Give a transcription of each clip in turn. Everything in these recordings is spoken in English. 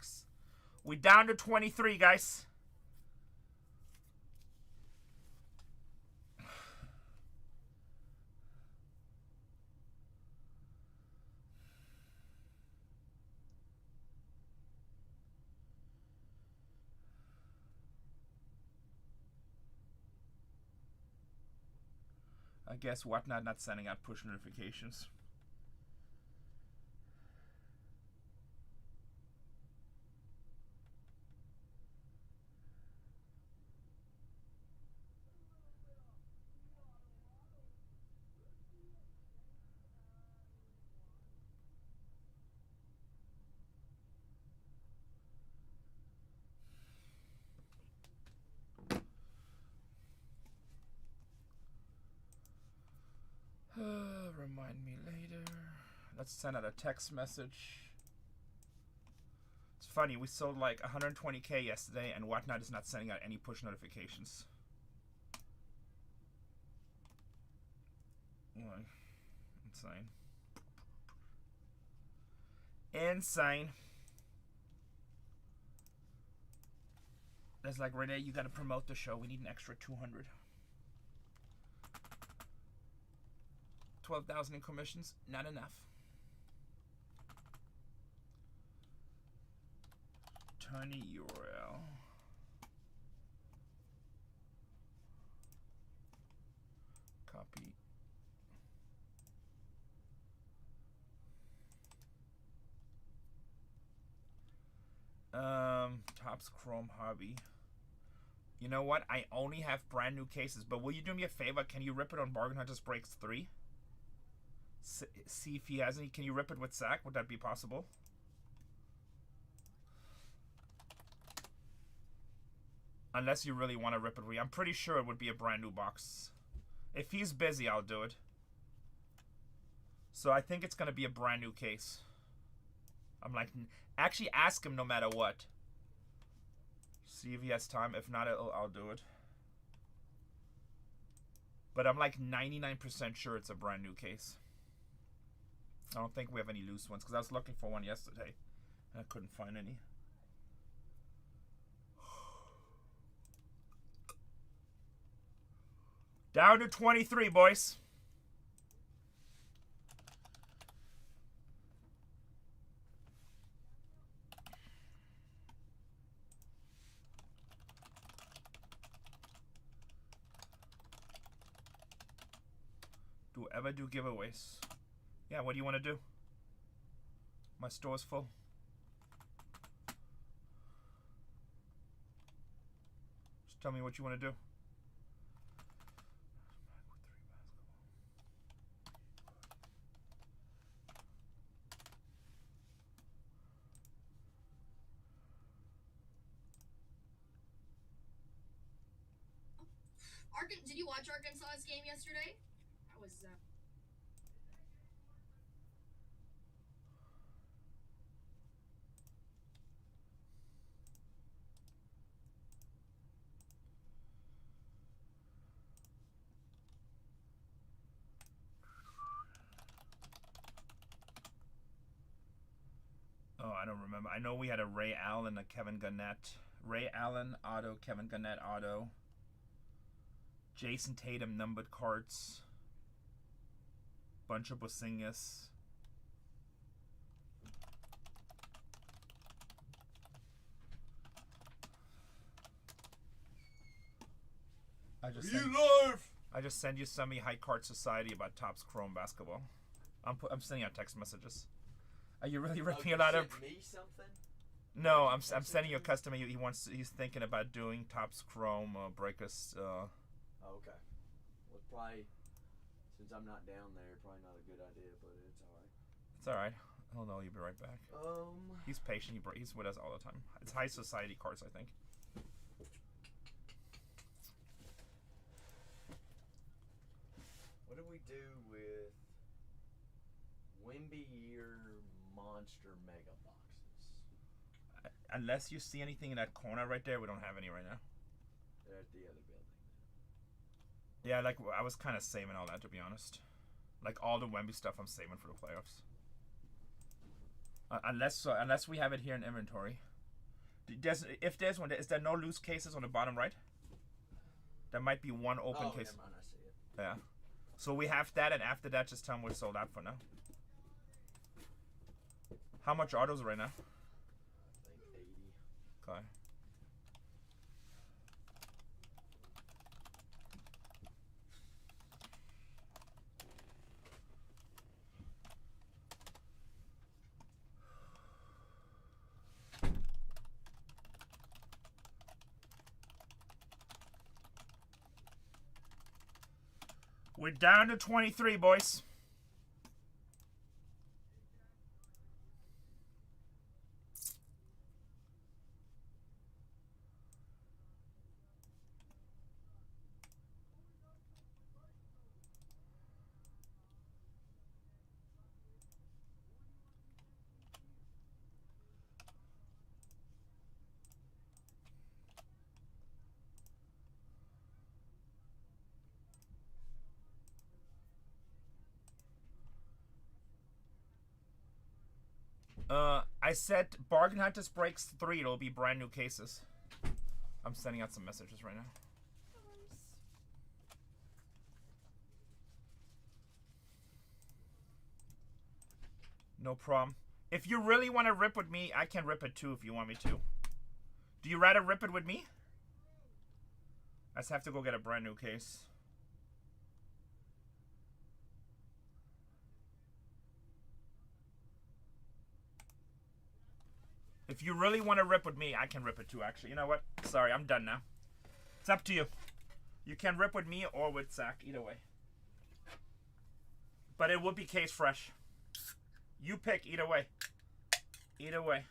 breaks. We down to 23, guys. I guess Whatnot not sending out push notifications. Remind me later. Let's send out a text message. It's funny, we sold like 120K yesterday, and Whatnot is not sending out any push notifications. Insane. Insane. That's like, Renee, you gotta promote the show. We need an extra 200. 12,000 in commissions, not enough. Tiny URL. Copy. Topps Chrome Hobby. You know what? I only have brand new cases, but will you do me a favor? Can you rip it on BargainHuntersbreaks 3? See if he has any. Can you rip it with Zach? Would that be possible? Unless you really want to rip it. I'm pretty sure it would be a brand new box. If he's busy, I'll do it. So I think it's going to be a brand new case. I'm like, actually ask him no matter what. See if he has time. If not, I'll do it. But I'm like 99% sure it's a brand new case. I don't think we have any loose ones, because I was looking for one yesterday and I couldn't find any. Down to 23, boys. Do ever do giveaways? Yeah, what do you want to do? My store's full. Just tell me what you want to do. Did you watch Arkansas's game yesterday? That was Oh, I don't remember. I know we had a Ray Allen, a Kevin Garnett. Ray Allen auto, Kevin Garnett auto. Jason Tatum numbered cards. Bunch of Bosingas. I just sent you some High Card Society about Topps Chrome basketball. I'm sending out text messages. Are you really ripping a lot of? Me something? No, I'm sending you a customer. He's thinking about doing Topps Chrome Breakers. Okay. Well, probably since I'm not down there, probably not a good idea, but it's all right. It's all right. Oh no, you'll be right back. He's patient. He's with us all the time. It's High Society cards, I think. What do we do with Wimby Year Monster Mega Boxes? Unless you see anything in that corner right there, we don't have any right now. They're at the other building. Yeah, like I was kind of saving all that, to be honest. Like all the Wemby stuff, I'm saving for the playoffs. Unless we have it here in inventory. If there's one, is there no loose cases on the bottom right? There might be one open case. Never mind, I see it. Yeah. So we have that, and after that, just tell them we're sold out for now. How much are those right now? I think 80. Okay. We're down to 23, boys. I said BargainHuntersbreaks 3. It'll be brand new cases. I'm sending out some messages right now. No problem. If you really want to rip with me, I can rip it too if you want me to. Do you rather rip it with me? I just have to go get a brand new case. If you really want to rip with me, I can rip it too, actually. You know what? Sorry, I'm done now. It's up to you. You can rip with me or with Zach, either way. But it would be case fresh. You pick, either way. Either way.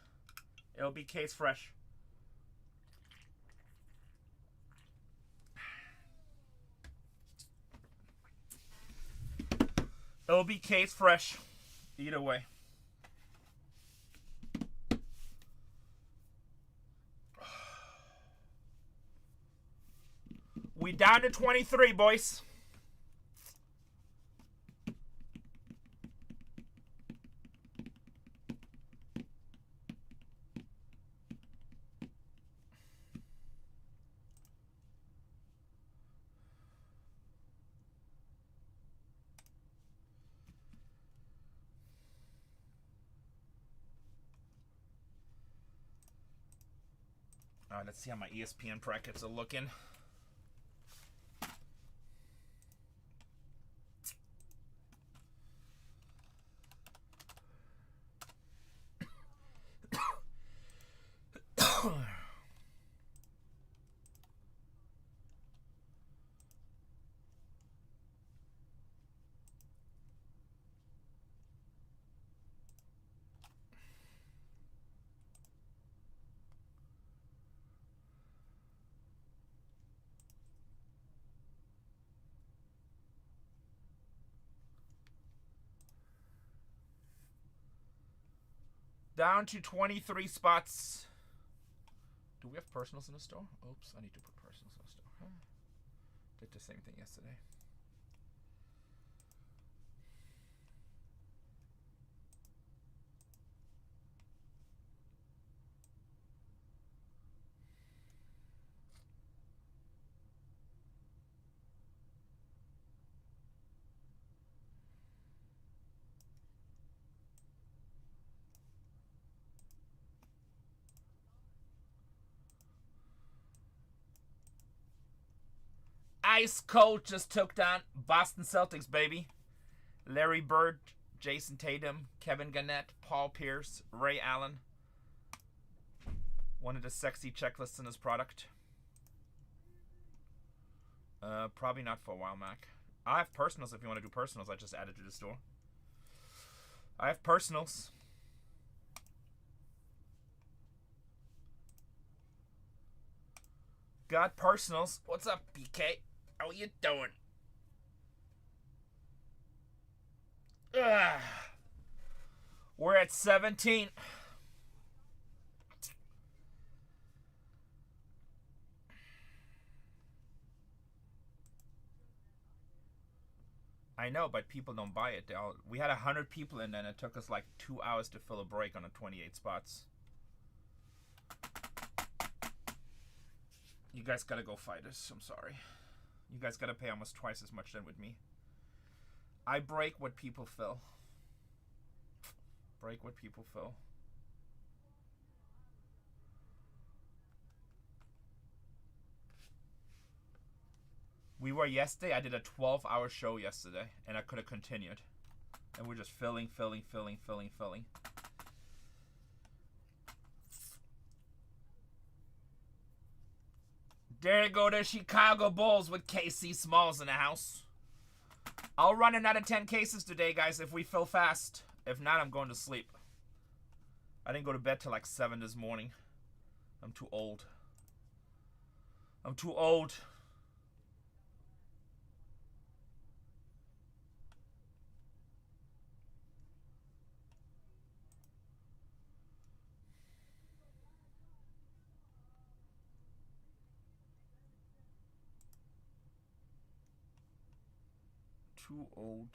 It'll be case fresh. It'll be case fresh. Either way. We down to 23, boys. All right, let's see how my ESPN brackets are looking. Down to 23 spots. Do we have personals in the store? Oops, I need to put personals in the store. Huh? Did the same thing yesterday. Ice Cold just took down Boston Celtics, baby. Larry Bird, Jason Tatum, Kevin Garnett, Paul Pierce, Ray Allen. One of the sexy checklists in his product. Probably not for a while, Mac. I have personals if you want to do personals. I just added to the store. I have personals. Got personals. What's up, BK? How you doing? Ugh. We're at 17. I I know, but people don't buy it. We had 100 people in, and it took us like 2 hours to fill a break on the 28 spots. You guys gotta go fighters. I'm sorry. You guys gotta pay almost twice as much than with me. I break what people fill. Break what people fill. We were yesterday. I did a 12-hour show yesterday, and I could have continued. And we're just filling. There go the Chicago Bulls with KC Smalls in the house. I'll run another 10 cases today, guys, if we fill fast. If not, I'm going to sleep. I didn't go to bed till like 7 this morning. I'm too old. I'm too old. Too old.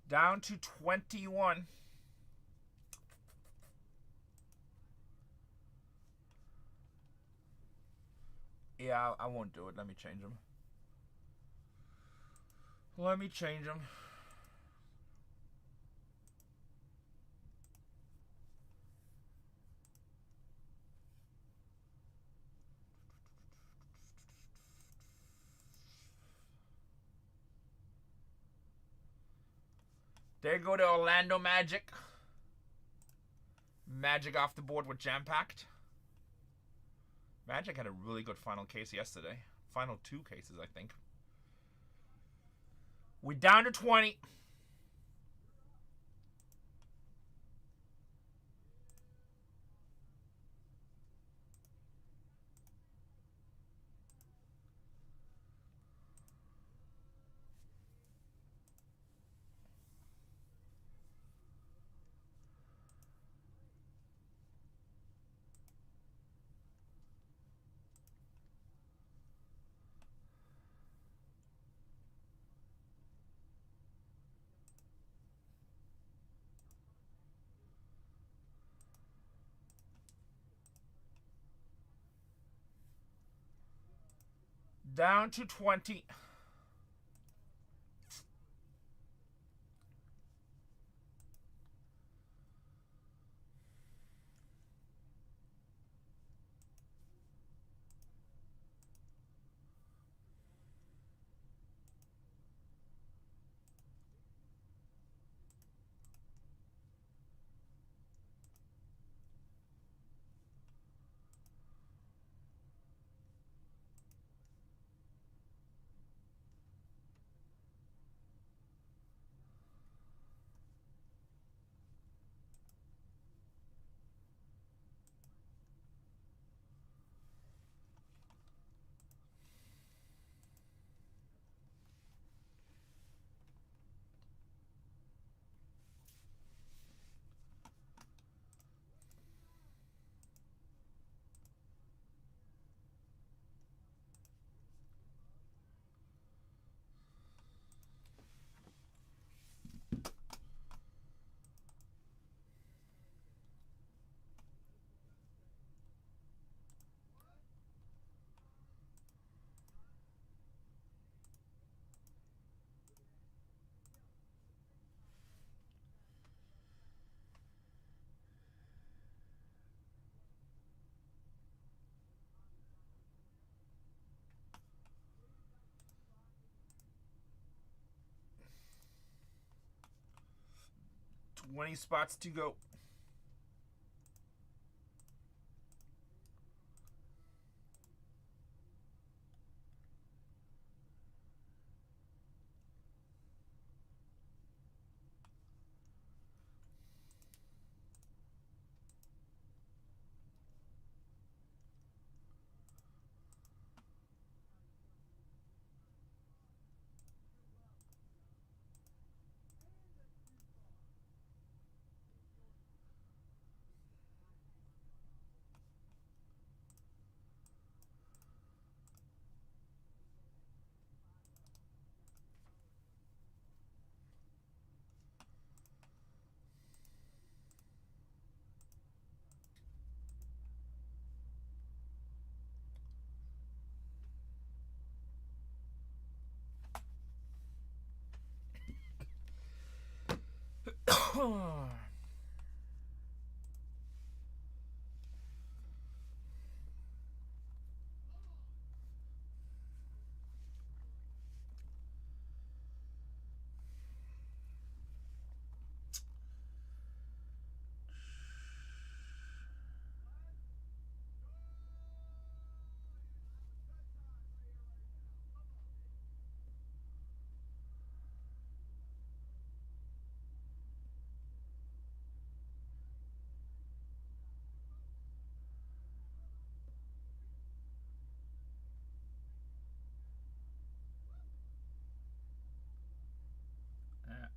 Down to 21. Yeah, I won't do it. Let me change them. Let me change them. There go the Orlando Magic. Magic off the board with Jam Packed. Magic had a really good final case yesterday. Final 2 cases, I think. We're down to 20. Down to 20. Twenty spots to go.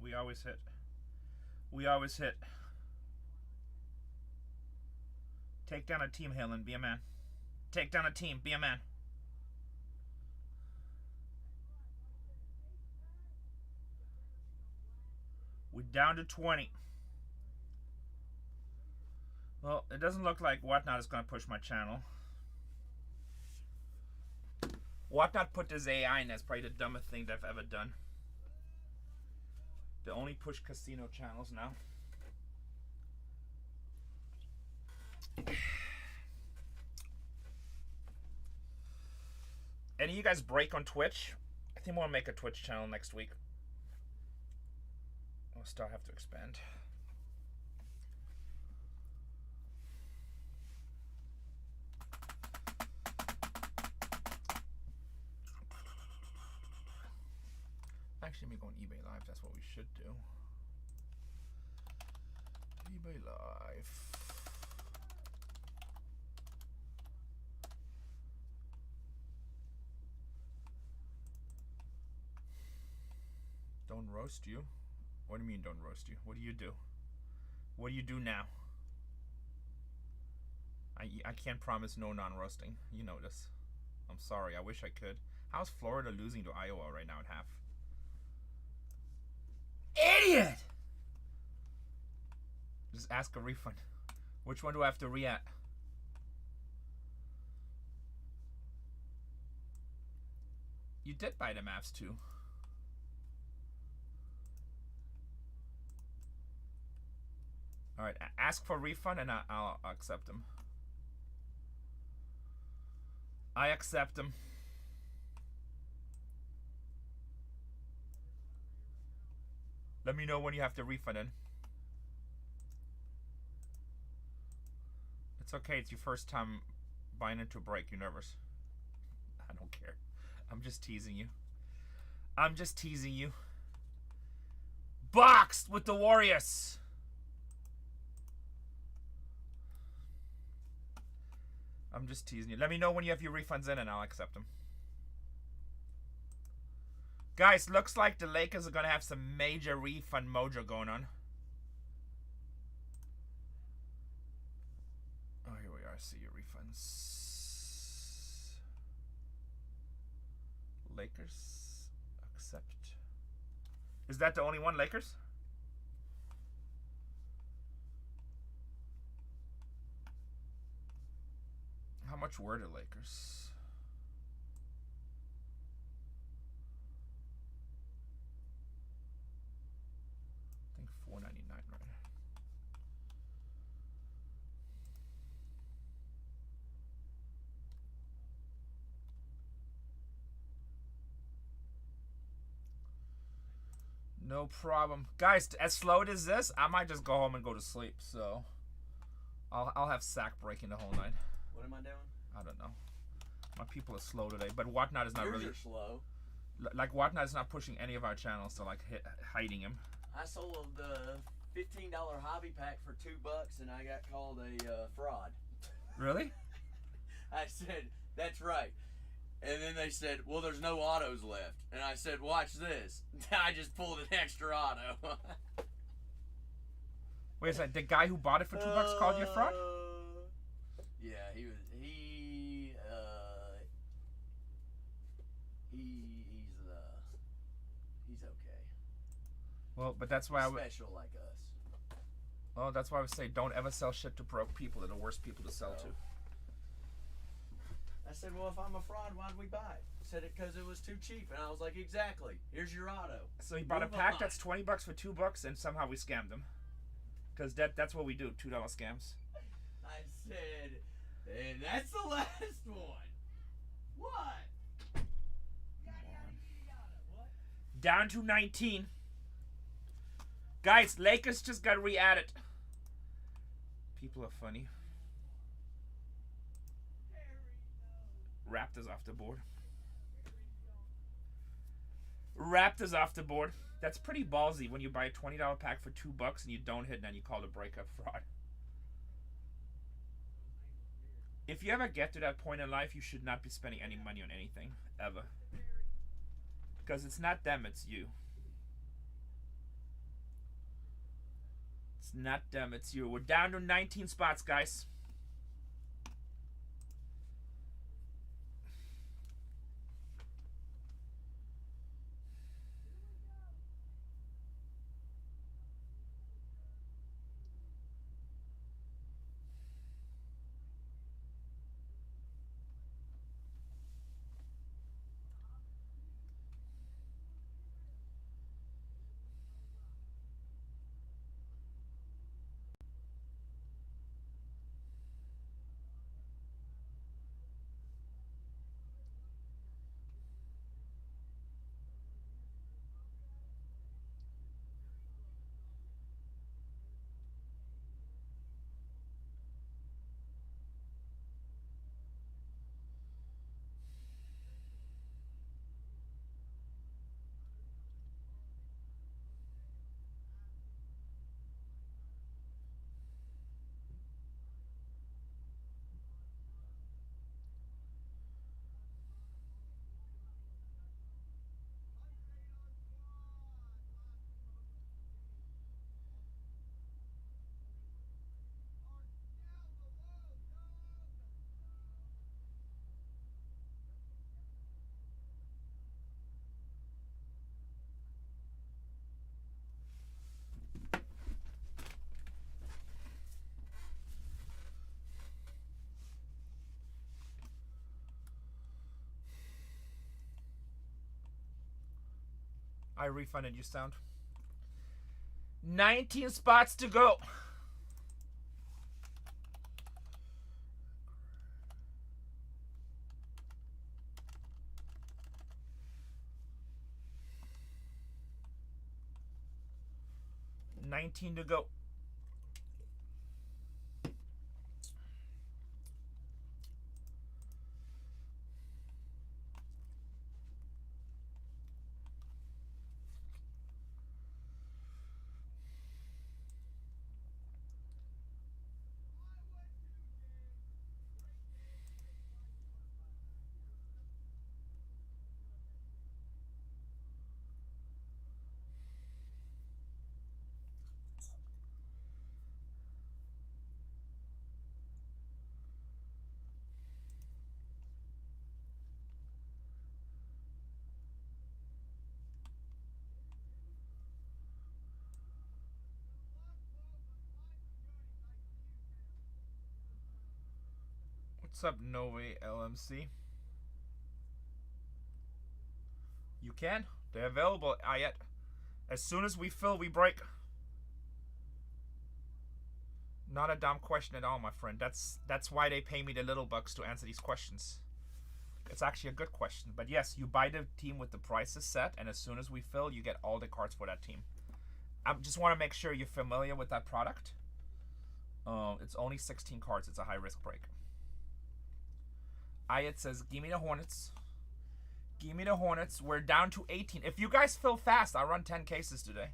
We always hit. We always hit. Take down a team, Helen. Be a man. Take down a team. Be a man. We're down to 20. Well, it doesn't look like Whatnot is going to push my channel. Whatnot put this AI in. That's probably the dumbest thing they've ever done. They only push casino channels now. Any of you guys break on Twitch? I think we'll make a Twitch channel next week. We'll still have to expand. Actually, let me go on eBay Live. That's what we should do. eBay Live. Don't roast you? What do you mean don't roast you? What do you do? What do you do now? I can't promise no non-roasting. You know this. I'm sorry. I wish I could. How's Florida losing to Iowa right now at half? Idiot! Just ask a refund. Which one do I have to re-at? You did buy the maps too. Alright, ask for refund and I'll accept them. I accept them. Let me know when you have to refund in. It's okay, it's your first time buying into a break. You're nervous. I don't care. I'm just teasing you. I'm just teasing you. Boxed with the Warriors. I'm just teasing you. Let me know when you have your refunds in and I'll accept them. Guys, looks like the Lakers are going to have some major refund mojo going on. Oh, here we are. See your refunds. Lakers. Accept. Is that the only one, Lakers? How much were the Lakers? I think $4.99, right? No problem. Guys, as slow as this, I might just go home and go to sleep, so I'll have sack breaking the whole night. What am I doing? I don't know. My people are slow today, but Whatnot is not Yours really are slow. Like Whatnot is not pushing any of our channels to like hiding him. I sold the $15 hobby pack for $2 and I got called a fraud. Really? I said, that's right. And then they said, well, there's no autos left. And I said, watch this. I just pulled an extra auto. Wait a second, the guy who bought it for $2 called you a fraud? Yeah, he's okay. Well, but that's why Special like us. Well, that's why I would say don't ever sell shit to broke people. They're the worst people to sell to. I said, well, if I'm a fraud, why'd we buy it? Said it because it was too cheap. And I was like, exactly. Here's your auto. So he bought a pack that's $20 for $2 and somehow we scammed him. Because that's what we do, $2 scams. I said, and that's the last one. What? What? Down to 19. Guys, Lakers just got re-added. People are funny. Raptors off the board. Raptors off the board. That's pretty ballsy when you buy a $20 pack for $2 and you don't hit and then you call it a breakup fraud. If you ever get to that point in life, you should not be spending any money on anything, ever. Because it's not them, it's you. It's not them, it's you. We're down to 19 spots, guys. I refunded you, Sound. 19 spots to go. $19 to go. What's up, Nove LMC? You can. They're available, Ayat. As soon as we fill, we break. Not a dumb question at all, my friend. That's why they pay me the little bucks to answer these questions. It's actually a good question. But yes, you buy the team with the prices set, and as soon as we fill, you get all the cards for that team. I just want to make sure you're familiar with that product. It's only 16 cards. It's a high-risk break. Ayat says, give me the Hornets. Give me the Hornets. We're down to 18. If you guys fill fast, I'll run 10 cases today.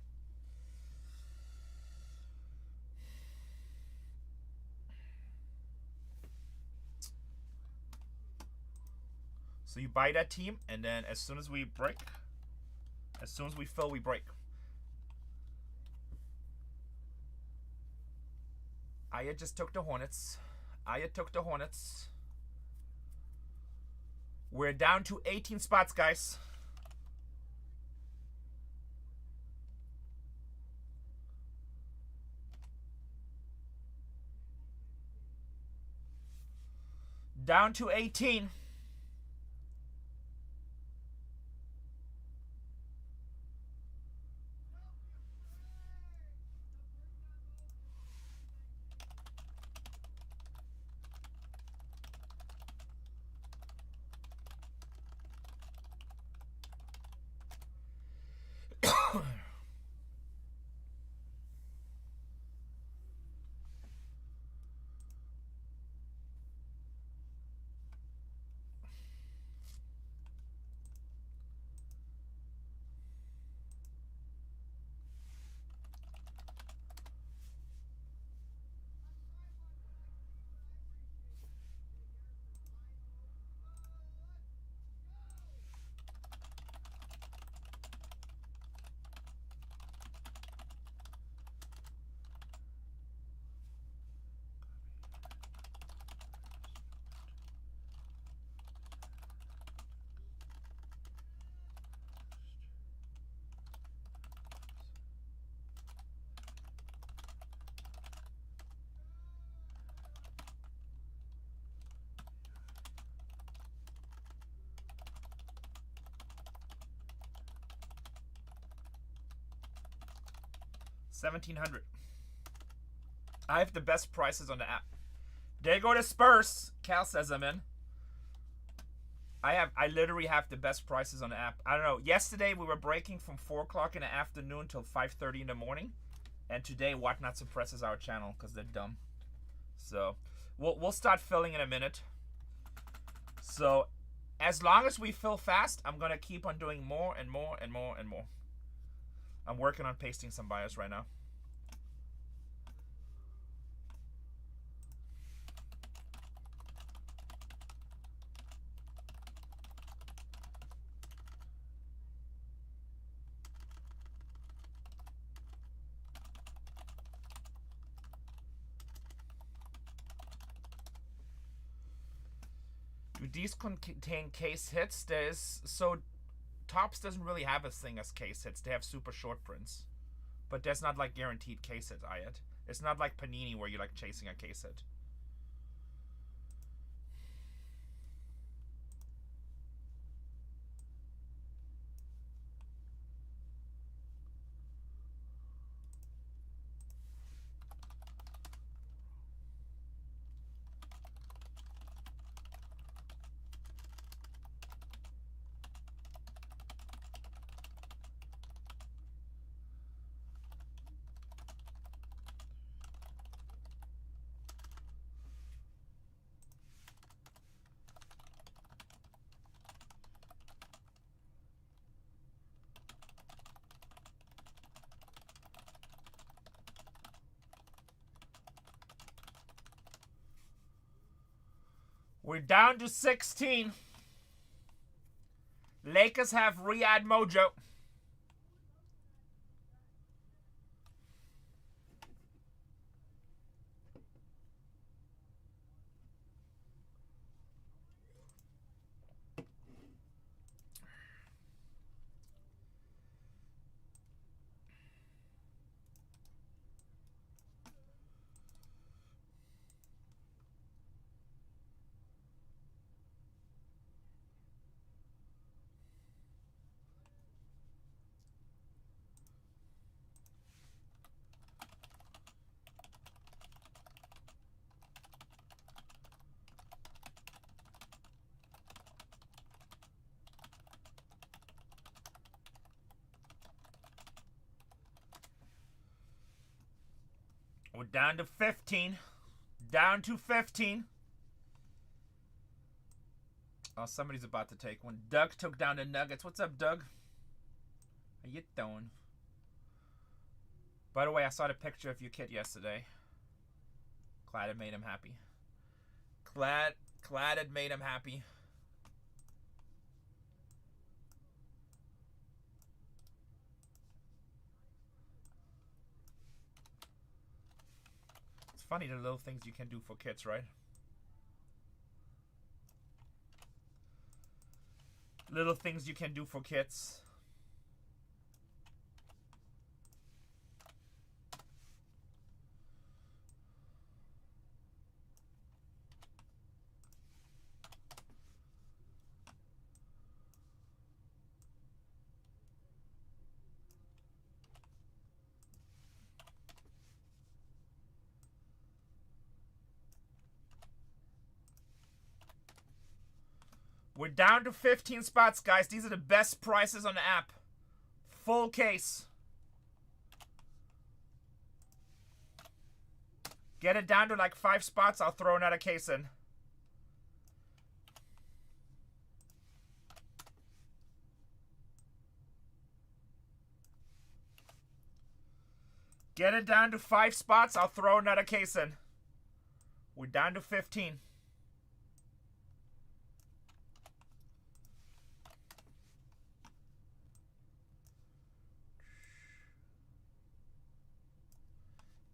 So you buy that team, and then as soon as we break, as soon as we fill, we break. Ayat just took the Hornets. Ayat took the Hornets. We're down to 18 spots, guys. Down to 18. 1,700. I have the best prices on the app. There go the Spurs. Cal says I'm in. I literally have the best prices on the app. I don't know. Yesterday we were breaking from 4 o'clock in the afternoon till 5:30 in the morning, and today Whatnot suppresses our channel because they're dumb. So we'll start filling in a minute. So as long as we fill fast, I'm gonna keep on doing more and more and more and more. I'm working on pasting some bios right now. Do these contain case hits? Topps doesn't really have a thing as case hits. They have super short prints, but there's not like guaranteed case hits. It's not like Panini where you're like chasing a case hit. We're down to 16. Lakers have Riyadh Mojo. We're down to 15. Down to 15. Oh, somebody's about to take one. Doug took down the Nuggets. What's up, Doug? How you doing? By the way, I saw the picture of your kid yesterday. Glad it made him happy. Glad it made him happy. It's funny the little things you can do for kids, right? Little things you can do for kids. We're down to 15 spots, guys. These are the best prices on the app. Full case. Get it down to like 5 spots, I'll throw another case in. Get it down to 5 spots, I'll throw another case in. We're down to 15.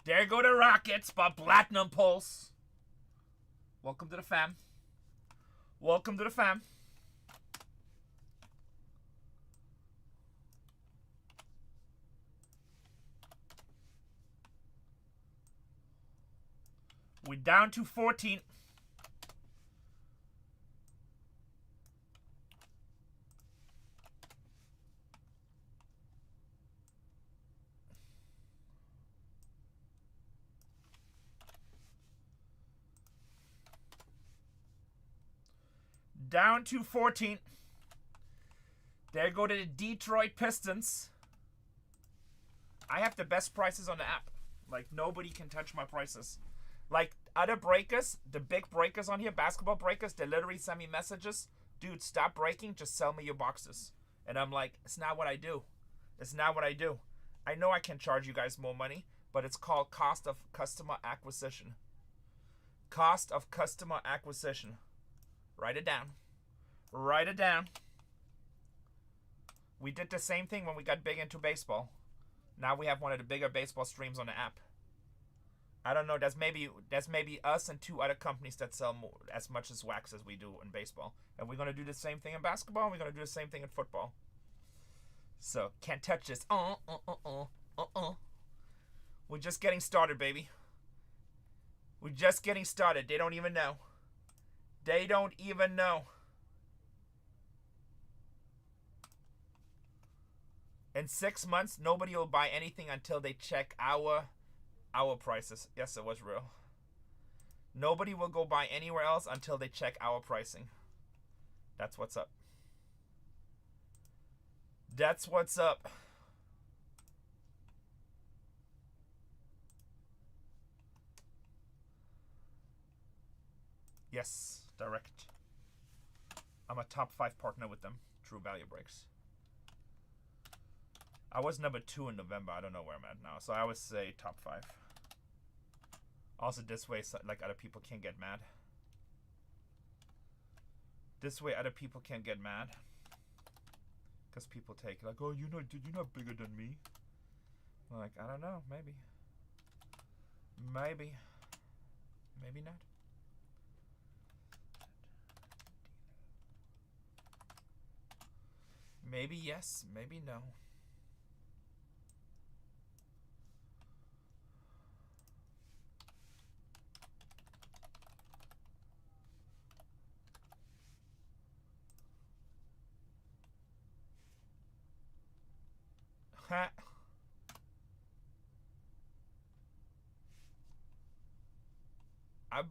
There go the Rockets, but Platinum Pulse. Welcome to the fam. Welcome to the fam. We're down to 14. Down to 14. There go to the Detroit Pistons. I have the best prices on the app. Like, nobody can touch my prices. Like, other breakers, the big breakers on here, basketball breakers, they literally send me messages. Dude, stop breaking. Just sell me your boxes. And I'm like, it's not what I do. It's not what I do. I know I can charge you guys more money, but it's called cost of customer acquisition. Cost of customer acquisition. Write it down. Write it down. We did the same thing when we got big into baseball. Now we have one of the bigger baseball streams on the app. I don't know. There's maybe us and 2 other companies that sell more, as much as wax as we do in baseball. And we're going to do the same thing in basketball. And we're going to do the same thing in football. So, can't touch this. We're just getting started, baby. We're just getting started. They don't even know. They don't even know. In 6 months, nobody will buy anything until they check our prices. Yes, it was real. Nobody will go buy anywhere else until they check our pricing. That's what's up. That's what's up. Yes, direct. I'm a top 5 partner with them. True Value Breaks. I was number 2 in November. I don't know where I'm at now. So I would say top 5. Also, this way, like, other people can't get mad. This way, other people can't get mad. Because people take, like, oh, you're not bigger than me. I'm like, I don't know. Maybe. Maybe. Maybe not. Maybe yes. Maybe no.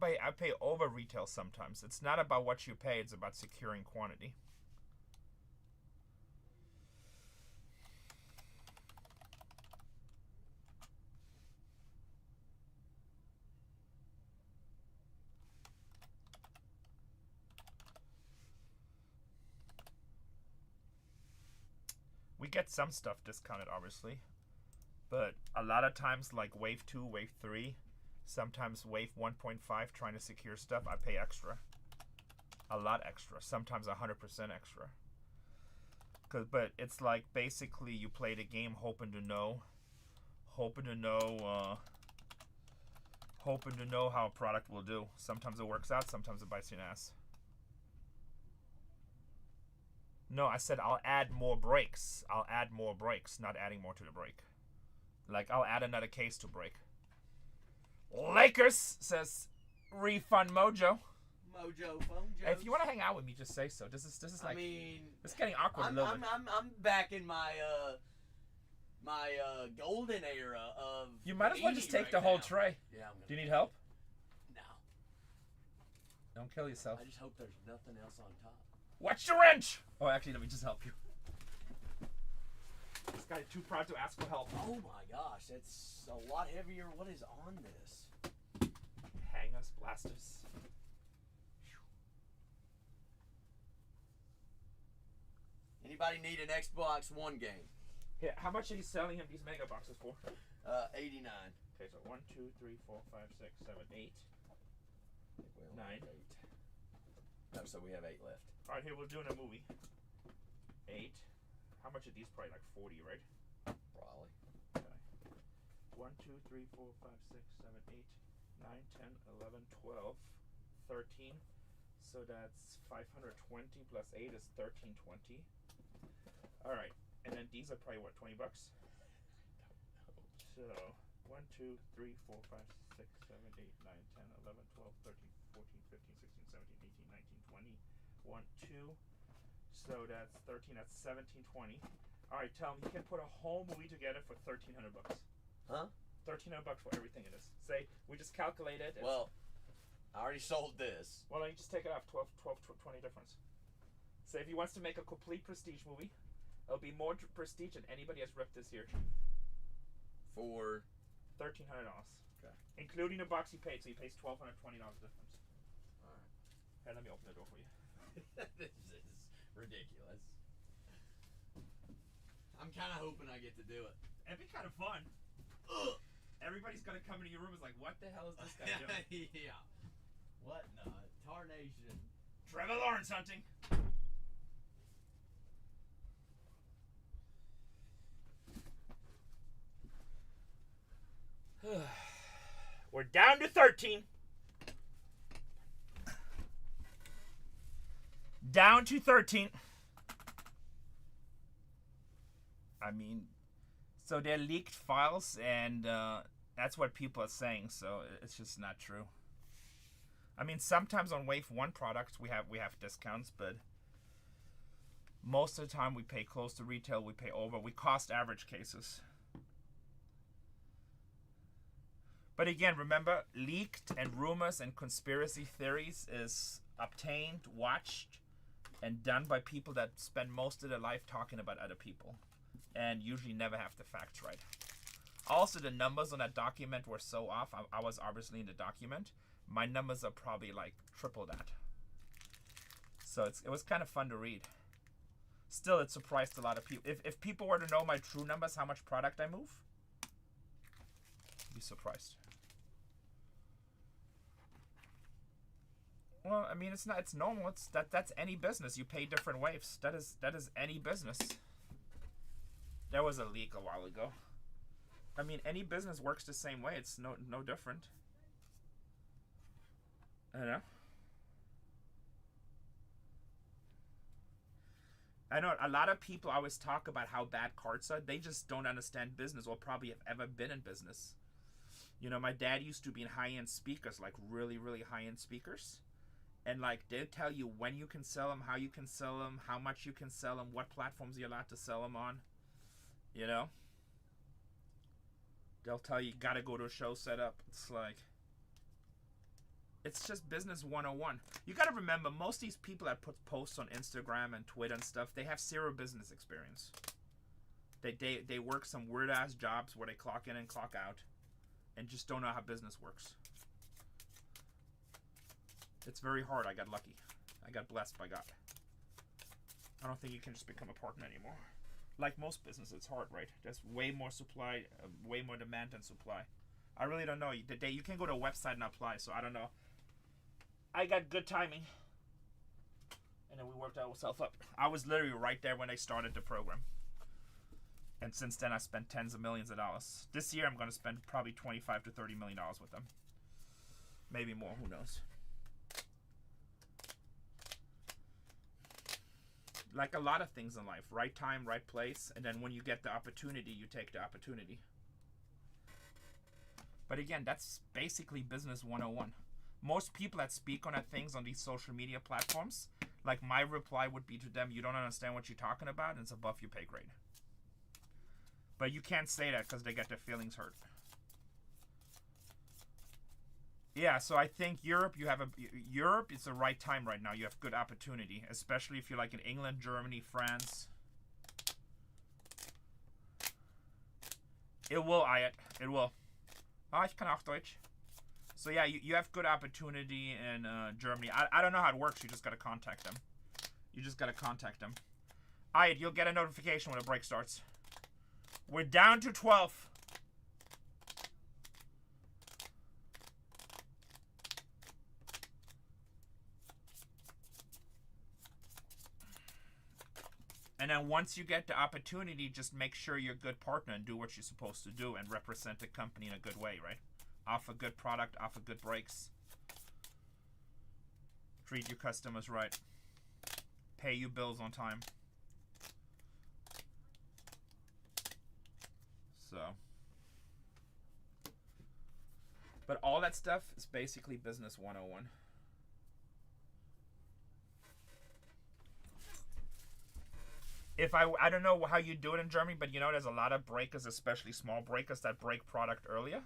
I pay over retail sometimes. It's not about what you pay, it's about securing quantity. We get some stuff discounted, obviously, but a lot of times, like wave 2, wave 3, sometimes wave 1.5, trying to secure stuff, I pay extra. A lot extra. Sometimes 100% extra. But it's like basically you play the game hoping to know how a product will do. Sometimes it works out, sometimes it bites your ass. No, I said I'll add more breaks. I'll add more breaks, not adding more to the break. Like, I'll add another case to break. Lakers, says Refund Mojo. Mojo phone jokes. Hey, if you want to hang out with me, just say so. This is like, I mean, it's getting awkward a little bit. I'm back in my golden era of. You might as well just take right the whole now. tray. Yeah, Do you need help? No. Don't kill yourself. I just hope there's nothing else on top. Watch the wrench! Oh, actually, let me just help you. This guy is too proud to ask for help. Oh my gosh, that's a lot heavier. What is on this? Hangers, blasters. Anybody need an Xbox One game? Here, how much are you selling him these mega boxes for? 89. Okay, so 1, 2, 3, 4, 5, 6, 7, 8. 9. 8. No, so we have 8 left. Alright, here, we're doing a movie. 8. How much are these? Probably like 40, right? Probably. Okay. 1, 2, 3, 4, 5, 6, 7, 8, 9, 10, 11, 12, 13. So that's 520 plus 8 is 1320. Alright, and then these are probably what, 20 bucks? So 1, 2, 3, 4, 5, 6, 7, 8, 9, 10, 11, 12, 13, 14, 15, 16, 17, 18, 19, 20. 1, 2. So that's 13. That's 1720. All right, tell him he can put a whole movie together for 1,300 bucks. Huh? 1,300 bucks for everything it is. Say we just calculated. Well, I already sold this. Well, then you just take it off. 12, 20 difference. So if he wants to make a complete prestige movie, it'll be more prestige than anybody has ripped this year. For $1,300. Okay. Including the box he paid, so he pays $1,220 difference. Alright. Here, let me open the door for you. This is ridiculous. I'm kind of hoping I get to do it. It'd be kind of fun. Everybody's gonna come into your room and is like, what the hell is this guy doing? Yeah. What in the tarnation? Trevor Lawrence hunting. We're down to 13. Down to 13. I mean, so they're leaked files, and that's what people are saying. So it's just not true. I mean, sometimes on Wave 1 products we have discounts, but most of the time we pay close to retail. We pay over. We cost average cases. But again, remember, leaked and rumors and conspiracy theories is obtained, watched, and done by people that spend most of their life talking about other people and usually never have the facts right. Also, the numbers on that document were so off. I was obviously in the document. My numbers are probably like triple that. So it was kind of fun to read. Still, it surprised a lot of people. If people were to know my true numbers, how much product I move, I'd be surprised. Well, I mean, it's normal. That's any business. You pay different waves. That is any business. There was a leak a while ago. I mean, any business works the same way. It's no different. I don't know. I know a lot of people always talk about how bad cards are. They just don't understand business or probably have ever been in business. You know, my dad used to be in high-end speakers, like really, really high-end speakers. And like they'll tell you when you can sell them, how you can sell them, how much you can sell them, what platforms you're allowed to sell them on. You know? They'll tell you gotta go to a show setup. It's like, it's just business 101. You gotta remember, most of these people that put posts on Instagram and Twitter and stuff, they have zero business experience. They work some weird ass jobs where they clock in and clock out and just don't know how business works. It's very hard. I got lucky. I got blessed by God. I don't think you can just become a partner anymore. Like most businesses, it's hard, right? There's way more supply, way more demand than supply. I really don't know. You can go to a website and apply, so I don't know. I got good timing. And then we worked ourselves up. I was literally right there when they started the program. And since then, I spent tens of millions of dollars. This year, I'm going to spend probably $25 to $30 million with them. Maybe more, who knows. Like a lot of things in life, right time, right place, and then when you get the opportunity, you take the opportunity. But again, that's basically business 101. Most people that speak on things on these social media platforms, like my reply would be to them, you don't understand what you're talking about, and it's above your pay grade. But you can't say that because they get their feelings hurt. Yeah, so I think Europe, Europe is the right time right now. You have good opportunity, especially if you're like in England, Germany, France. It will, Ayat. It will. Ah, ich kann auch Deutsch. So yeah, you have good opportunity in Germany. I don't know how it works. You just got to contact them. You just got to contact them. Ayat, you'll get a notification when the break starts. We're down to 12. And then once you get the opportunity, just make sure you're a good partner and do what you're supposed to do and represent the company in a good way, right? Offer good product, offer good breaks. Treat your customers right. Pay your bills on time. So. But all that stuff is basically business 101. I don't know how you do it in Germany, but you know there's a lot of breakers, especially small breakers, that break product earlier.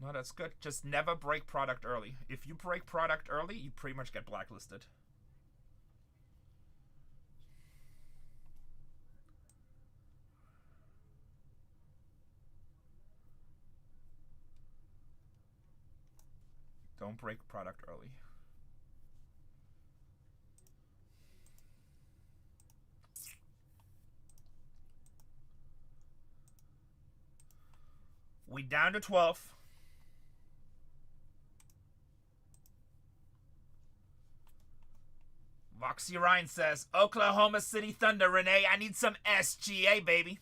No, that's good. Just never break product early. If you break product early, you pretty much get blacklisted. Don't break product early. We down to 12. Voxy Ryan says, Oklahoma City Thunder, Renee, I need some SGA, baby.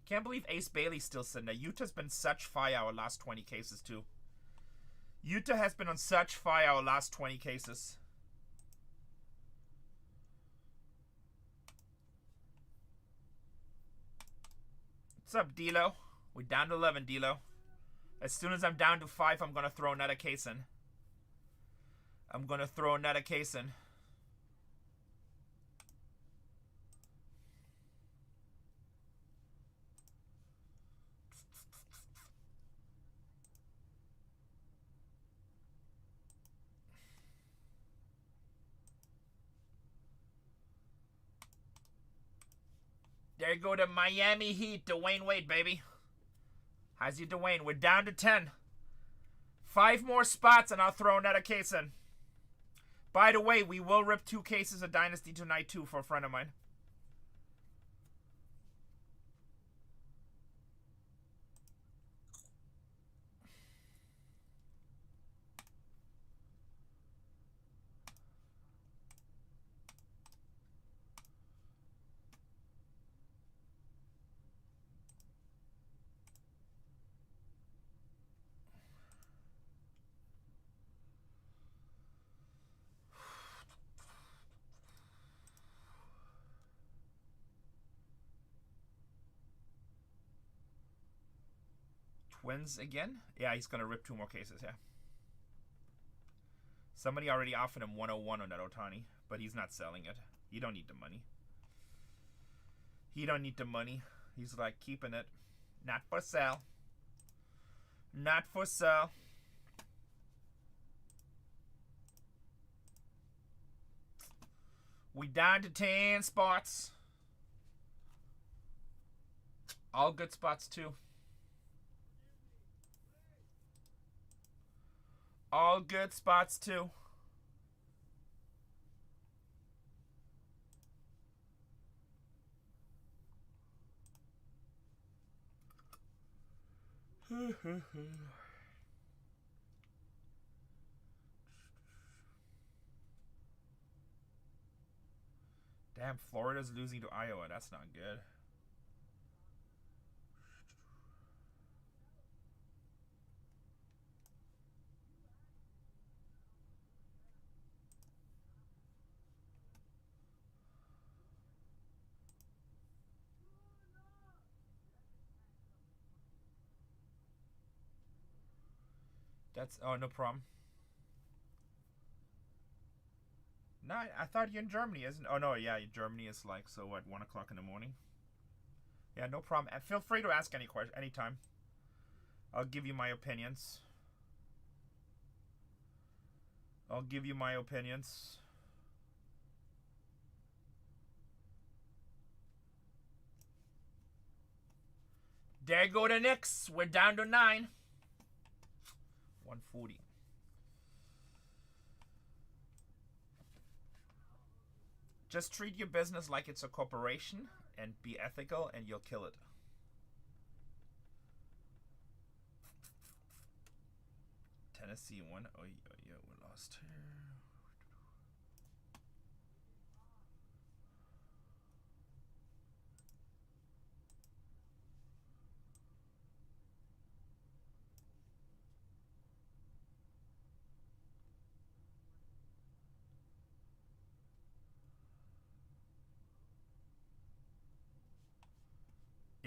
Can't believe Ace Bailey's still sitting there. Utah's been such fire our last 20 cases, too. Utah has been on such fire our last 20 cases. What's up, D-Lo? We're down to 11, D-Lo. As soon as I'm down to 5, I'm going to throw another case in. I'm going to throw another case in. There you go, the Miami Heat, Dwayne Wade, baby. How's you, Dwayne? We're down to 10. 5 more spots, and I'll throw another case in. By the way, we will rip 2 cases of Dynasty tonight, too, for a friend of mine. Twins again? Yeah, he's going to rip 2 more cases, yeah. Somebody already offered him 101 on that Ohtani, but he's not selling it. He don't need the money. He don't need the money. He's like, keeping it. Not for sale. Not for sale. We down to 10 spots. All good spots, too. All good spots, too. Damn, Florida's losing to Iowa. That's not good. That's, oh, no problem. No, I thought you're in Germany, isn't? Oh, no, yeah, Germany is like, so what, 1 o'clock in the morning? Yeah, no problem. And feel free to ask any question, anytime. I'll give you my opinions. I'll give you my opinions. There go the Knicks. We're down to 9. 140. Just treat your business like it's a corporation and be ethical, and you'll kill it. Tennessee won. Oh, yeah, we lost here.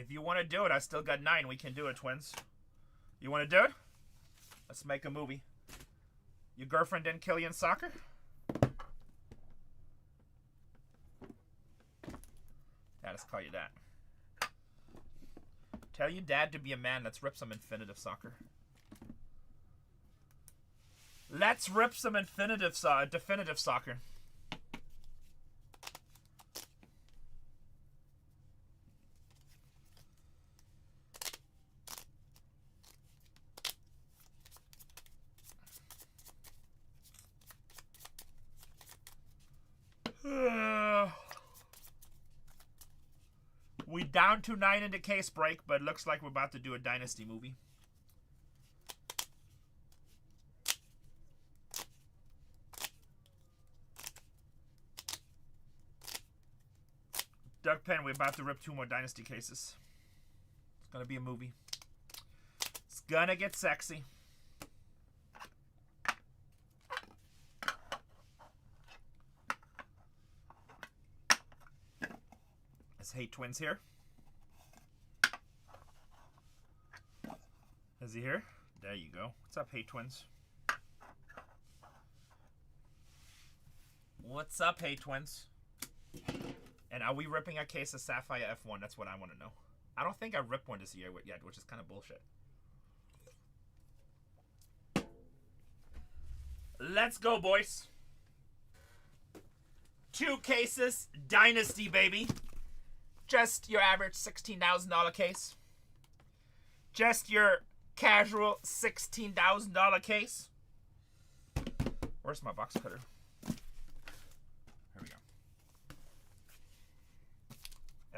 If you want to do it, I still got 9. We can do it, twins. You want to do it? Let's make a movie. Your girlfriend didn't kill you in soccer? Yeah, let's call you that. Tell your dad to be a man. Let's rip some infinitive soccer. Let's rip some definitive soccer. We down to 9 in the case break, but it looks like we're about to do a Dynasty movie. Duck Pen, we're about to rip 2 more Dynasty cases. It's gonna be a movie. It's gonna get sexy. Let's Hate Twins here. Is he here? There you go. What's up, Hate Twins? What's up, Hate Twins? And are we ripping a case of Sapphire F1? That's what I want to know. I don't think I ripped one this year yet, which is kind of bullshit. Let's go, boys. 2 cases, Dynasty, baby. Just your average $16,000 case. Just your casual $16,000 case. Where's my box cutter? Here we go.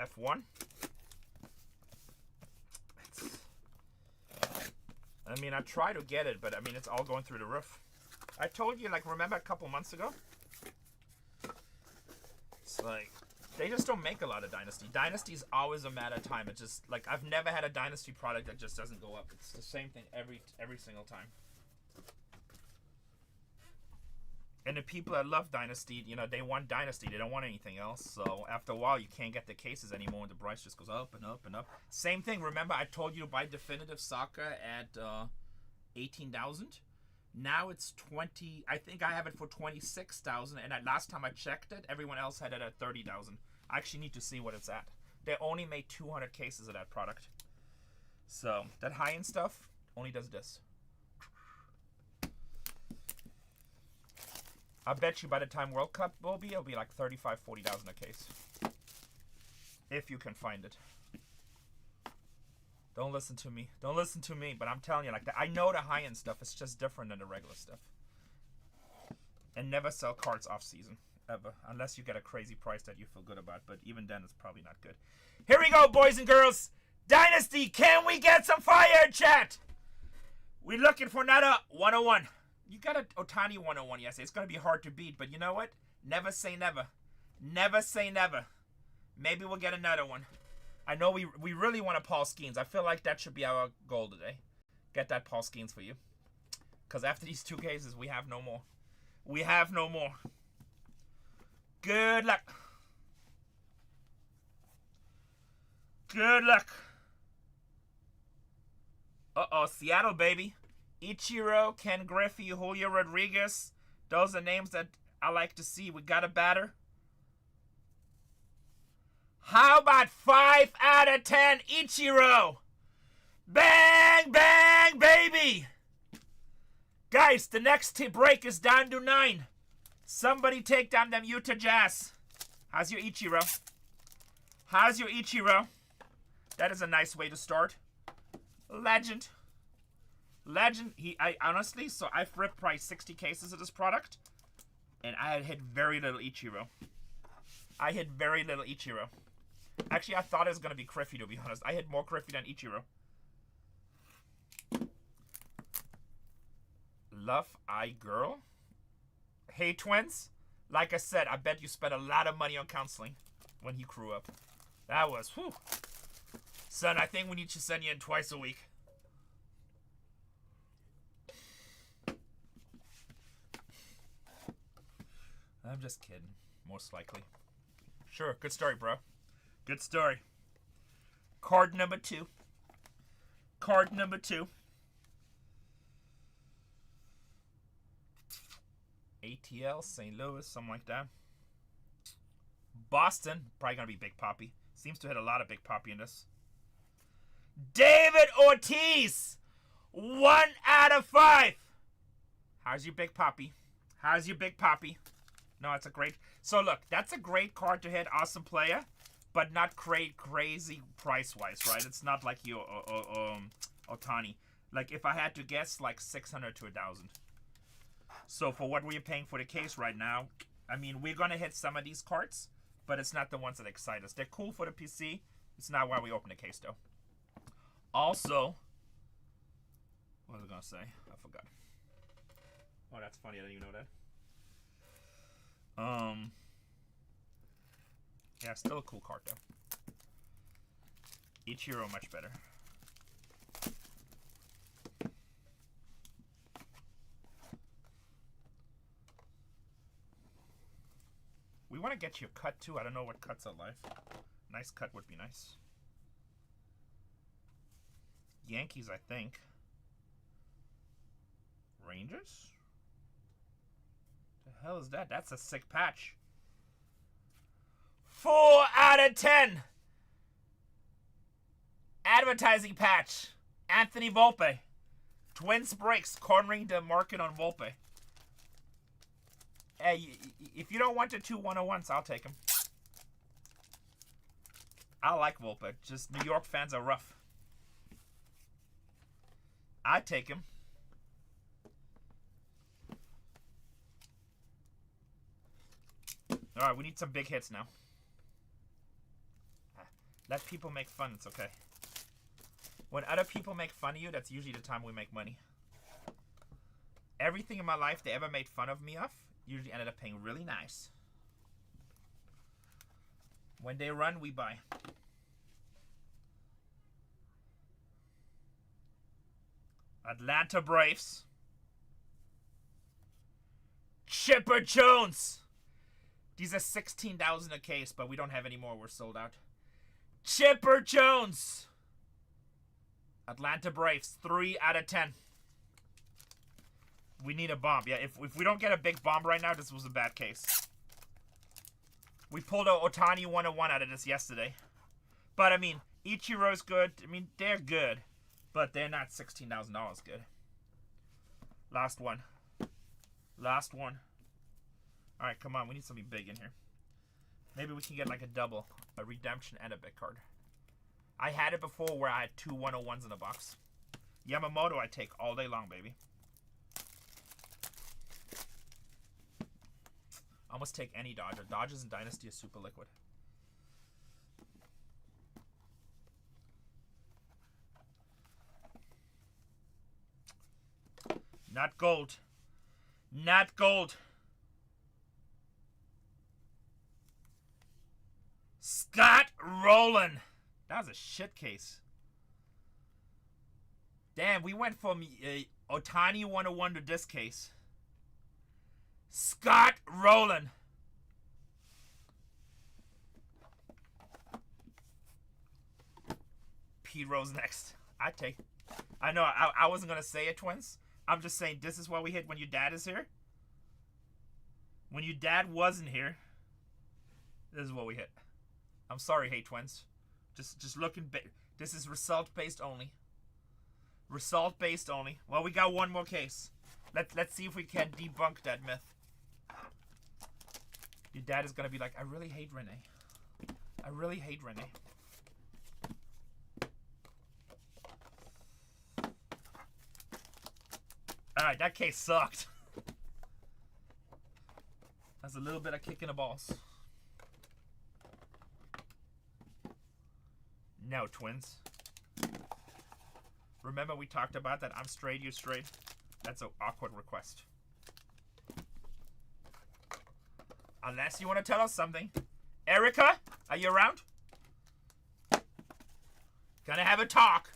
F1. I mean, I try to get it, but I mean, it's all going through the roof. I told you, like, remember a couple months ago? It's like, they just don't make a lot of Dynasty. Dynasty's always a matter of time. It's just, like, I've never had a Dynasty product that just doesn't go up. It's the same thing every single time. And the people that love Dynasty, you know, they want Dynasty. They don't want anything else. So after a while, you can't get the cases anymore, and the price just goes up and up and up. Same thing. Remember, I told you to buy Definitive Soccer at $18,000. Now it's 20. I think I have it for 26,000. And last time I checked it, everyone else had it at 30,000. I actually need to see what it's at. They only made 200 cases of that product. So that high-end stuff only does this. I bet you by the time World Cup will be, it'll be like 35, 40,000 a case. If you can find it. Don't listen to me. Don't listen to me. But I'm telling you, like, I know the high-end stuff. It's just different than the regular stuff. And never sell cards off-season. Ever. Unless you get a crazy price that you feel good about. But even then, it's probably not good. Here we go, boys and girls. Dynasty, can we get some fire, chat? We're looking for another 101. You got an Otani 101 yesterday. It's going to be hard to beat. But you know what? Never say never. Never say never. Maybe we'll get another one. I know we really want a Paul Skeens. I feel like that should be our goal today. Get that Paul Skeens for you. Because after these 2 cases, we have no more. We have no more. Good luck. Good luck. Uh-oh, Seattle, baby. Ichiro, Ken Griffey, Julio Rodriguez. Those are names that I like to see. We got a batter. How about 5 out of 10, Ichiro? Bang, bang, baby. Guys, the next break is down to 9. Somebody take down them Utah Jazz. How's your Ichiro? How's your Ichiro? That is a nice way to start. Legend. Legend. I honestly, so I've ripped probably 60 cases of this product. And I had hit very little Ichiro. I hit very little Ichiro. Actually, I thought it was going to be Griffey, to be honest. I hit more Griffey than Ichiro. Love Eye Girl. Hey, twins. Like I said, I bet you spent a lot of money on counseling when he grew up. That was, whew. Son, I think we need to send you in twice a week. I'm just kidding. Most likely. Sure, good story, bro. Good story. Card number 2. Card number 2. ATL, St. Louis, something like that. Boston, probably going to be Big Poppy. Seems to hit a lot of Big Poppy in this. David Ortiz, 1 out of 5. How's your big poppy? How's your big poppy? No, it's a great... So, look, that's a great card to hit. Awesome player. But not crazy price-wise, right? It's not like your Otani. Like, if I had to guess, like 600 to 1,000. So, for what we're paying for the case right now, I mean, we're going to hit some of these cards, but it's not the ones that excite us. They're cool for the PC. It's not why we open the case, though. Also, what was I going to say? I forgot. Oh, that's funny. I didn't even know that. Yeah, still a cool card, though. Ichiro, much better. We want to get you a cut, too. I don't know what cuts are live. Nice cut would be nice. Yankees, I think. Rangers? The hell is that? That's a sick patch. 4 out of 10. Advertising patch. Anthony Volpe. Twins breaks. Cornering the market on Volpe. Hey, if you don't want the 2 101s, I'll take them. I like Volpe. Just New York fans are rough. I'd take him. Alright, we need some big hits now. Let people make fun, it's okay. When other people make fun of you, that's usually the time we make money. Everything in my life they ever made fun of me of, usually ended up paying really nice. When they run, we buy. Atlanta Braves. Chipper Jones. These are 16,000 a case, but we don't have any more. We're sold out. Chipper Jones. Atlanta Braves, 3 out of 10. We need a bomb. Yeah, if we don't get a big bomb right now, this was a bad case. We pulled a Otani 101 out of this yesterday. But, I mean, Ichiro's good. I mean, they're good. But they're not $16,000 good. Last one. Last one. Alright, come on. We need something big in here. Maybe we can get like a double. A redemption and a big card. I had it before where I had 2 101s in a box. Yamamoto I take all day long, baby. Almost take any Dodger. Dodgers and Dynasty is super liquid. Not gold. Not gold. Scott Rowland. That was a shit case. Damn, we went from Otani 101 to this case. Scott Rowland. Pete Rose next. I know, I wasn't going to say it, Twins. I'm just saying this is what we hit when your dad is here. When your dad wasn't here, this is what we hit. I'm sorry, hey, Twins. Just looking... This is result-based only. Result-based only. Well, we got one more case. Let's see if we can debunk that myth. Your dad is going to be like, I really hate Renee. I really hate Renee. Alright, that case sucked. That's a little bit of kick in the balls. No, Twins. Remember we talked about that I'm straight, you're straight? That's an awkward request. Unless you want to tell us something. Erica, are you around? Gonna have a talk.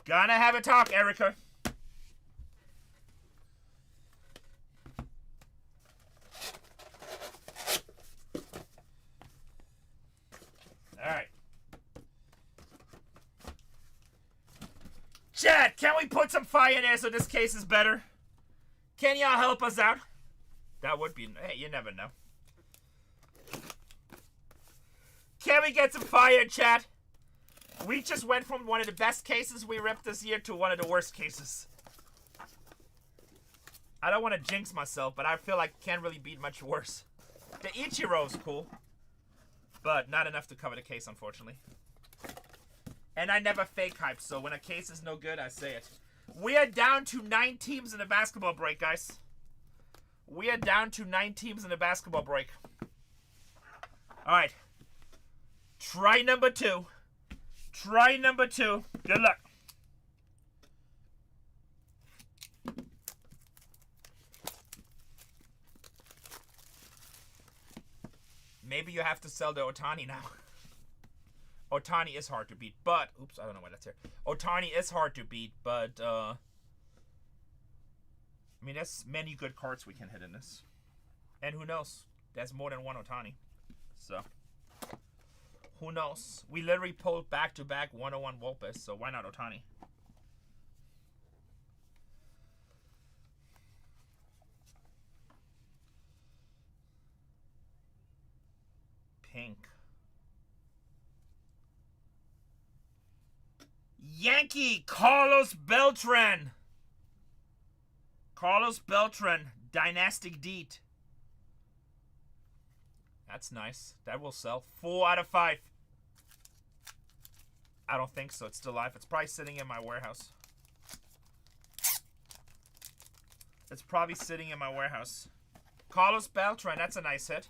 Gonna have a talk, Erica. Alright. Chat, can we put some fire in there so this case is better? Can y'all help us out? That would be... Hey, you never know. Can we get some fire, chat? We just went from one of the best cases we ripped this year to one of the worst cases. I don't want to jinx myself, but I feel like can't really beat much worse. The Ichiro's cool, but not enough to cover the case, unfortunately. And I never fake hype, so when a case is no good, I say it. We are down to 9 teams in the basketball break, guys. We are down to 9 teams in the basketball break. Alright. Try number 2. Try number 2. Good luck. Maybe you have to sell the Otani now. Otani is hard to beat, but... Oops, I don't know why that's here. Otani is hard to beat, but... I mean, there's many good cards we can hit in this. And who knows? There's more than one Otani. So... Who knows? We literally pulled back-to-back 101 Volpes, so why not Otani? Pink. Yankee Carlos Beltran. Carlos Beltran, Dynastic Deed. That's nice. That will sell. 4 out of 5. I don't think so. It's still live. It's probably sitting in my warehouse. It's probably sitting in my warehouse. Carlos Beltran, that's a nice hit.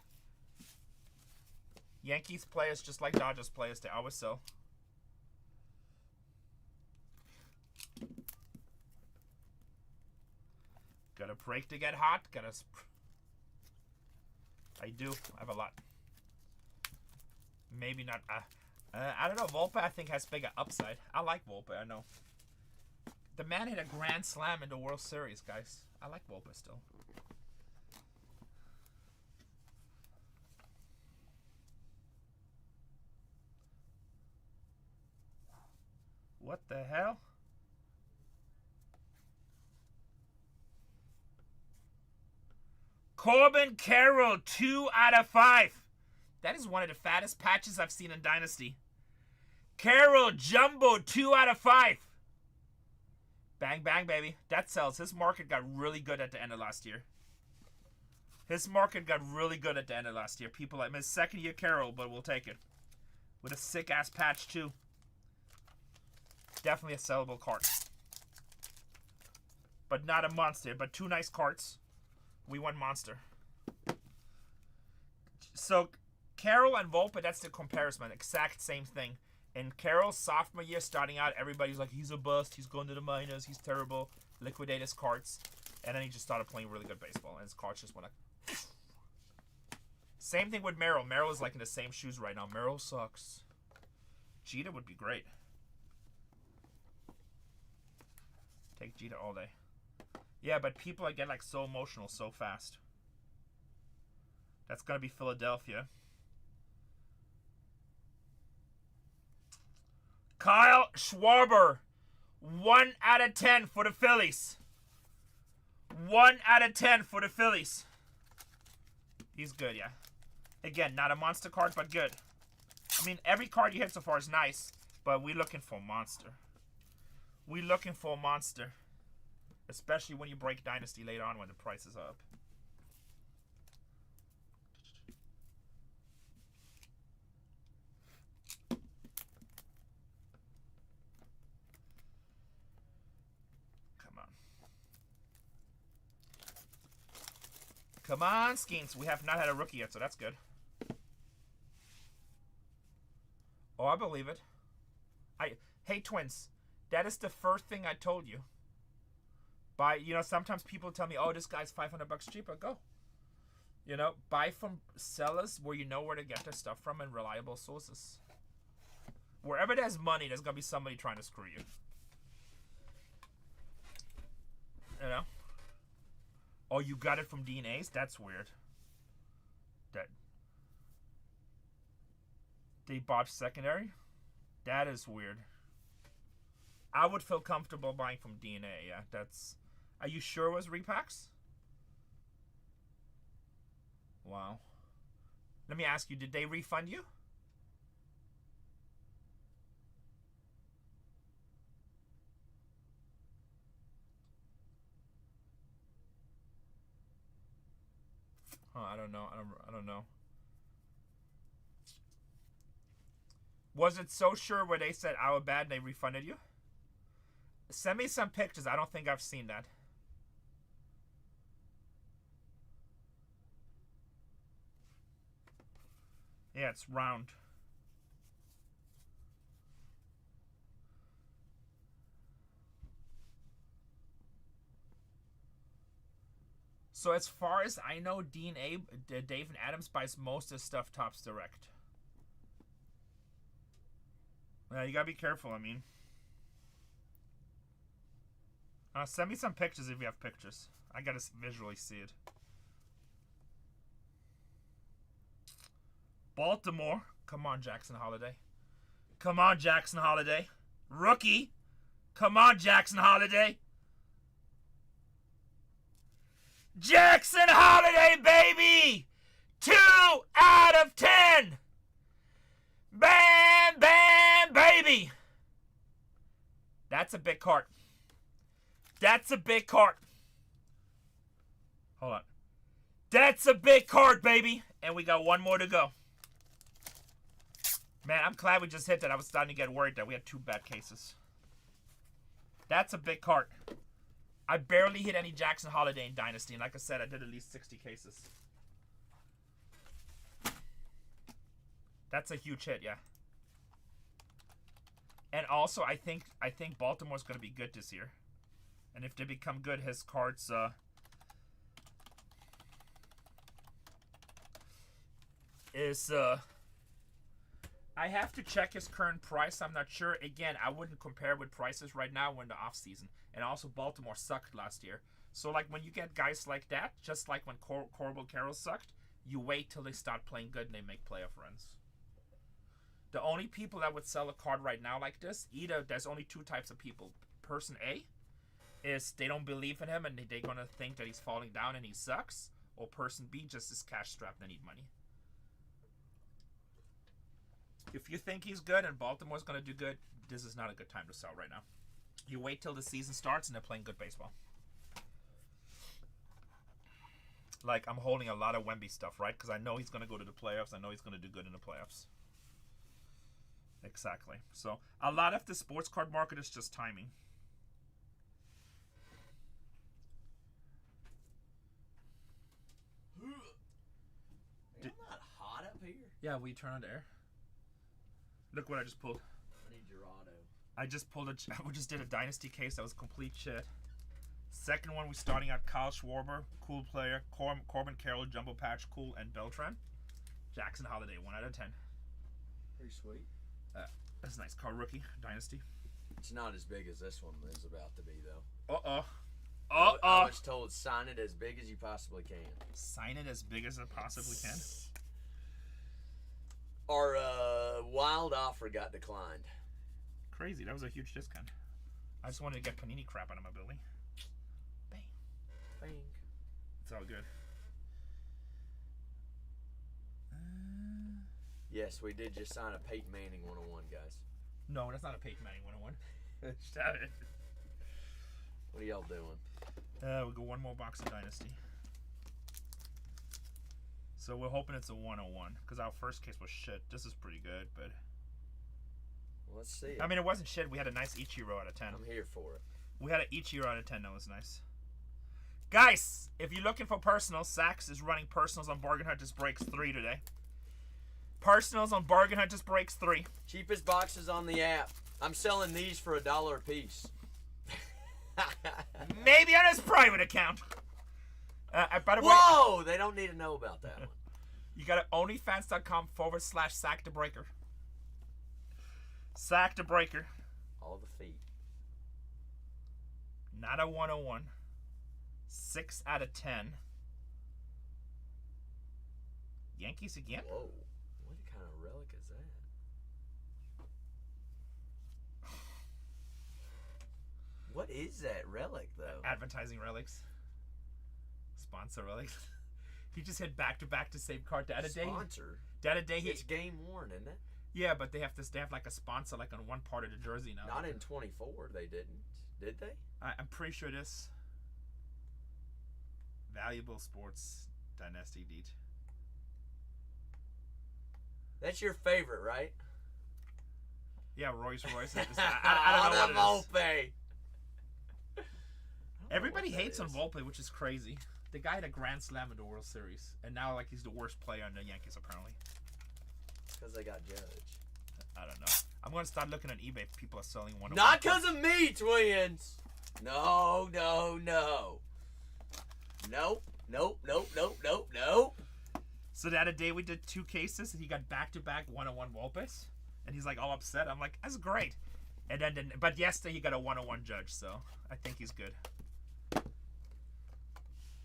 Yankees players, just like Dodgers players, they always sell. Gotta break to get hot. Gotta... I do. I have a lot. Maybe not... I don't know. Volpe, I think, has bigger upside. I like Volpe, I know. The man hit a grand slam in the World Series, guys. I like Volpe still. What the hell? Corbin Carroll, 2 out of 5. That is one of the fattest patches I've seen in Dynasty. Carroll Jumbo, 2 out of 5. Bang, bang, baby. That sells. His market got really good at the end of last year. His market got really good at the end of last year. People like his second year Carroll, but we'll take it. With a sick-ass patch, too. Definitely a sellable card. But not a monster. But 2 nice cards. We want monster. So, Carroll and Volpe, that's the comparison. Exact same thing. In Carroll's sophomore year, starting out, everybody's like, he's a bust, he's going to the minors, he's terrible. Liquidate his cards. And then he just started playing really good baseball. And his cards just went like... Same thing with Merrill. Merrill is like in the same shoes right now. Merrill sucks. Jeter would be great. Take Jeter all day. Yeah, but people get like so emotional so fast. That's going to be Philadelphia. Kyle Schwarber. 1 out of 10 for the Phillies. 1 out of 10 for the Phillies. He's good, yeah. Again, not a monster card, but good. I mean, every card you hit so far is nice, but we're looking for a monster. We're looking for a monster. Especially when you break Dynasty later on when the price is up. Come on. Come on, Skeens. We have not had a rookie yet, so that's good. Oh, I believe it. Hey, Twins. That is the first thing I told you. Buy, sometimes people tell me, oh, this guy's $500 cheaper. Go. Buy from sellers where you know where to get their stuff from and reliable sources. Wherever there's money, there's going to be somebody trying to screw you. Oh, you got it from DNAs? That's weird. That they bought secondary? That is weird. I would feel comfortable buying from DNA, yeah. That's... Are you sure it was repacks? Wow. Let me ask you, did they refund you? I don't know. I don't know. Was it so sure where they said our bad and they refunded you? Send me some pictures. I don't think I've seen that. Yeah, it's round. So as far as I know, Dave and Adams buys most of his stuff Topps Direct. Yeah, you gotta be careful, I mean. Send me some pictures if you have pictures. I gotta visually see it. Baltimore. Come on, Jackson Holiday. Come on, Jackson Holiday. Rookie. Come on, Jackson Holiday. Jackson Holiday, baby! 2 out of 10! Bam, bam, baby! That's a big cart. That's a big cart. Hold on. That's a big cart, baby! And we got one more to go. Man, I'm glad we just hit that. I was starting to get worried that we had 2 bad cases. That's a big cart. I barely hit any Jackson Holiday in Dynasty, and like I said, I did at least 60 cases. That's a huge hit, yeah. And also, I think Baltimore's going to be good this year. And if they become good, his cards, I have to check his current price. I'm not sure. Again, I wouldn't compare with prices right now. We're in the off season, and also Baltimore sucked last year. So like when you get guys like that, just like when Corbell Carroll sucked, you wait till they start playing good and they make playoff runs. The only people that would sell a card right now like this, either there's only 2 types of people. Person A is they don't believe in him and they're gonna think that he's falling down and he sucks, or person B just is cash strapped and need money. If you think he's good and Baltimore's going to do good, this is not a good time to sell right now. You wait till the season starts and they're playing good baseball. Like, I'm holding a lot of Wemby stuff, right? Because I know he's going to go to the playoffs. I know he's going to do good in the playoffs. Exactly. So, a lot of the sports card market is just timing. It's not hot up here. Yeah, will you turn on the air? Look what I just pulled. I need your auto. I just pulled we just did a Dynasty case that was complete shit. Second one, we're starting out Kyle Schwarber, cool player. Corbin Carroll, Jumbo Patch, cool, and Beltran. Jackson Holiday, 1 out of 10. Pretty sweet. That's a nice card, rookie, Dynasty. It's not as big as this one is about to be, though. I was told sign it as big as you possibly can. Sign it as big as I possibly can. Our wild offer got declined. Crazy. That was a huge discount. I just wanted to get Panini crap out of my building. Bang. Bang. It's all good. Yes, we did just sign a Peyton Manning 101, guys. No, that's not a Peyton Manning 101. Stop it. What are y'all doing? We'll go one more box of Dynasty. So we're hoping it's a 101 because our first case was shit. This is pretty good, but let's see. I mean, it wasn't shit. We had a nice Ichiro out of 10. I'm here for it. We had an Ichiro out of 10. That was nice. Guys, if you're looking for personals, Sachs is running personals on BargainHuntersbreaks 3 today. Personals on BargainHuntersbreaks 3. Cheapest boxes on the app. I'm selling these for $1 a piece. Maybe on his private account. By the way, whoa! They don't need to know about that one. You got to onlyfans.com/SackTheBreaker. Sack the Breaker. All the feet. Not a 101. 6 out of 10. Yankees again? Whoa. What kind of relic is that? What is that relic, though? Advertising relics. Sponsor relics. He just hit back-to-back the same card. Sponsor? It's game worn, isn't it? Yeah, but they have like a sponsor like on one part of the jersey now. Not in 24, they didn't. Did they? I'm pretty sure this. Valuable Sports Dynasty Deed. That's your favorite, right? Yeah, Royce. I don't know what it is. Volpe. Everybody hates on Volpe, which is crazy. The guy had a Grand Slam in the World Series, and now like he's the worst player on the Yankees apparently. Because they got Judge. I don't know. I'm gonna start looking on eBay. People are selling one. Not because of me, Twins. No. Nope. So the other day we did 2 cases, and he got back-to-back 101 Volpes, and he's like all upset. I'm like, that's great. And then but yesterday he got a 101 Judge, so I think he's good.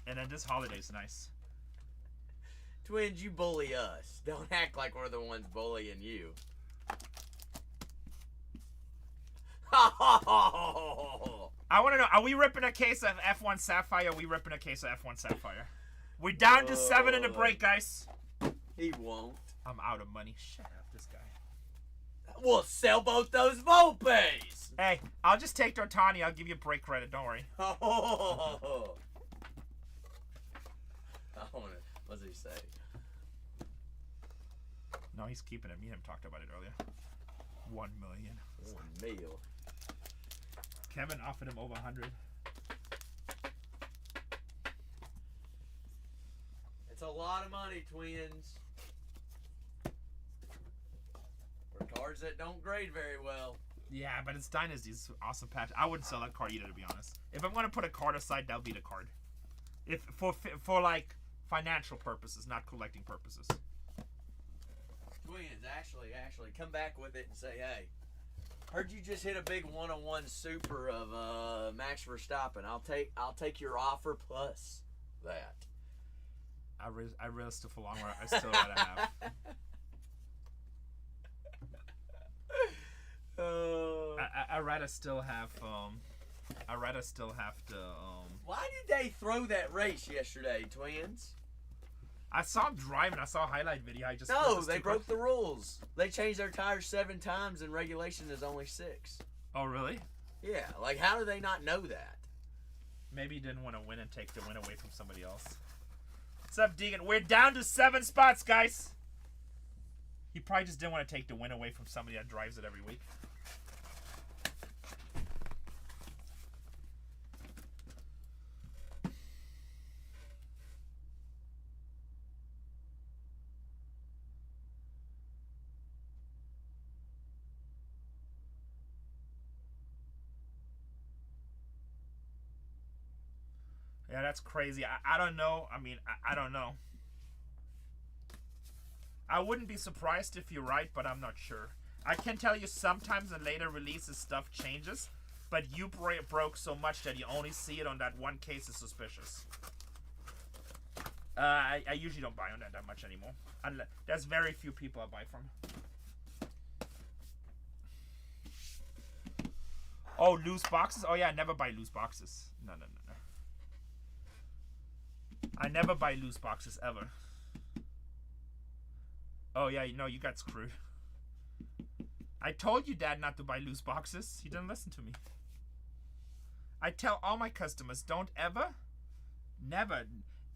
And then this holiday's nice. Twins, you bully us. Don't act like we're the ones bullying you. I want to know, are we ripping a case of F1 Sapphire, or are we ripping a case of F1 Sapphire? We're down to 7 in the break, guys. He won't. I'm out of money. Shut up, this guy. We'll sell both those Volpes. Hey, I'll just take D'Artagnan. I'll give you break credit. Don't worry. What's he say? No, he's keeping it. Me and him talked about it earlier. 1 million. 1 mil. Kevin offered him over 100. It's a lot of money, Twins. For cards that don't grade very well. Yeah, but it's Dynasty's awesome patch. I wouldn't sell that card either, to be honest. If I'm gonna put a card aside, that'll be the card. If for like financial purposes, not collecting purposes. Twins, actually, come back with it and say, hey, heard you just hit a big 101 super of Max Verstappen. I'll take your offer plus that. I risked it for long where I still gotta have. I rather still have to Why did they throw that race yesterday, Twins? I saw him driving. I saw a highlight video. They broke the rules. They changed their tires 7 times, and regulation is only 6. Oh, really? Yeah, like how do they not know that? Maybe he didn't want to win and take the win away from somebody else. What's up, Deegan? We're down to 7 spots, guys. He probably just didn't want to take the win away from somebody that drives it every week. Yeah, that's crazy. I don't know. I mean, I don't know. I wouldn't be surprised if you're right, but I'm not sure. I can tell you sometimes in later releases stuff changes, but you broke so much that you only see it on that one case is suspicious. I usually don't buy on that much anymore. There's very few people I buy from. Oh, loose boxes? Oh yeah, I never buy loose boxes. No. I never buy loose boxes, ever. Oh, yeah, no, you got screwed. I told you, Dad, not to buy loose boxes. You didn't listen to me. I tell all my customers, don't ever, never,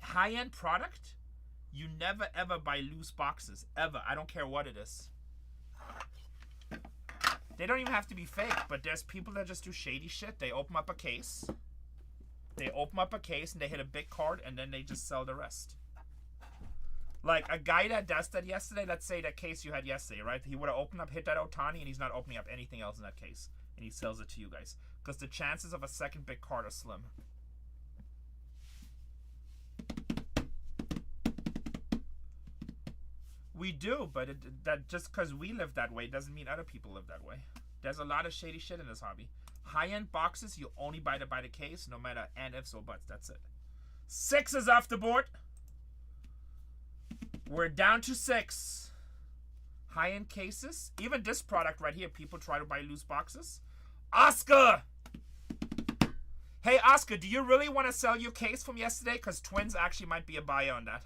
high-end product, you never, ever buy loose boxes. Ever. I don't care what it is. They don't even have to be fake, but there's people that just do shady shit. They open up a case. They open up a case and they hit a big card and then they just sell the rest. Like a guy that does that yesterday, let's say that case you had yesterday, right? He would have opened up, hit that Otani, and he's not opening up anything else in that case. And he sells it to you guys. Because the chances of a second big card are slim. We do, but that just because we live that way doesn't mean other people live that way. There's a lot of shady shit in this hobby. High-end boxes, you only buy the case, no matter and ifs or buts. That's it. 6 is off the board. We're down to 6. High-end cases. Even this product right here, people try to buy loose boxes. Oscar! Hey, Oscar, do you really want to sell your case from yesterday? Because Twins actually might be a buyer on that.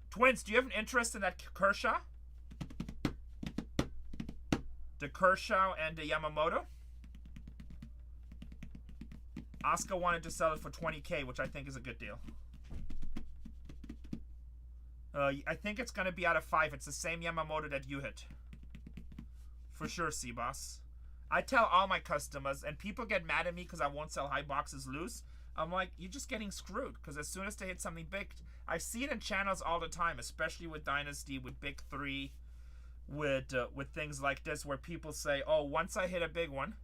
Twins, do you have an interest in that Kershaw? The Kershaw and the Yamamoto. Oscar wanted to sell it for $20K, which I think is a good deal. I think it's gonna be out of 5. It's the same Yamamoto that you hit. For sure, C-Boss. I tell all my customers, and people get mad at me because I won't sell high boxes loose. I'm like, you're just getting screwed. Because as soon as they hit something big, I see it in channels all the time, especially with Dynasty, with Big 3, with things like this, where people say, oh, once I hit a big one.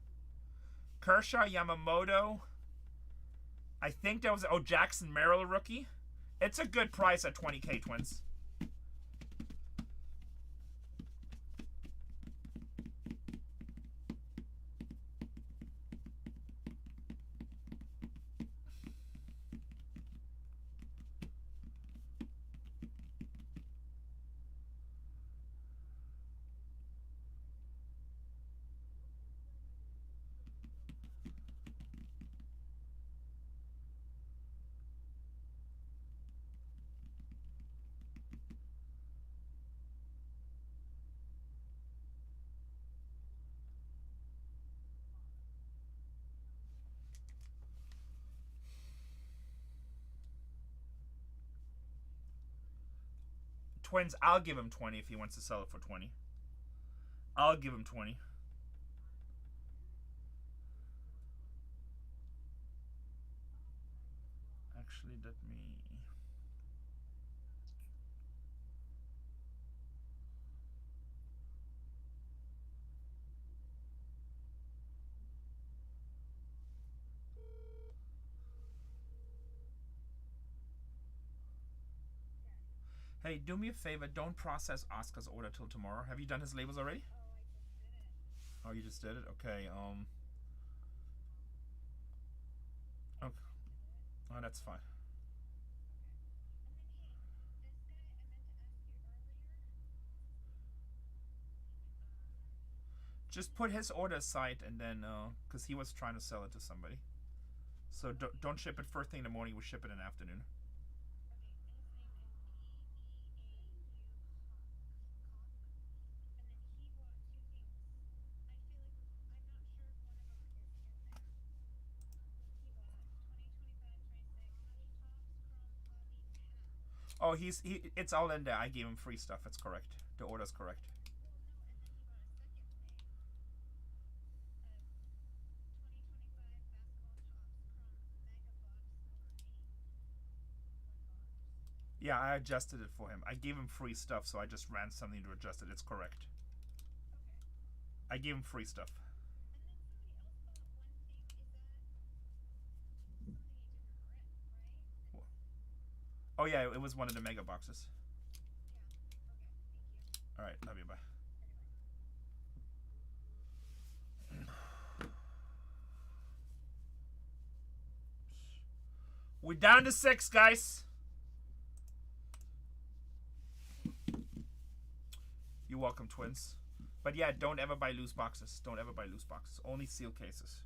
Kershaw, Yamamoto. I think that was, Jackson Merrill rookie. It's a good price at 20K, Twins. Twins, I'll give him 20 if he wants to sell it for 20. I'll give him 20. Actually, let me... Hey, do me a favor. Don't process Oscar's order till tomorrow. Have you done his labels already? Oh, you just did it? Okay, Okay. Oh, that's fine. Just put his order aside and then, because he was trying to sell it to somebody. So don't ship it first thing in the morning. We'll ship it in the afternoon. Oh, it's all in there. I gave him free stuff. It's correct. The order's correct. Yeah, I adjusted it for him. I gave him free stuff, so I just ran something to adjust it. It's correct. I gave him free stuff. Oh yeah, it was one of the mega boxes. All right, love you. Bye. We're down to 6, guys. You're welcome, Twins. But yeah, don't ever buy loose boxes. Don't ever buy loose boxes. Only sealed cases.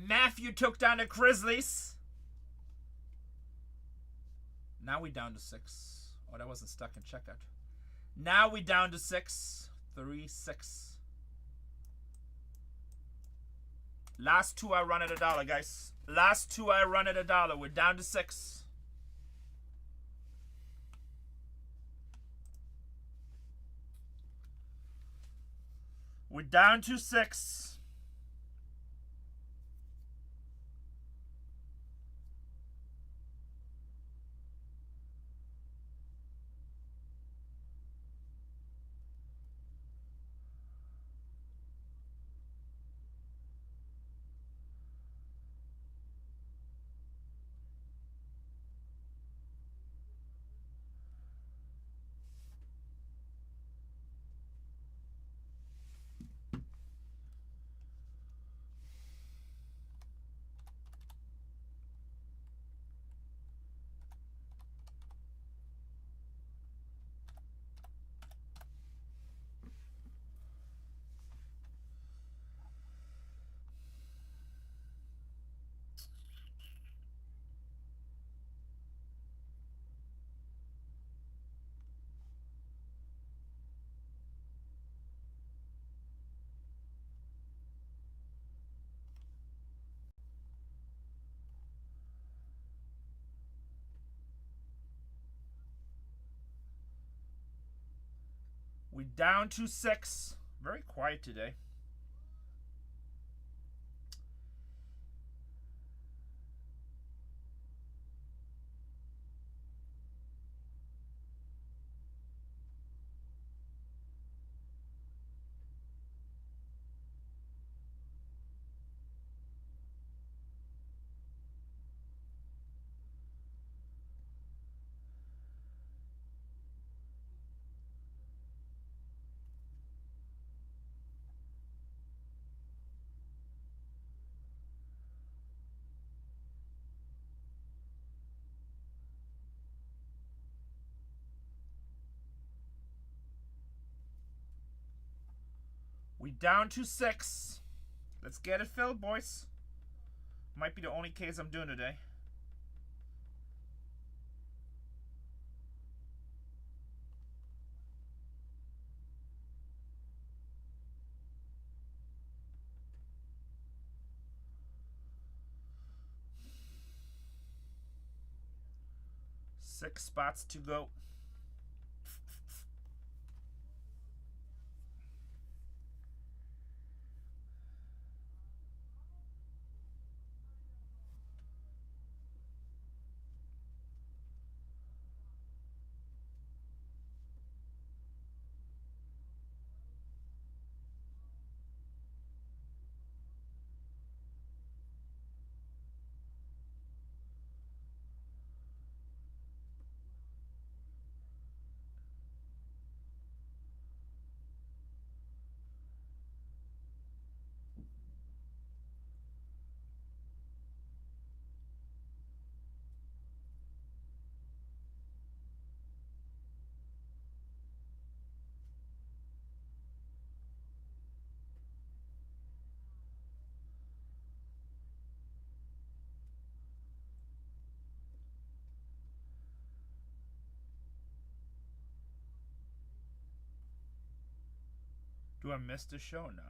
Matthew took down the Grizzlies. Now we down to 6. Oh, that wasn't stuck in checkout. Now we down to 6. 3-6. Last 2 I run at $1, guys. Last 2 I run at $1. We're down to 6. We're down to 6. We down to 6. Very quiet today. We down to 6. Let's get it filled, boys. Might be the only case I'm doing today. Six spots to go. Do I miss the show now?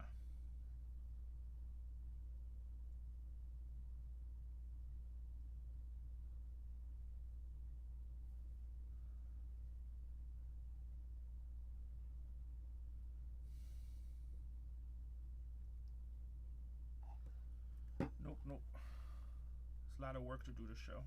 Nope, nope. It's a lot of work to do the show.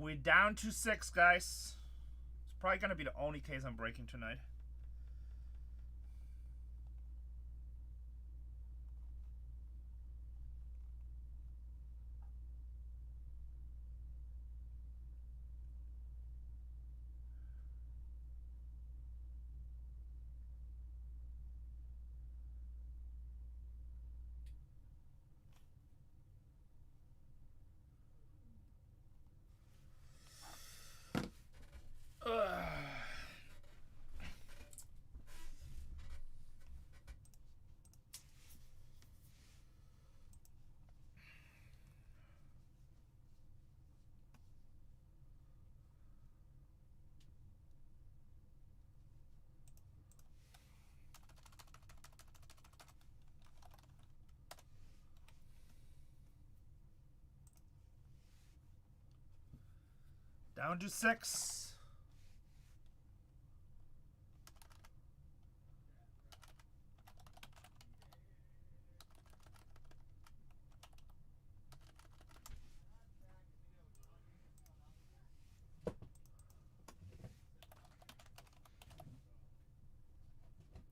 We're down to 6, guys. It's probably going to be the only case I'm breaking tonight. Down to 6.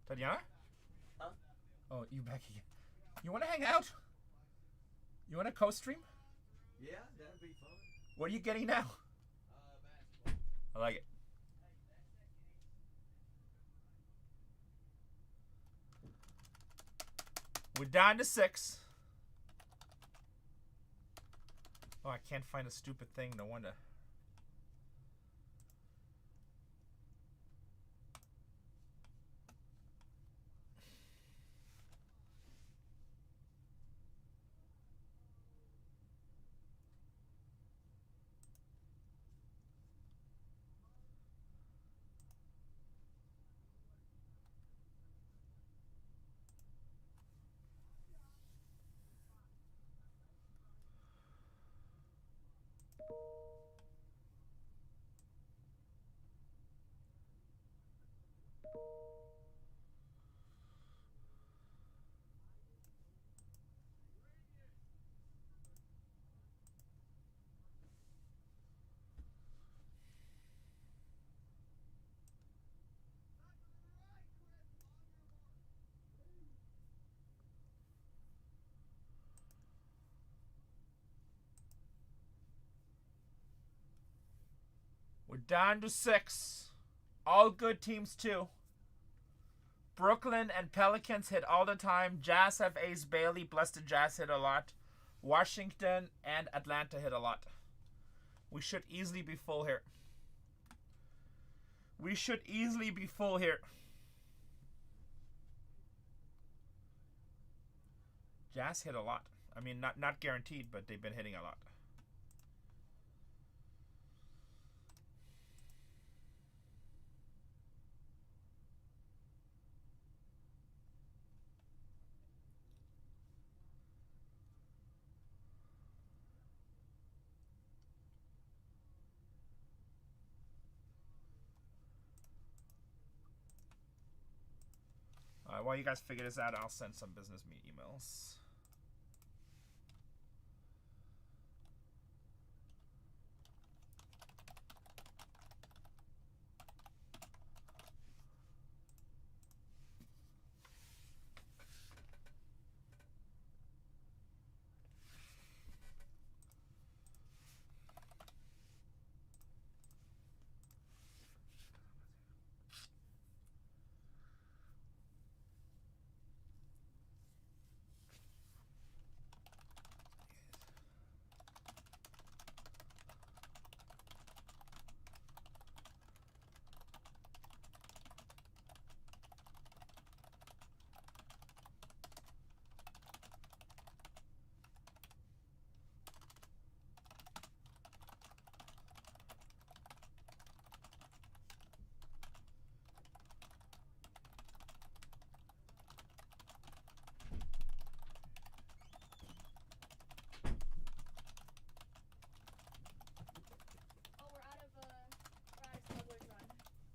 Tatiana? Huh? Oh, you back again. You want to hang out? You want to co-stream? Yeah, that'd be fun. What are you getting now? Basketball. I like it. We're down to 6. Oh, I can't find a stupid thing. No wonder. We're down to 6. All good teams too. Brooklyn and Pelicans hit all the time. Jazz have Ace Bailey. Blessed Jazz hit a lot. Washington and Atlanta hit a lot. We should easily be full here. We should easily be full here. Jazz hit a lot. I mean, not guaranteed, but they've been hitting a lot. Alright, while you guys figure this out, I'll send some business meet emails.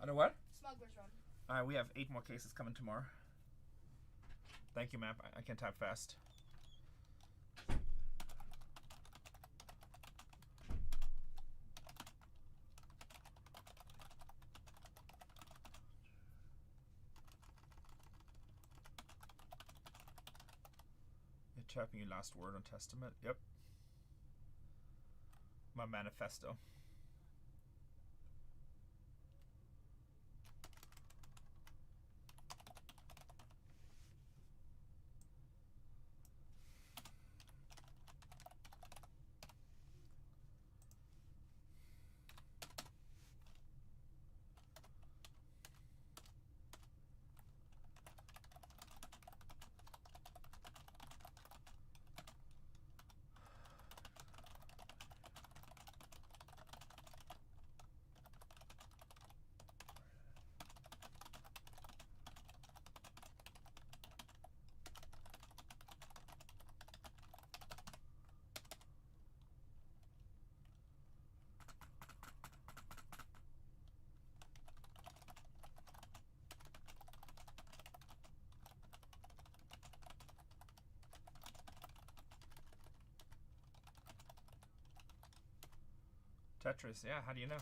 Under what? Smuggler's Run. Alright, we have 8 more cases coming tomorrow. Thank you, ma'am. I can type fast. You're typing your last word on Testament? Yep. My manifesto. Tetris, yeah, how do you know?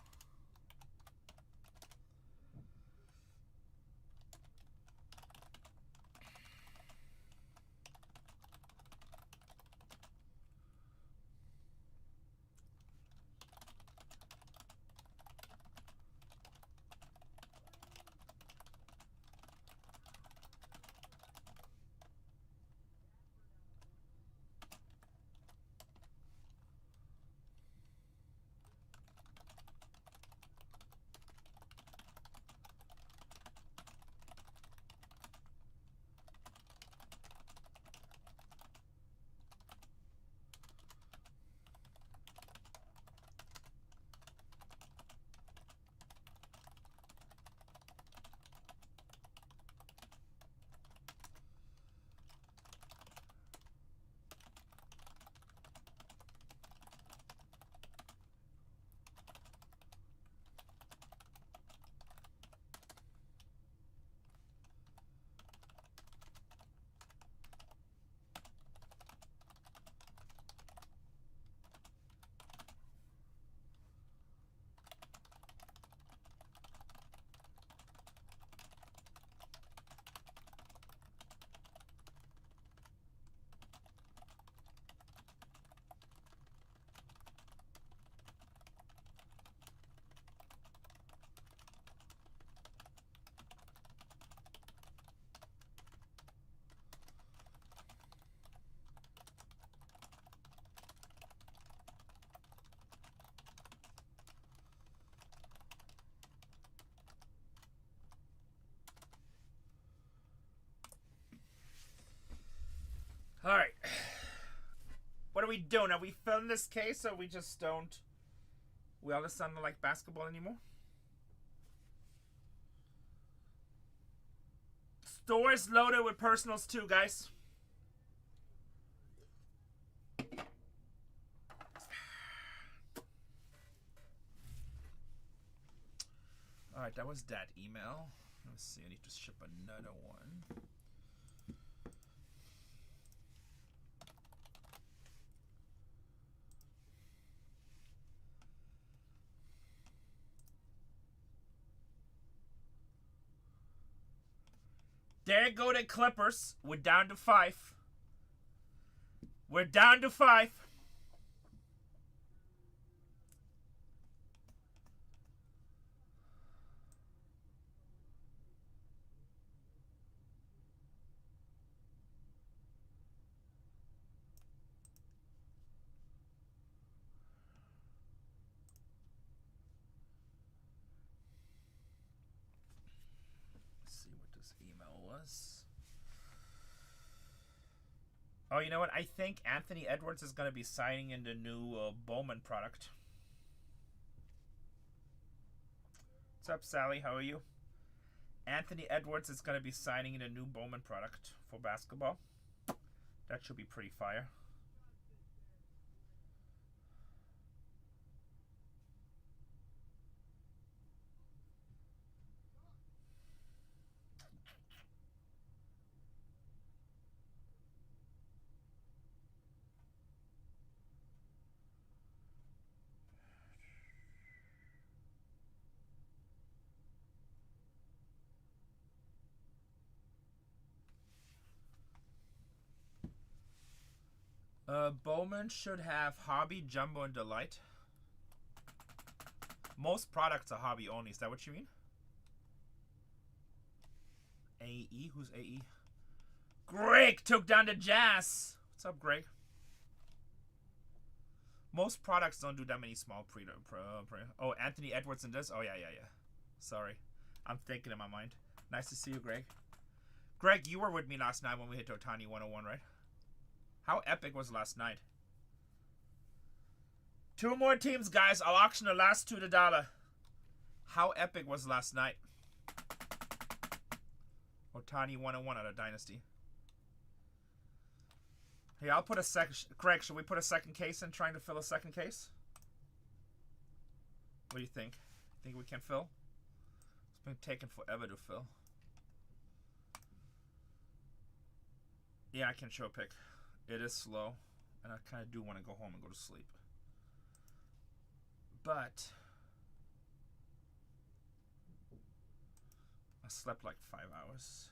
Alright. What are we doing? Are we filling this case or we just don't... We all of a sudden don't like basketball anymore? Store is loaded with personals too, guys. Alright, that was that email. Let's see, I need to ship another one. There go the Clippers. We're down to 5. We're down to 5. Oh, you know what? I think Anthony Edwards is going to be signing in the new Bowman product. What's up, Sally? How are you? Anthony Edwards is going to be signing in a new Bowman product for basketball. That should be pretty fire. Bowman should have Hobby, Jumbo, and Delight. Most products are Hobby only. Is that what you mean? AE? Who's AE? Greg took down the Jazz. What's up, Greg? Most products don't do that many small pre. Oh, Anthony Edwards in this? Oh, yeah. Sorry. I'm thinking in my mind. Nice to see you, Greg. Greg, you were with me last night when we hit Otani 101, right? How epic was last night? 2 more teams, guys. I'll auction the last 2 to $1. How epic was last night? Otani 101 out of Dynasty. Hey, I'll put a second... Greg, should we put a second case in, trying to fill a second case? What do you think? Think we can fill? It's been taking forever to fill. Yeah, I can show a pic. It is slow, and I kind of do want to go home and go to sleep. But I slept like 5 hours.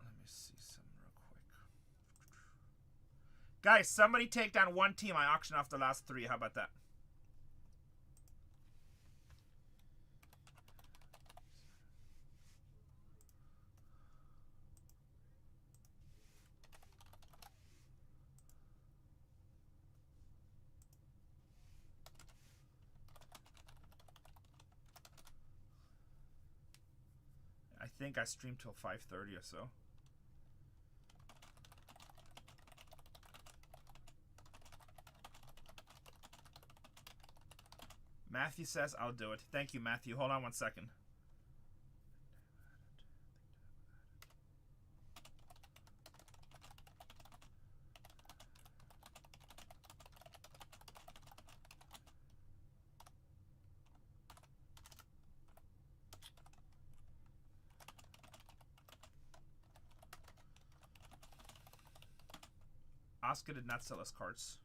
Let me see some real quick. Guys, somebody take down one team. I auction off the last 3. How about that? I think I streamed till 5:30 or so. Matthew says I'll do it. Thank you, Matthew. Hold on one second. Oscar did not sell us cards.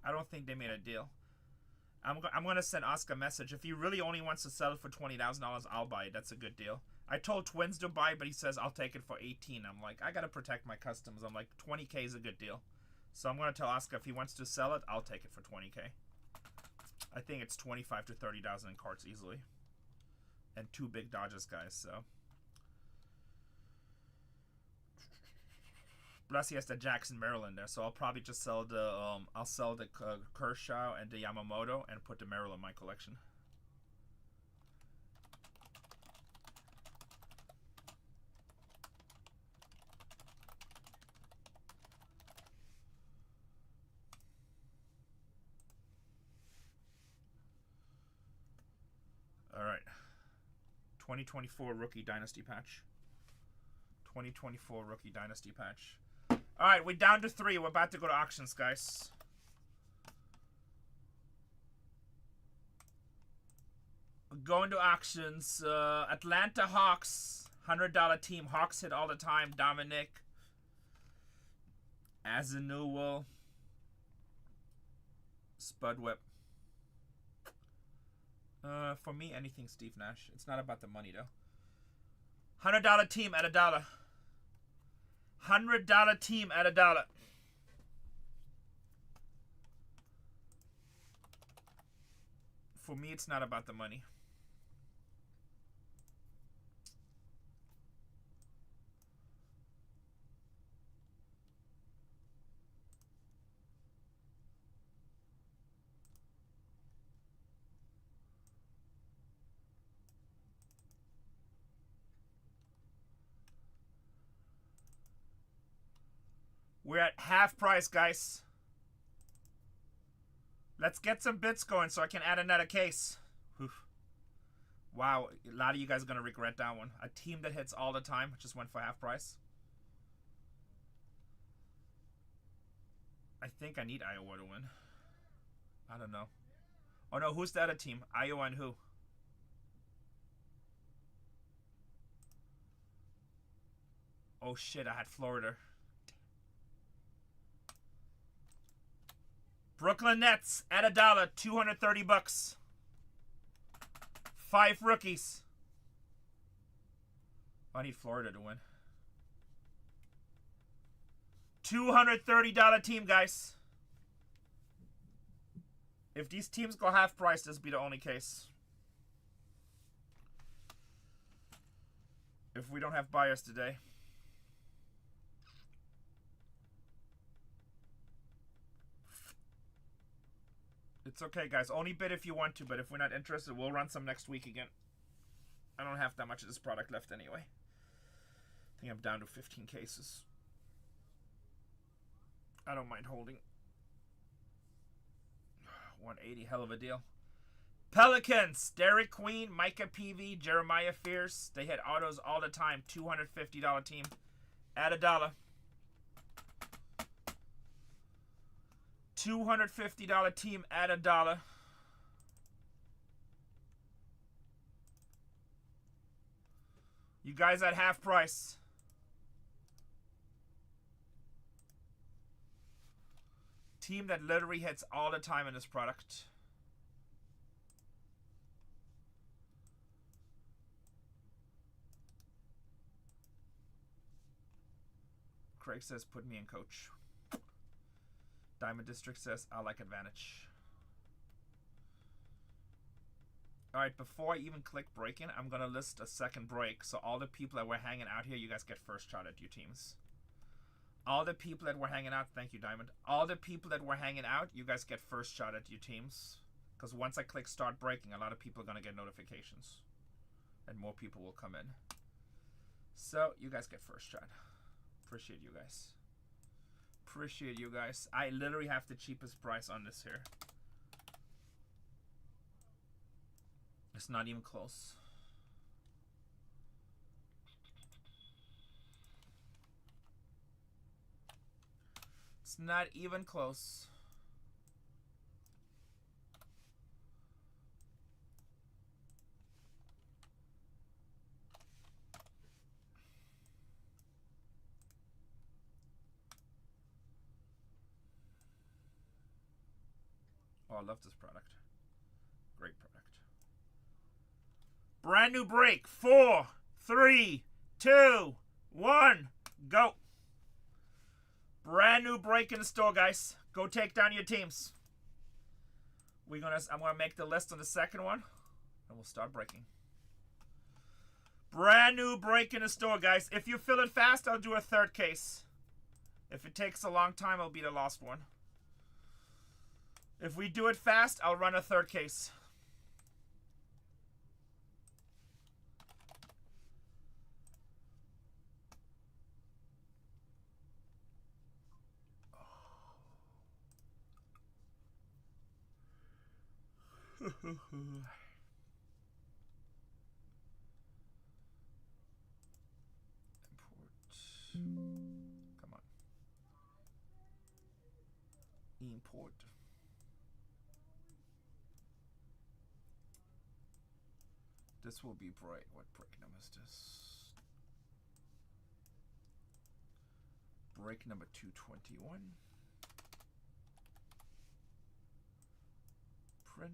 I don't think they made a deal. I'm going to send Oscar a message. If he really only wants to sell it for $20,000, I'll buy it. That's a good deal. I told Twins to buy, but he says I'll take it for 18. I'm like, I got to protect my customers. I'm like, 20K is a good deal. So I'm going to tell Oscar if he wants to sell it, I'll take it for 20K. I think it's 25 to 30,000 in cards easily. And 2 big Dodgers guys, so. Plus he has the Jackson, Maryland there, so I'll probably just sell the I'll sell the Kershaw and the Yamamoto and put the Merrill in my collection. All right. 2024 rookie dynasty patch. 2024 rookie dynasty patch. Alright, we're down to 3. We're about to go to auctions, guys. We're going to auctions. Atlanta Hawks. $100 team. Hawks hit all the time. Dominic. Azanuel. Spud Whip. For me, anything Steve Nash. It's not about the money, though. $100 team at $1. $100 team at $1. For me, it's not about the money. We're at half price, guys. Let's get some bits going so I can add another case. Oof. Wow, a lot of you guys are going to regret that one. A team that hits all the time just went for half price. I think I need Iowa to win. I don't know. Oh no, who's the other team? Iowa and who? Oh shit, I had Florida. Brooklyn Nets at $1, 230 bucks. 5 rookies. I need Florida to win. $230 team, guys. If these teams go half price, this will be the only case. If we don't have buyers today. It's okay, guys. Only bid if you want to, but if we're not interested, we'll run some next week again. I don't have that much of this product left anyway. I think I'm down to 15 cases. I don't mind holding. 180, hell of a deal. Pelicans, Derek Queen, Micah PV, Jeremiah Fierce. They hit autos all the time. $250 team at $1. $250 team at $1. You guys at half price. Team that literally hits all the time in this product. Craig says, put me in coach. Diamond District says, I like advantage. Alright, before I even click break in, I'm going to list a second break. So all the people that were hanging out here, you guys get first shot at your teams. All the people that were hanging out, thank you, Diamond. All the people that were hanging out, you guys get first shot at your teams. Because once I click start breaking, a lot of people are going to get notifications. And more people will come in. So, you guys get first shot. Appreciate you guys. Appreciate you guys. I literally have the cheapest price on this here. It's not even close. It's not even close. Oh, I love this product. Great product. Brand new break. 4, 3, 2, 1, go. Brand new break in the store, guys. Go take down your teams. I'm gonna make the list on the second one, and we'll start breaking. Brand new break in the store, guys. If you're feeling fast, I'll do a third case. If it takes a long time, I'll be the last one. If we do it fast, I'll run a third case. Import. Come on. Import. This will be break. What break number is this? Break number 221. Print.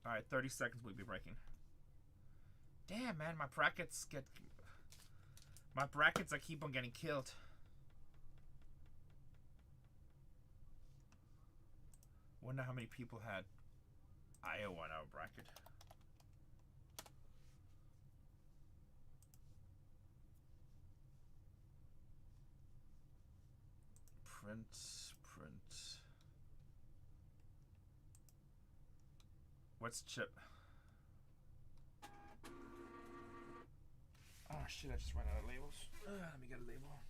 Alright, 30 seconds we'll be breaking. Damn, man, my brackets I keep on getting killed. Wonder how many people had Iowa in our bracket. Print. What's chip? Oh shit, I just ran out of labels. Let me get a label.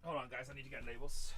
Hold on, guys, I need to get labels.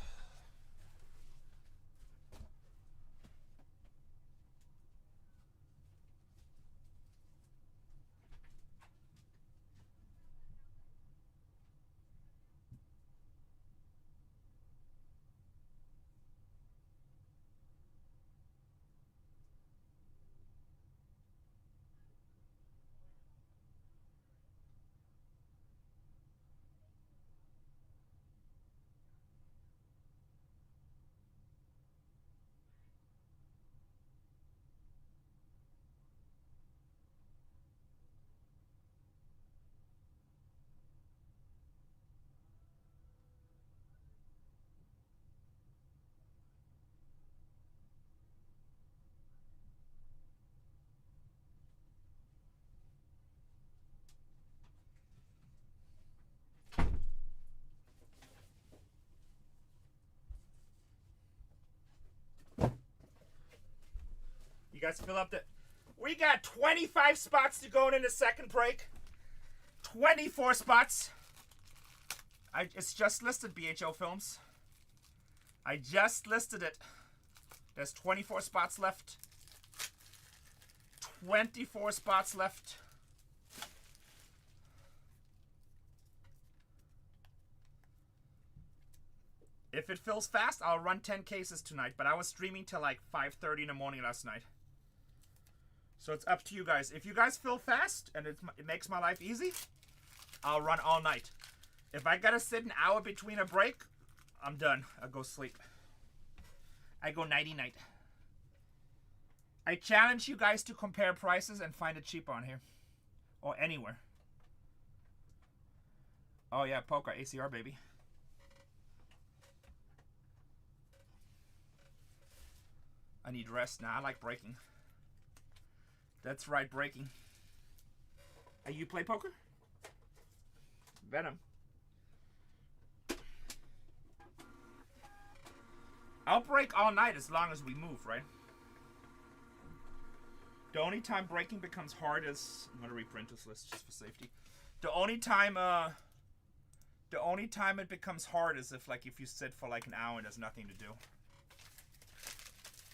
You guys fill up the... We got 25 spots to go in the second break. 24 spots. It's just listed, BHO Films. I just listed it. There's 24 spots left. 24 spots left. If it fills fast, I'll run 10 cases tonight. But I was streaming till like 5:30 in the morning last night. So it's up to you guys. If you guys feel fast and it makes my life easy, I'll run all night. If I gotta sit an hour between a break, I'm done. I go sleep. I go nighty-night. I challenge you guys to compare prices and find it cheap on here. Or anywhere. Oh yeah, poker, ACR, baby. I need rest. Nah, I like breaking. That's right, breaking. You play poker? Venom. I'll break all night as long as we move, right? The only time breaking becomes hard is... I'm gonna reprint this list just for safety. The only time it becomes hard is if you sit for like an hour and there's nothing to do.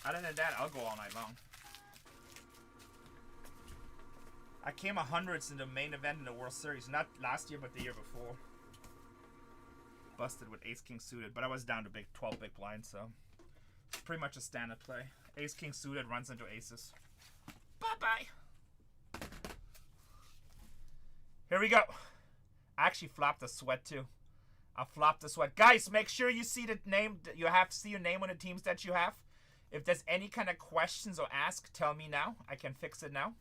Other than that, I'll go all night long. I came 100s in the main event in the World Series. Not last year, but the year before. Busted with Ace-King suited. But I was down to 12 big blinds, so... It's pretty much a standard play. Ace-King suited runs into aces. Bye-bye. Here we go. I actually flopped a sweat, too. I flopped a sweat. Guys, make sure you see the name. You have to see your name on the teams that you have. If there's any kind of questions or ask, tell me now. I can fix it now.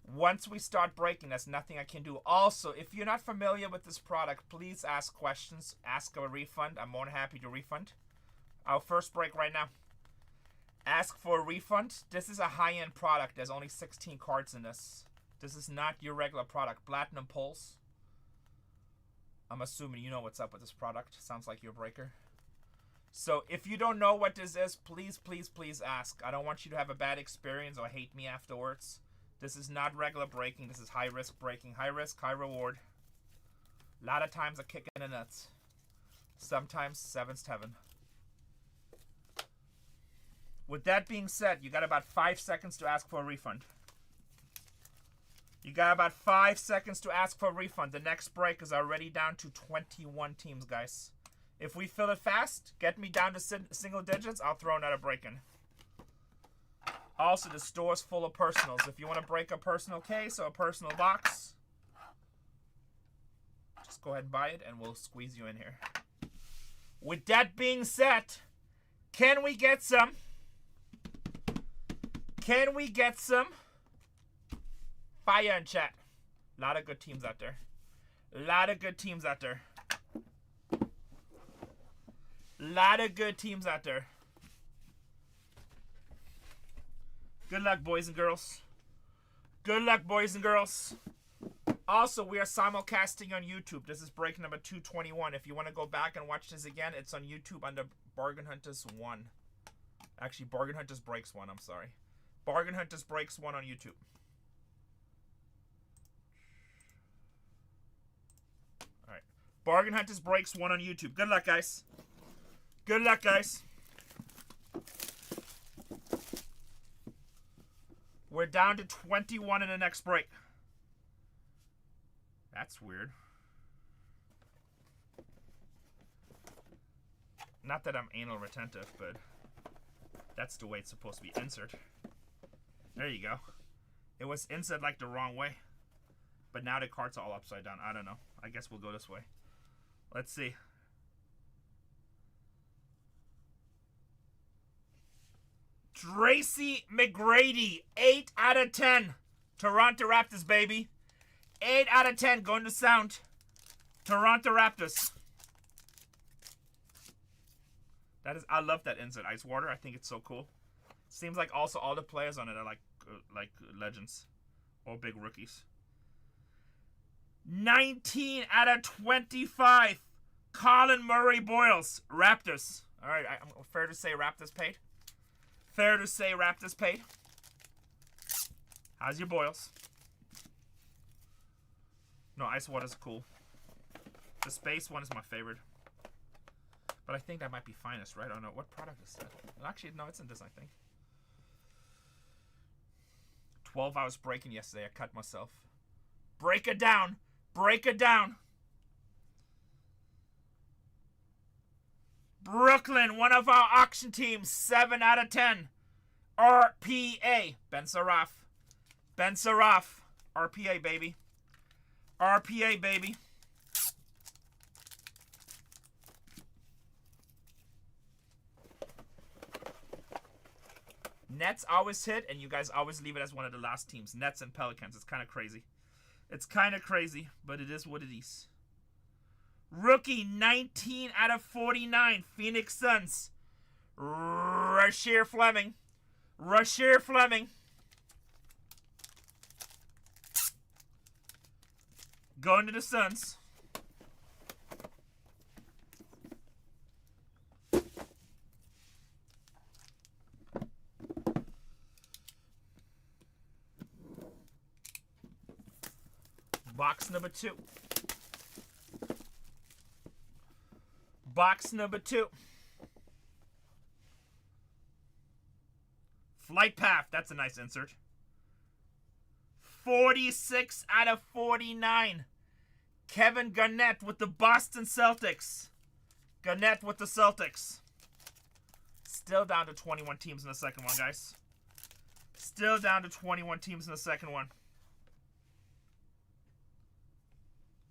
Once we start breaking, there's nothing I can do. Also, if you're not familiar with this product, please ask questions. Ask a refund. I'm more than happy to refund. Our first break right now. Ask for a refund. This is a high-end product. There's only 16 cards in this. This is not your regular product. Platinum Pulse. I'm assuming you know what's up with this product. Sounds like you're a breaker. So if you don't know what this is, please, please, please ask. I don't want you to have a bad experience or hate me afterwards. This is not regular breaking. This is high-risk breaking. High risk, high reward. A lot of times a kick in the nuts. Sometimes 7's heaven. With that being said, you got about 5 seconds to ask for a refund. You got about 5 seconds to ask for a refund. The next break is already down to 21 teams, guys. If we fill it fast, get me down to single digits, I'll throw another break in. Also, the store's full of personals. If you want to break a personal case or a personal box, just go ahead and buy it and we'll squeeze you in here. With that being said, can we get some? Can we get some fire in chat? A lot of good teams out there. A lot of good teams out there. Lot of good teams out there. Good luck, boys and girls. Good luck, boys and girls. Also, we are simulcasting on YouTube. This is break number 221. If you want to go back and watch this again, it's on YouTube under Bargain Hunters 1. Actually, Bargain Hunters Breaks 1, I'm sorry. Bargain Hunters Breaks 1 on YouTube. Alright. Bargain Hunters Breaks 1 on YouTube. Good luck, guys. Good luck, guys. We're down to 21 in the next break. That's weird. Not that I'm anal retentive, but that's the way it's supposed to be insert. There you go. It was insert like the wrong way. But now the cards are all upside down. I don't know. I guess we'll go this way. Let's see. Tracy McGrady, 8 out of 10. Toronto Raptors, baby. 8 out of 10 going to sound. Toronto Raptors. That is, I love that insert ice water. I think it's so cool. Seems like also all the players on it are like legends or big rookies. 19 out of 25. Colin Murray Boyles, Raptors. All right, I'm fair to say Raptors paid. Fair to say Raptors paid. How's your Boyles? No, ice water's cool. The space one is my favorite. But I think that might be finest, right? I don't know. What product is that? Actually, no, it's in this, I think. 12 hours breaking yesterday. I cut myself. Break it down. Break it down. Brooklyn, one of our auction teams. 7 out of 10. RPA. Ben Saraf. Ben Saraf. RPA, baby. RPA, baby. Nets always hit, and you guys always leave it as one of the last teams. Nets and Pelicans. It's kind of crazy. It's kind of crazy, but it is what it is. Rookie, 19 out of 49. Phoenix Suns. Rasheer Fleming. Rasheer Fleming. Going to the Suns. Box number 2. Box number 2. Flight Path. That's a nice insert. 46 out of 49. Kevin Garnett with the Boston Celtics. Garnett with the Celtics. Still down to 21 teams in the second one, guys. Still down to 21 teams in the second one.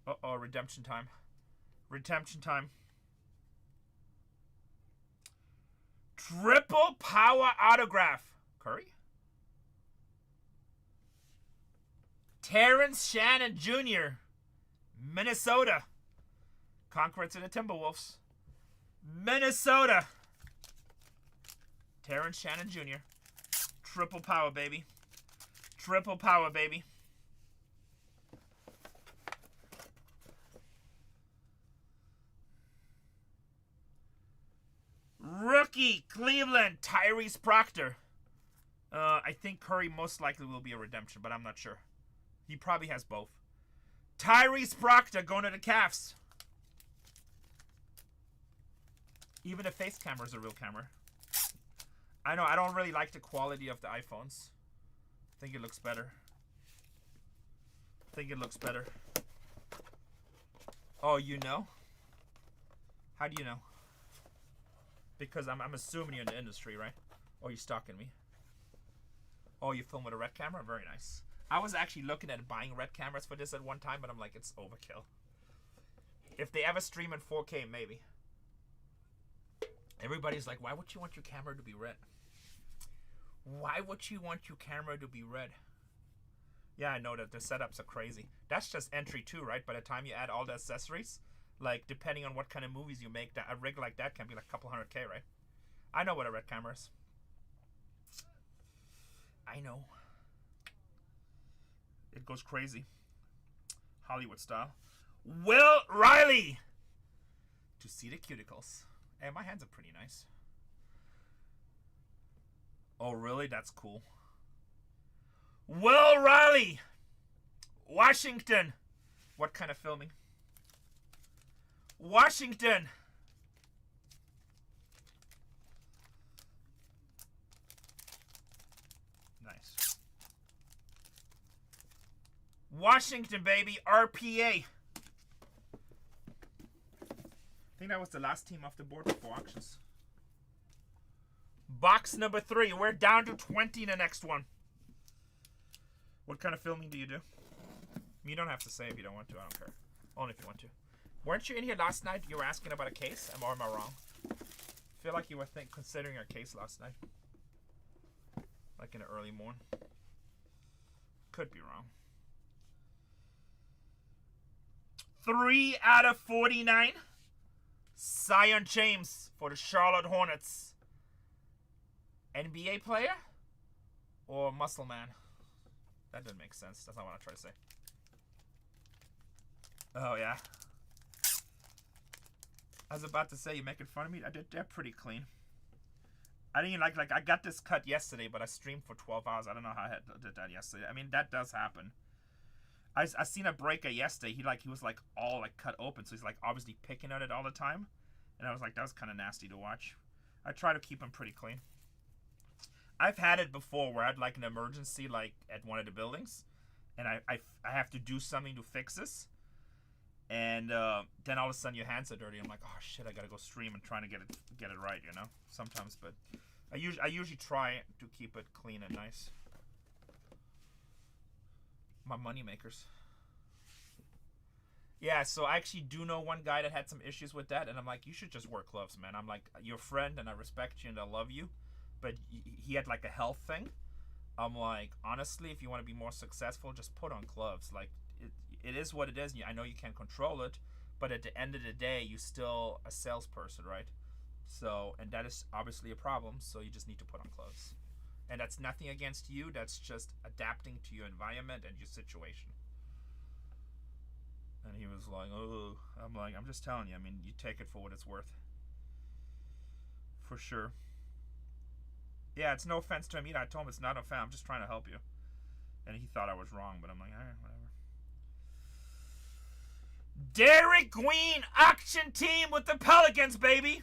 Uh-oh, redemption time. Redemption time. Triple power autograph. Curry? Terrence Shannon Jr. Minnesota. Conquerors and the Timberwolves. Minnesota. Terrence Shannon Jr. Triple power, baby. Triple power, baby. Rookie, Cleveland, Tyrese Proctor. I think Curry most likely will be a redemption, but I'm not sure. He probably has both. Tyrese Proctor going to the Cavs. Even the face camera is a real camera. I know, I don't really like the quality of the iPhones. I think it looks better. I think it looks better. Oh, you know? How do you know? Because I'm assuming you're in the industry, right? Or you're stalking me. Oh, you film with a red camera? Very nice. I was actually looking at buying red cameras for this at one time, but I'm like, it's overkill. If they ever stream in 4K, maybe. Everybody's like, why would you want your camera to be red? Why would you want your camera to be red? Yeah, I know that the setups are crazy. That's just entry 2, right? By the time you add all the accessories, like, depending on what kind of movies you make, that a rig like that can be like a couple $100K, right? I know what a red camera is. I know. It goes crazy. Hollywood style. Will Riley! To see the cuticles. Hey, my hands are pretty nice. Oh, really? That's cool. Will Riley! Washington! What kind of filming? Washington! Nice. Washington, baby. RPA. I think that was the last team off the board before auctions. Box number 3. We're down to 20 in the next one. What kind of filming do you do? You don't have to say if you don't want to. I don't care. Only if you want to. Weren't you in here last night? You were asking about a case? Or am I wrong? I feel like you were considering a case last night. Like in the early morning. Could be wrong. 3 out of 49. Zion James for the Charlotte Hornets. NBA player? Or muscle man? That didn't make sense. That's not what I try to say. Oh, yeah. I was about to say, you making fun of me? They're pretty clean. I didn't like I got this cut yesterday, but I streamed for 12 hours. I don't know how I did that yesterday. I mean, that does happen. I seen a breaker yesterday. He was like all like cut open, so he's like obviously picking at it all the time. And I was like, that was kind of nasty to watch. I try to keep him pretty clean. I've had it before where I had like an emergency like at one of the buildings, and I have to do something to fix this. And then all of a sudden your hands are dirty. I'm like, oh shit, I gotta go stream and trying to get it right, you know. Sometimes, but I usually try to keep it clean and nice. My money makers. Yeah, so I actually do know one guy that had some issues with that, and I'm like, you should just wear gloves, man. I'm like, you're a friend, and I respect you, and I love you, but he had like a health thing. I'm like, honestly, if you want to be more successful, just put on gloves. Like, it is what it is. I know you can't control it, but at the end of the day, you're still a salesperson, right? So, and that is obviously a problem, so you just need to put on gloves. And that's nothing against you. That's just adapting to your environment and your situation. And he was like, oh, I'm like, I'm just telling you. I mean, you take it for what it's worth. For sure. Yeah, it's no offense to him either. I told him it's not offense. I'm just trying to help you. And he thought I was wrong, but I'm like, all right, whatever. Derek Green auction team with the Pelicans, baby.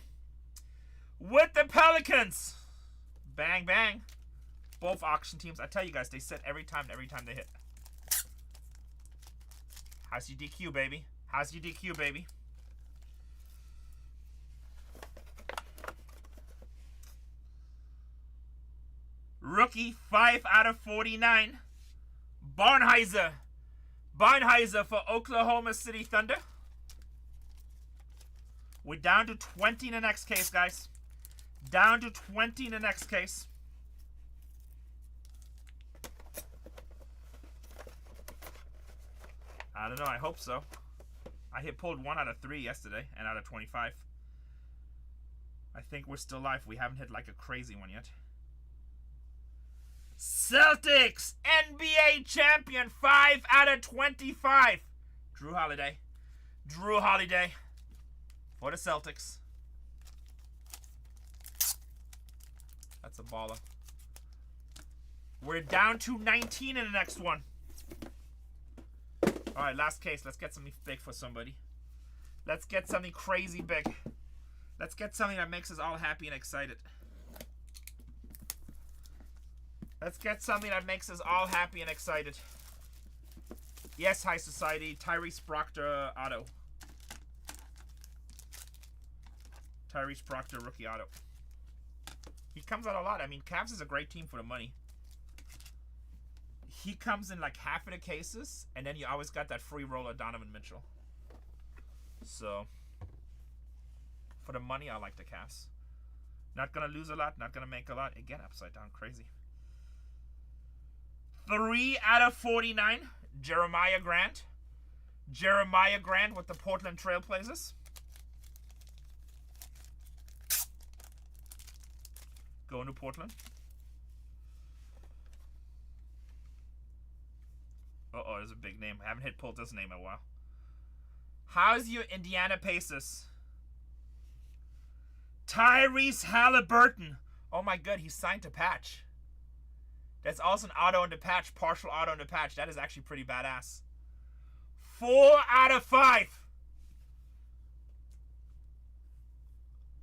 With the Pelicans. Bang, bang. Both auction teams. I tell you guys, they sit every time they hit. How's your DQ, baby? How's your DQ, baby? Rookie, 5 out of 49. Barnheiser. Barnheiser for Oklahoma City Thunder. We're down to 20 in the next case, guys. Down to 20 in the next case. I don't know. I hope so. I pulled 1 out of 3 yesterday and out of 25. I think we're still live. We haven't hit like a crazy one yet. Celtics NBA champion, 5 out of 25. Drew Holiday. Drew Holiday for the Celtics. That's a baller. We're down to 19 in the next one. All right, last case. Let's get something big for somebody. Let's get something crazy big. Let's get something that makes us all happy and excited. Let's get something that makes us all happy and excited. Yes, High Society. Tyrese Proctor auto. Tyrese Proctor rookie auto. He comes out a lot. I mean, Cavs is a great team for the money. He comes in like half of the cases, and then you always got that free roller Donovan Mitchell. So, for the money, I like the Cavs. Not going to lose a lot, not going to make a lot. Again, upside down, crazy. 3 out of 49, Jeremiah Grant. Jeremiah Grant with the Portland Trailblazers. Going to Portland. Uh-oh, there's a big name. I haven't pulled this name in a while. How's your Indiana Pacers? Tyrese Halliburton. Oh my god, he signed to patch. That's also an auto in the patch, partial auto in the patch. That is actually pretty badass. 4 out of 5.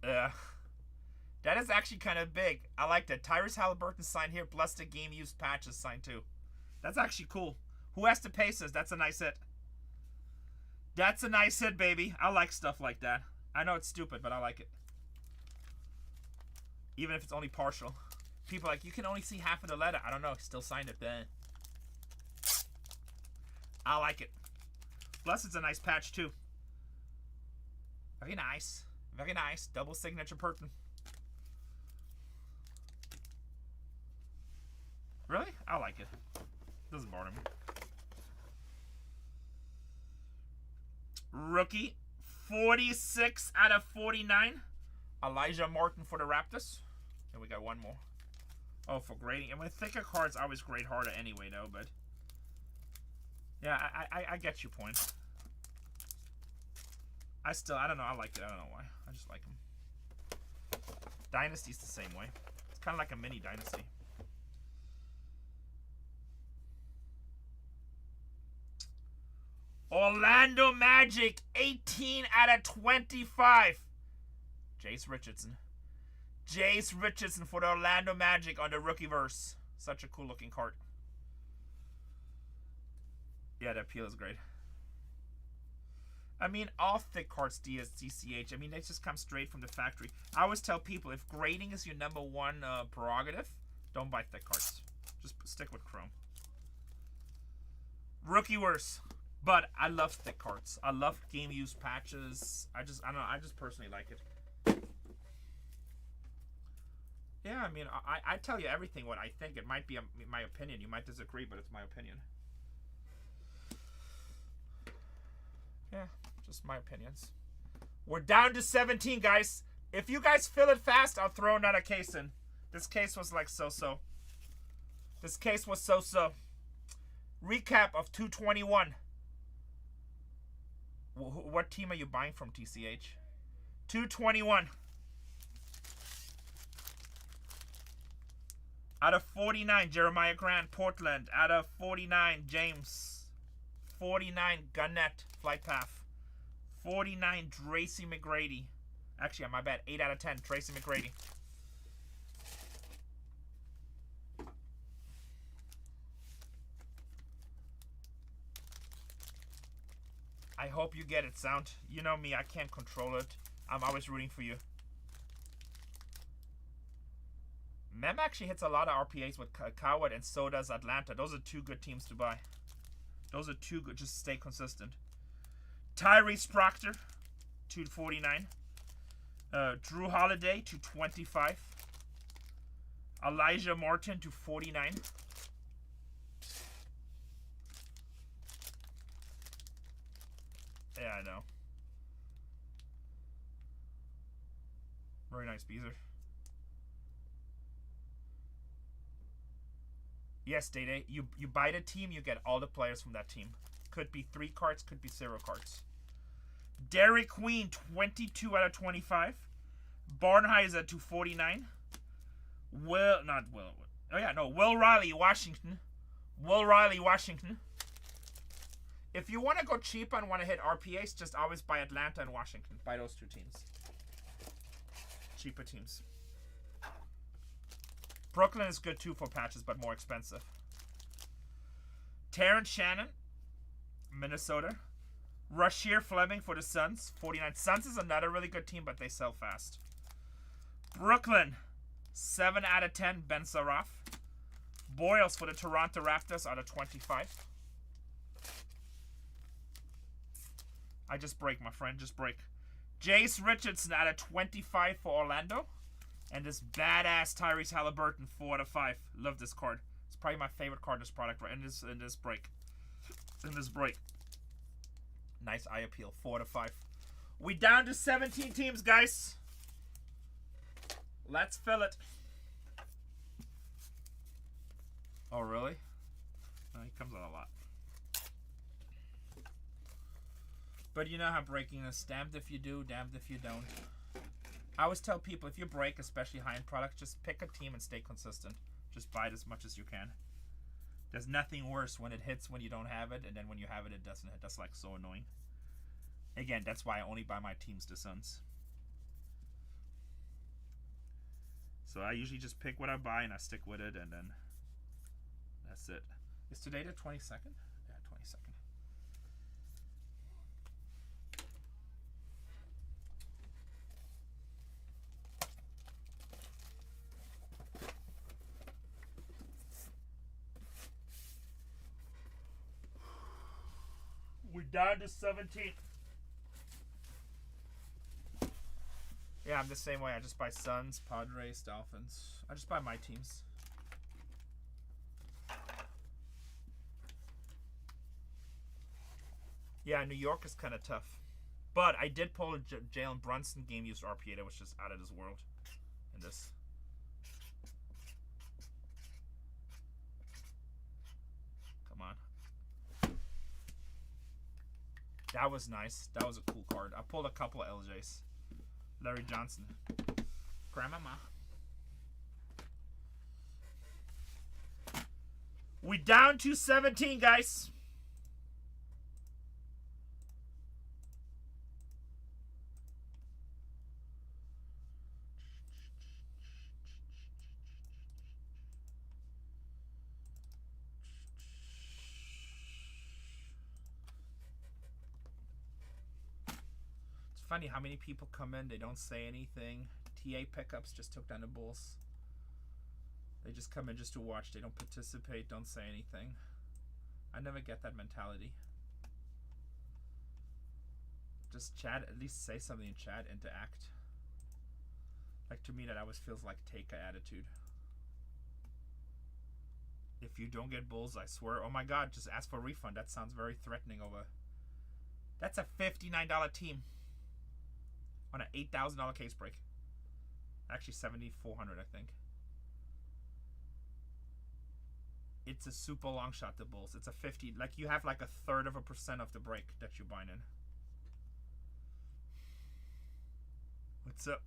That is actually kind of big. I like that. Tyrese Halliburton signed here, plus the game used patch is signed too. That's actually cool. Who has the Pacers? That's a nice hit. That's a nice hit, baby. I like stuff like that. I know it's stupid, but I like it. Even if it's only partial. People are like, you can only see half of the letter. I don't know. Still signed it then. I like it. Plus, it's a nice patch, too. Very nice. Very nice. Double signature Burton. Really? I like it. Doesn't bother me. Rookie. 46 out of 49. Elijah Martin for the Raptors. And we got one more. Oh, for grading. And with thicker cards, I always grade harder anyway, though, but... Yeah, I get your point. I don't know. I like it. I don't know why. I just like them. Dynasty's the same way. It's kind of like a mini Dynasty. Orlando Magic, 18 out of 25. Jace Richardson. Jace Richardson for the Orlando Magic on the Rookieverse. Such a cool looking card. Yeah, that peel is great. I mean, all thick cards DCH. I mean, they just come straight from the factory. I always tell people, if grading is your #1 prerogative, don't buy thick cards. Just stick with Chrome. Rookie worse. But I love thick cards. I love game use patches. I don't know. I just personally like it. Yeah, I mean, I tell you everything what I think. It might be my opinion. You might disagree, but it's my opinion. Yeah, just my opinions. We're down to 17, guys. If you guys fill it fast, I'll throw another case in. This case was like so-so. This case was so-so. Recap of 221. What team are you buying from, TCH? 221. Out of 49, Jeremiah Grant, Portland. Out of 49, James. 49, Gunnett, Flight Path. 49, Tracy McGrady. Actually, my bad. 8 out of 10, Tracy McGrady. I hope you get it, Sound. You know me, I can't control it. I'm always rooting for you. Mem actually hits a lot of RPAs with Coward, and so does Atlanta. Those are 2 good teams to buy. Those are 2 good. Just stay consistent. Tyrese Proctor, 249. Drew Holiday, 225. Elijah Martin, 249. Yeah, I know. Very nice, Beezer. Yes, Day-Day. You buy the team, you get all the players from that team. Could be 3 cards, could be 0 cards. Derek Queen, 22 out of 25. Barnheiser, 249. Will Riley, Washington. Will Riley, Washington. If you want to go cheap and want to hit RPAs, just always buy Atlanta and Washington. Buy those 2 teams. Cheaper teams. Brooklyn is good too for patches, but more expensive. Terrence Shannon, Minnesota. Rasheer Fleming for the Suns, 49. Suns is another really good team, but they sell fast. Brooklyn, 7 out of 10, Ben Saraf. Boyles for the Toronto Raptors out of 25. I just break, my friend, just break. Jace Richardson out of 25 for Orlando. And this badass Tyrese Halliburton, 4 out of 5. Love this card. It's probably my favorite card in this product, right? In this break. Nice eye appeal, 4 out of 5. We down to 17 teams, guys. Let's fill it. Oh, really? No, he comes out a lot. But you know how breaking is. Damned if you do, damned if you don't. I always tell people, if you break, especially high-end products, just pick a team and stay consistent. Just buy it as much as you can. There's nothing worse when it hits when you don't have it, and then when you have it, it doesn't hit. That's like so annoying. Again, that's why I only buy my teams to Suns. So I usually just pick what I buy and I stick with it, and then that's it. Is today the 22nd? Yeah, 22nd. We're down to 17. Yeah, I'm the same way. I just buy Suns, Padres, Dolphins. I just buy my teams. Yeah, New York is kind of tough. But I did pull a Jalen Brunson game used RPA that was just out of this world. In this. Come on. That was nice. That was a cool card. I pulled a couple of LJs. Larry Johnson. Grandmama. We down to 17, guys. funny how many people come in, they don't say anything. TA pickups just took down the Bulls. They just come in just to watch. They don't participate, don't say anything. I never get that mentality. Just chat, at least say something in chat, interact. Like, to me, that always feels like take-a attitude. If you don't get Bulls, I swear, oh my god, just ask for a refund. That sounds very threatening over. That's a $59 team on an $8,000 case break. Actually, $7,400, I think. It's a super long shot, the Bulls. It's a 50, like you have like 1/3% of the break that you're buying in. What's up?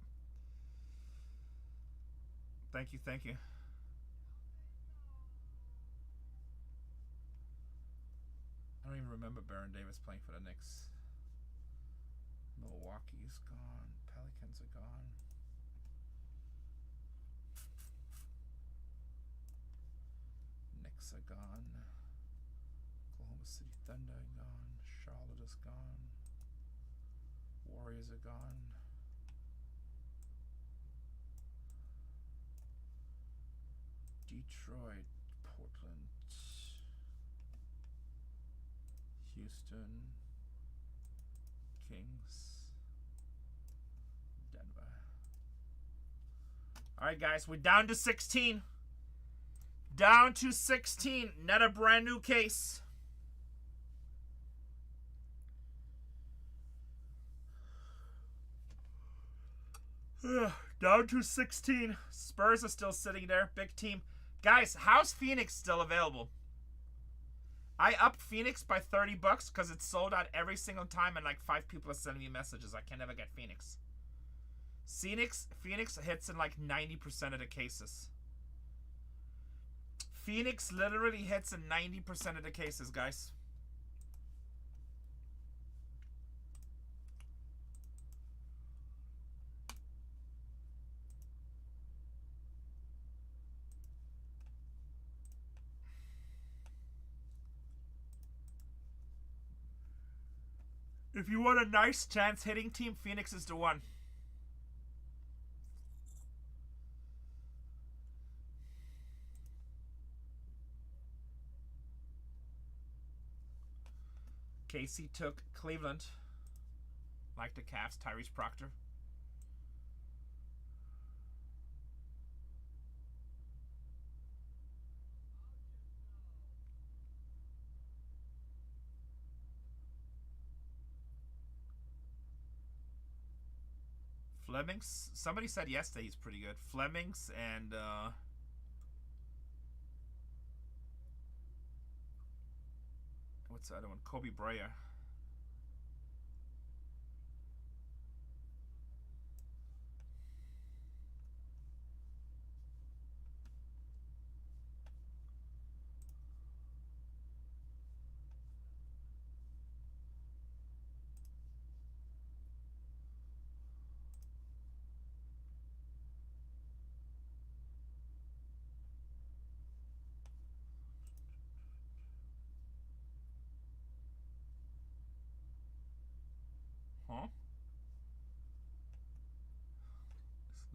Thank you, thank you. I don't even remember Baron Davis playing for the Knicks. Milwaukee's gone. Pelicans are gone. Knicks are gone. Oklahoma City Thunder are gone. Charlotte is gone. Warriors are gone. Detroit, Portland, Houston, Kings, Denver. All right, guys, we're down to 16. Down to 16. Not a brand new case. Down to 16. Spurs are still sitting there. Big team. Guys, how's Phoenix still available? I upped Phoenix by $30 because it's sold out every single time and like 5 people are sending me messages. I can never get Phoenix. Phoenix hits in like 90% of the cases. Phoenix literally hits in 90% of the cases, guys. If you want a nice chance hitting team, Phoenix is the one. KC took Cleveland. Like the Cavs, Tyrese Proctor. Flemings. Somebody said yesterday he's pretty good. Flemings and what's the other one? Kobe Bryant. Huh?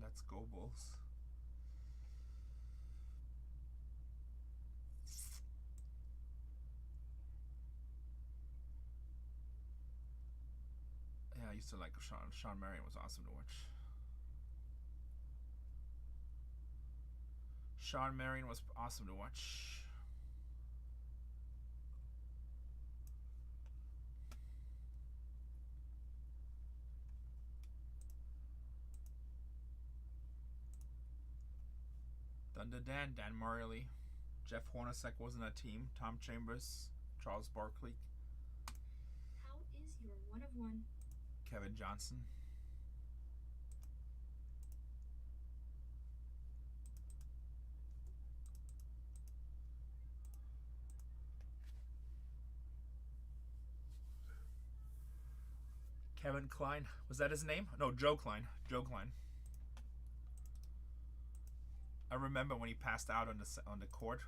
Let's go, Bulls. Yeah, I used to like Sean. Sean Marion was awesome to watch. Sean Marion was awesome to watch. Thunder Dan Morley, Jeff Hornacek wasn't a team. Tom Chambers, Charles Barkley. How is your 1 of 1? Kevin Johnson. Kevin Klein. Was that his name? No, Joe Klein. Joe Klein. I remember when he passed out on the court.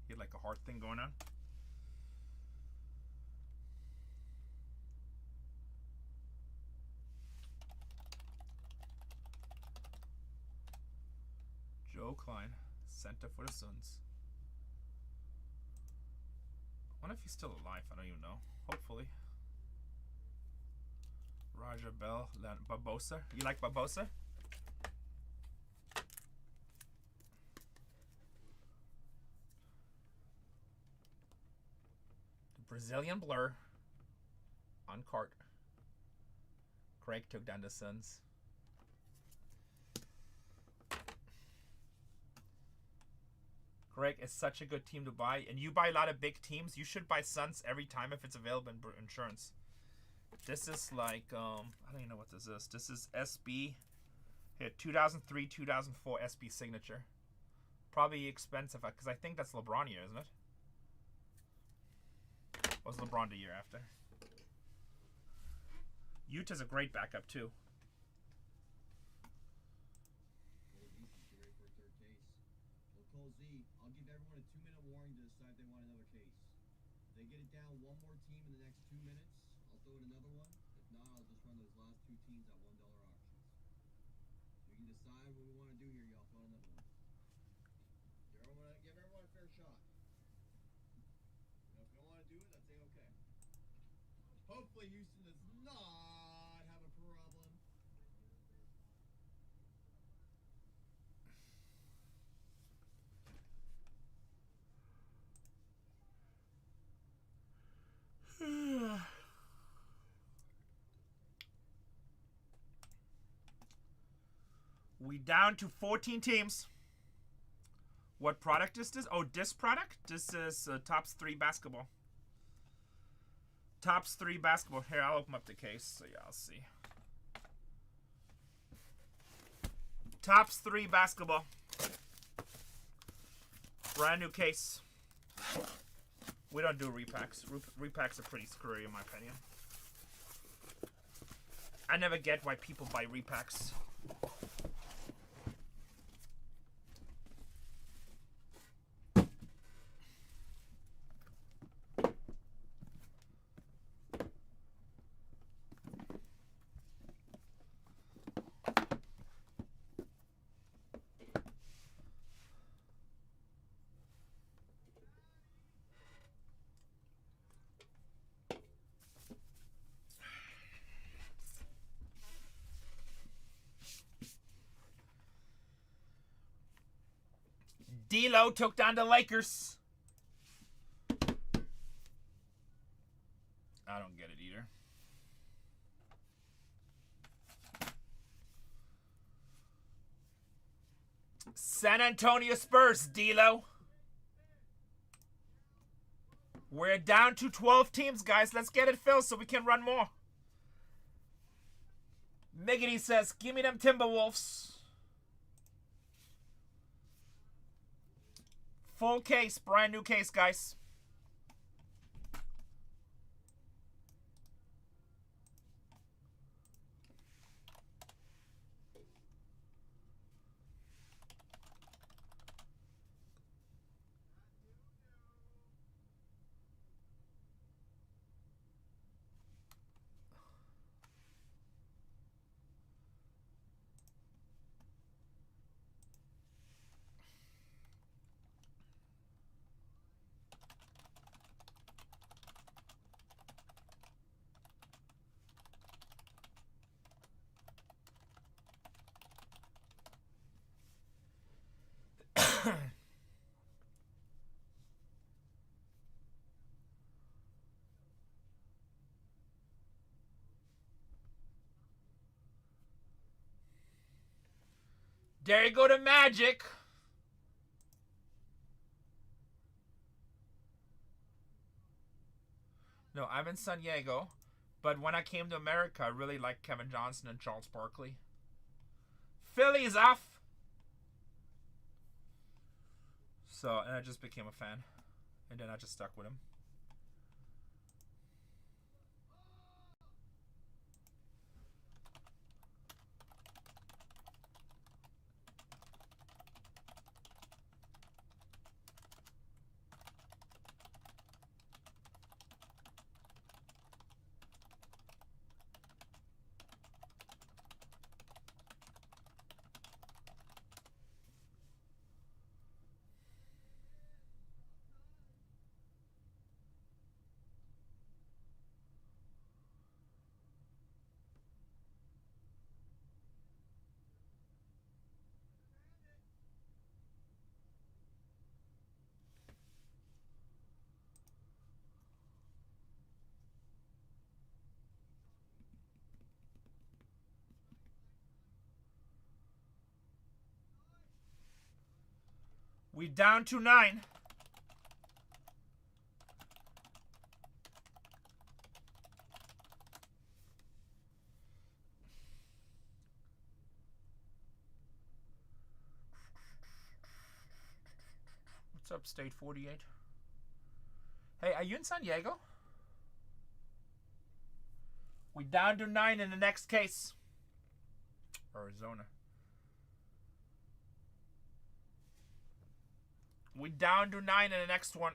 He had like a heart thing going on. Joe Klein, center for the Suns. I wonder if he's still alive. I don't even know. Hopefully. Roger Bell, Barbosa. You like Barbosa? The Brazilian Blur on court. Craig took down the Suns. Greg is such a good team to buy, and you buy a lot of big teams. You should buy Suns every time if it's available in insurance. This is like I don't even know what this is. This is SB, here 2003 2004 SB signature. Probably expensive because I think that's LeBron year, isn't it? Or was LeBron the year after? Utah's a great backup too. Call Z. I'll give everyone a 2-minute warning to decide they want another case. If they get it down one more team in the next 2 minutes, I'll throw in another one. If not, I'll just run those last 2 teams at $1 auctions. We can decide what we want to do here, y'all. Throw another one. Give everyone a fair shot. If you don't want to do it, that's okay. Hopefully Houston does not have a problem. We down to 14 teams. What product is this? Oh, this product? This is Tops 3 basketball. Tops 3 basketball. Here, I'll open up the case so y'all see. Tops 3 basketball. Brand new case. We don't do repacks. Repacks are pretty screwy in my opinion. I never get why people buy repacks. D'Lo took down the Lakers. I don't get it either. San Antonio Spurs, D'Lo. We're down to 12 teams, guys. Let's get it filled so we can run more. Miggity says, give me them Timberwolves. Full case, brand new case, guys. There you go to Magic. No, I'm in San Diego. But when I came to America, I really liked Kevin Johnson and Charles Barkley. Philly's off. So, and I just became a fan. And then I just stuck with him. We down to 9. What's up, State 48? Hey, are you in San Diego? We down to 9 in the next case. Arizona. We down to 9 in the next one.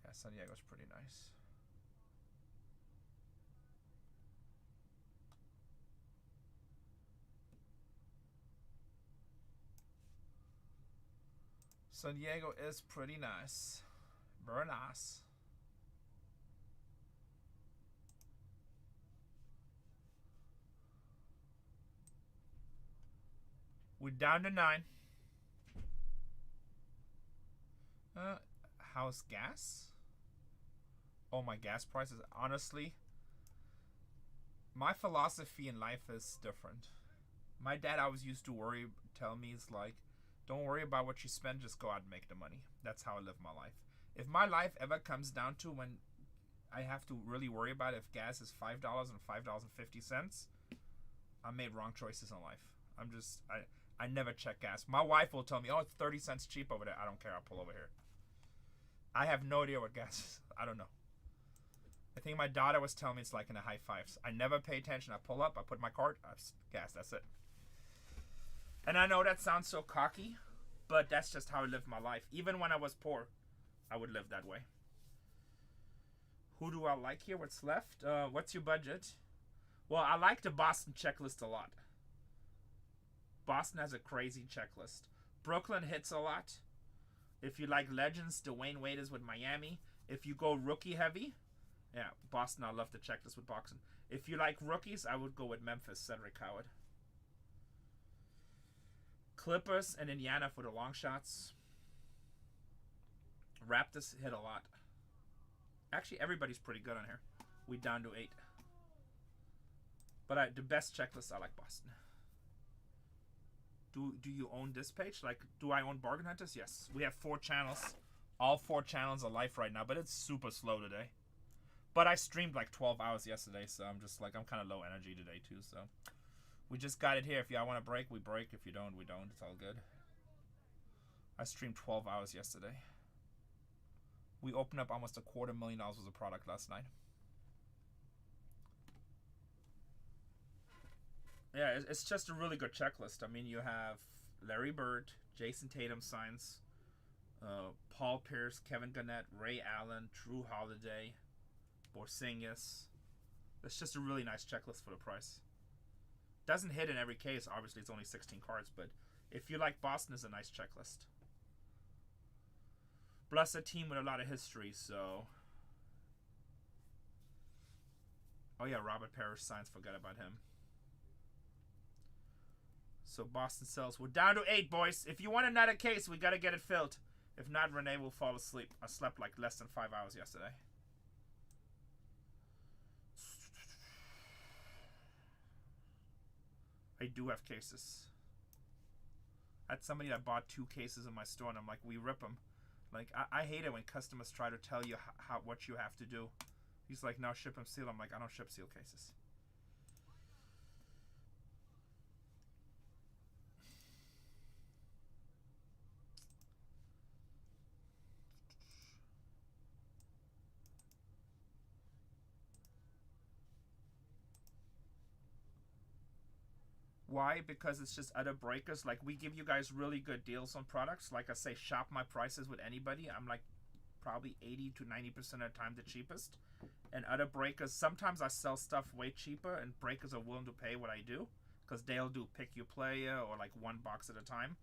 Yeah, San Diego's pretty nice. San Diego is pretty nice. Very nice. We're down to 9. How's gas? Oh, my gas prices. Honestly, my philosophy in life is different. My dad always used to tell me, it's like, don't worry about what you spend, just go out and make the money. That's how I live my life. If my life ever comes down to when I have to really worry about if gas is $5 and $5.50, I made wrong choices in life. I never check gas. My wife will tell me, oh, it's 30 cents cheap over there. I don't care. I'll pull over here. I have no idea what gas is. I don't know. I think my daughter was telling me it's like in the high fives. I never pay attention. I pull up, I put my cart, gas, that's it. And I know that sounds so cocky, but that's just how I live my life. Even when I was poor, I would live that way. Who do I like here? What's left? What's your budget? Well, I like the Boston checklist a lot. Boston has a crazy checklist. Brooklyn hits a lot. If you like legends, Dwayne Wade is with Miami. If you go rookie heavy, yeah, Boston, I love the checklist with boxing. If you like rookies, I would go with Memphis, Cedric Howard. Clippers and Indiana for the long shots. Raptors hit a lot. Actually, everybody's pretty good on here. We down to 8. But the best checklist, I like Boston. Do you own this page? Like, do I own Bargain Hunters? Yes. We have 4 channels. All 4 channels are live right now, but it's super slow today. But I streamed like 12 hours yesterday, so I'm kind of low energy today too, so. We just got it here. If y'all want to break, we break. If you don't, we don't. It's all good. I streamed 12 hours yesterday. We opened up almost $250,000 worth of product last night. Yeah, it's just a really good checklist. I mean, you have Larry Bird, Jason Tatum signs, Paul Pierce, Kevin Garnett, Ray Allen, Drew Holiday, Porzingis. It's just a really nice checklist for the price. Doesn't hit in every case. Obviously, it's only 16 cards, but if you like Boston, it's a nice checklist. Plus a team with a lot of history, so. Oh yeah, Robert Parrish signs. Forgot about him. So Boston sells. We're down to 8, boys. If you want another case, we gotta get it filled. If not, Renee will fall asleep. I slept like less than 5 hours yesterday. I do have cases. I had somebody that bought 2 cases in my store, and I'm like, we rip them. Like, I hate it when customers try to tell you what you have to do. He's like, no, ship them sealed. I'm like, I don't ship sealed cases. Why? Because it's just other breakers. Like, we give you guys really good deals on products. Like I say, shop my prices with anybody. I'm like probably 80 to 90% of the time the cheapest. And other breakers, sometimes I sell stuff way cheaper and breakers are willing to pay what I do. Because they'll do pick your player or like 1 box at a time.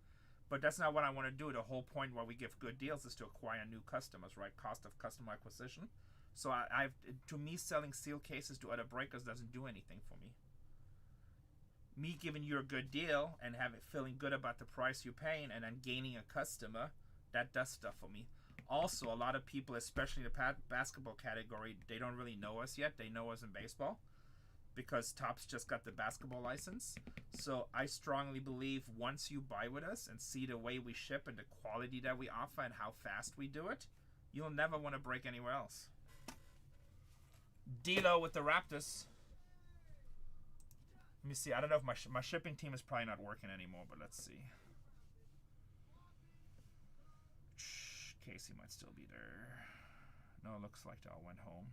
But that's not what I want to do. The whole point why we give good deals is to acquire new customers, right? Cost of customer acquisition. So to me, selling sealed cases to other breakers doesn't do anything for me. me giving you a good deal and feeling good about the price you're paying and then gaining a customer, that does stuff for me. Also, a lot of people, especially in the basketball category, they don't really know us yet. They know us in baseball because Topps just got the basketball license. So I strongly believe once you buy with us and see the way we ship and the quality that we offer and how fast we do it, you'll never want to break anywhere else. D-Lo with the Raptors. Let me see. I don't know if my shipping team is probably not working anymore, but let's see. Casey might still be there. No, it looks like they all went home.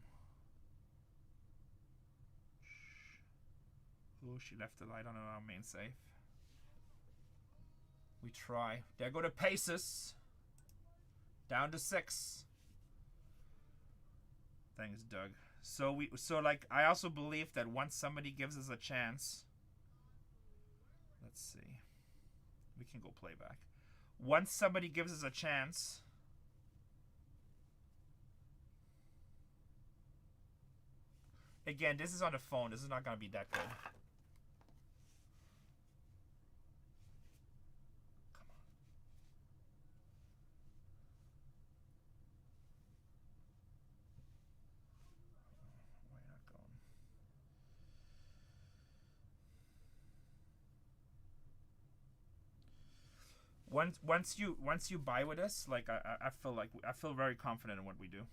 Oh, she left the light on our main safe. We try. There go the Pacers. Down to 6. Thanks, Doug. So like I also believe that once somebody gives us a chance, let's see. We can go playback. Once somebody gives us a chance, again, this is on the phone. This is not going to be that good. Come on. Why not going? Once you buy with us, like I feel very confident in what we do.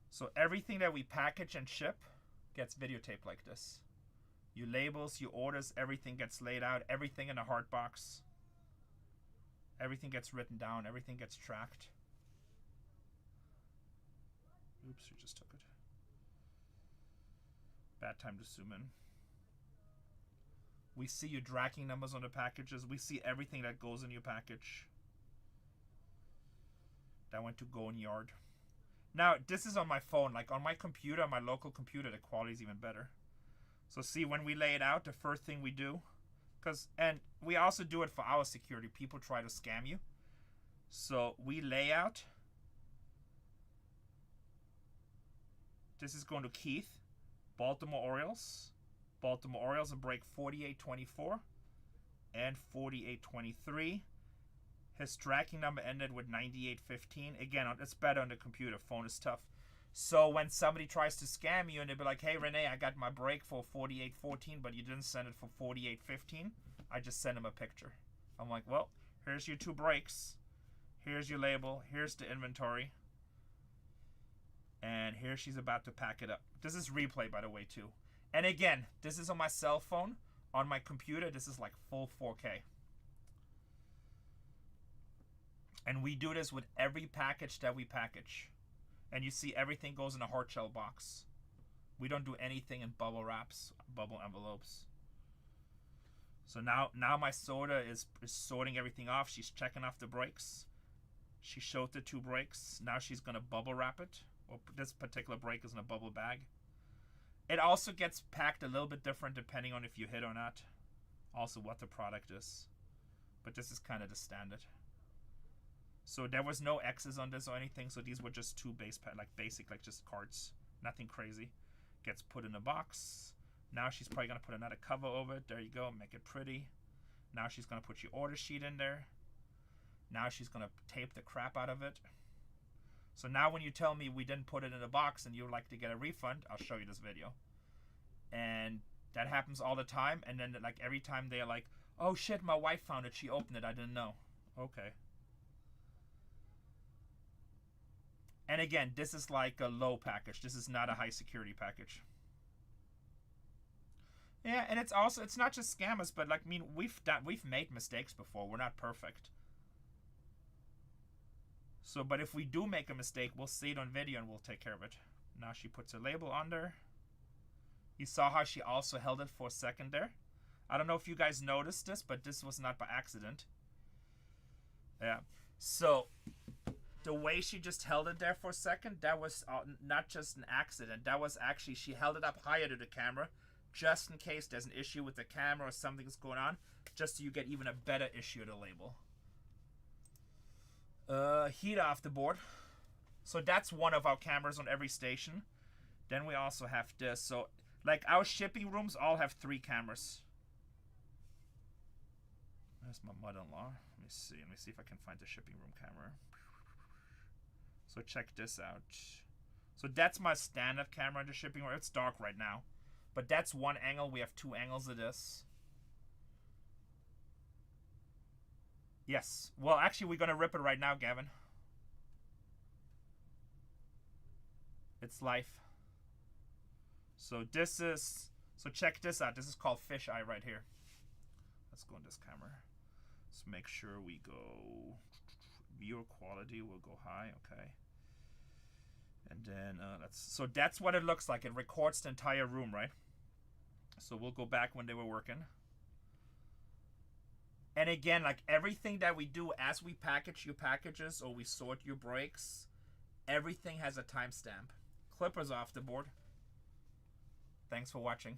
So everything that we package and ship gets videotaped like this. Your labels, your orders, everything gets laid out. Everything in a hard box. Everything gets written down. Everything gets tracked. Oops, we just took it. Bad time to zoom in. We see your tracking numbers on the packages. We see everything that goes in your package. That went to Going Yard. Now, this is on my phone. Like on my computer, my local computer, the quality is even better. So see, when we lay it out, the first thing we do, and we also do it for our security. People try to scam you. So we lay out. This is going to Keith, Baltimore Orioles. Baltimore Orioles in break 48-24 and 48-23. His tracking number ended with 98-15. Again, it's better on the computer. Phone is tough. So when somebody tries to scam you and they'll be like, hey, Renee, I got my break for 48-14, but you didn't send it for 48-15, I just send him a picture. I'm like, well, here's your 2 breaks. Here's your label. Here's the inventory. And here she's about to pack it up. This is replay, by the way, too. And again, this is on my cell phone. On my computer, this is like full 4K. And we do this with every package that we package. And you see everything goes in a hard shell box. We don't do anything in bubble wraps, bubble envelopes. So now my sorter is sorting everything off. She's checking off the breaks. She showed the 2 breaks. Now she's going to bubble wrap it. Or this particular break is in a bubble bag. It also gets packed a little bit different depending on if you hit or not. Also what the product is. But this is kind of the standard. So there was no X's on this or anything. So these were just 2 basic, like just cards. Nothing crazy. Gets put in a box. Now she's probably going to put another cover over it. There you go. Make it pretty. Now she's going to put your order sheet in there. Now she's going to tape the crap out of it. So now when you tell me we didn't put it in a box and you'd like to get a refund, I'll show you this video. And that happens all the time. And then like every time they're like, oh shit, my wife found it. She opened it. I didn't know. Okay. And again, this is like a low package. This is not a high security package. Yeah, and it's not just scammers, but like, I mean, we've made mistakes before. We're not perfect. So, but if we do make a mistake, we'll see it on video and we'll take care of it. Now she puts her label under. You saw how she also held it for a second there. I don't know if you guys noticed this, but this was not by accident. Yeah. So the way she just held it there for a second, that was not just an accident. That was actually, she held it up higher to the camera, just in case there's an issue with the camera or something's going on, just so you get even a better issue of the label. Heat off the board. So that's one of our cameras on every station. Then we also have this. So, like, our shipping rooms all have 3 cameras. There's my mother-in-law. Let me see if I can find the shipping room camera. So check this out. So that's my standard camera in the shipping room. It's dark right now, but that's one angle. We have 2 angles of this. Yes. Well, actually, we're gonna rip it right now, Gavin. It's live. So this is, so check this out. This is called fisheye right here. Let's go in this camera. Let's make sure we go viewer quality. We'll go high. Okay. And then so that's what it looks like. It records the entire room, right? So we'll go back when they were working. And again, like everything that we do as we package your packages or we sort your breaks, everything has a timestamp. Clippers off the board. Thanks for watching.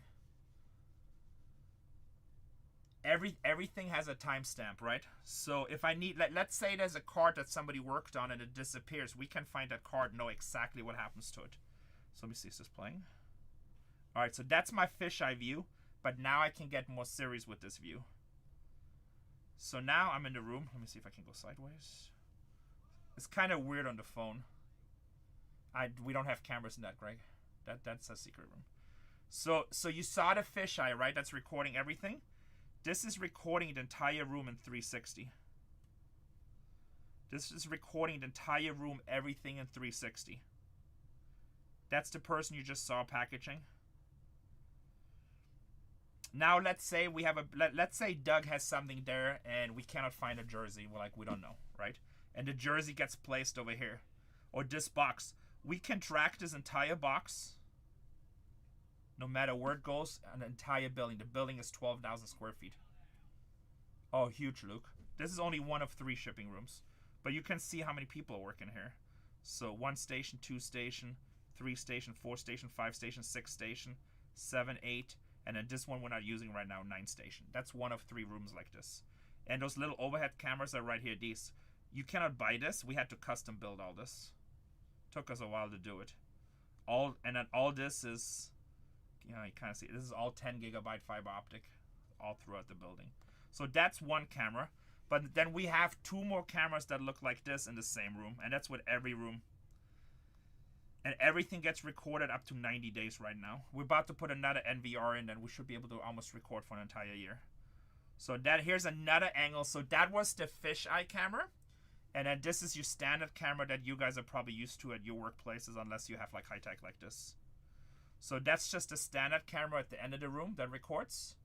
Everything has a timestamp, right? So if I need, let's say there's a card that somebody worked on and it disappears, we can find that card and know exactly what happens to it. So let me see, is this playing? All right, so that's my fisheye view, but now I can get more series with this view. So now I'm in the room. Let me see if I can go sideways. It's kind of weird on the phone. We don't have cameras in that, Greg. That's a secret room. So you saw the fisheye, right? That's recording everything. This is recording the entire room in 360. This is recording the entire room, everything in 360. That's the person you just saw packaging. Now let's say we have let's say Doug has something there and we cannot find a jersey. We're like, we don't know, right? And the jersey gets placed over here. Or this box. We can track this entire box. No matter where it goes, an entire building. The building is 12,000 square feet. Oh, huge, Luke. This is only one of 3 shipping rooms. But you can see how many people are working here. So 1 station, 2 station, 3 station, 4 station, 5 station, 6 station, 7, 8. And then this one we're not using right now, 9 station. That's one of 3 rooms like this. And those little overhead cameras are right here. These. You cannot buy this. We had to custom build all this. Took us a while to do it. And then all this is... You know, you kind of see, this is all 10 gigabyte fiber optic all throughout the building. So that's one camera. But then we have 2 more cameras that look like this in the same room. And that's with every room. And everything gets recorded up to 90 days right now. We're about to put another NVR in and we should be able to almost record for an entire year. So here's another angle. So that was the fisheye camera. And then this is your standard camera that you guys are probably used to at your workplaces unless you have like high tech like this. So that's just a standard camera at the end of the room that records.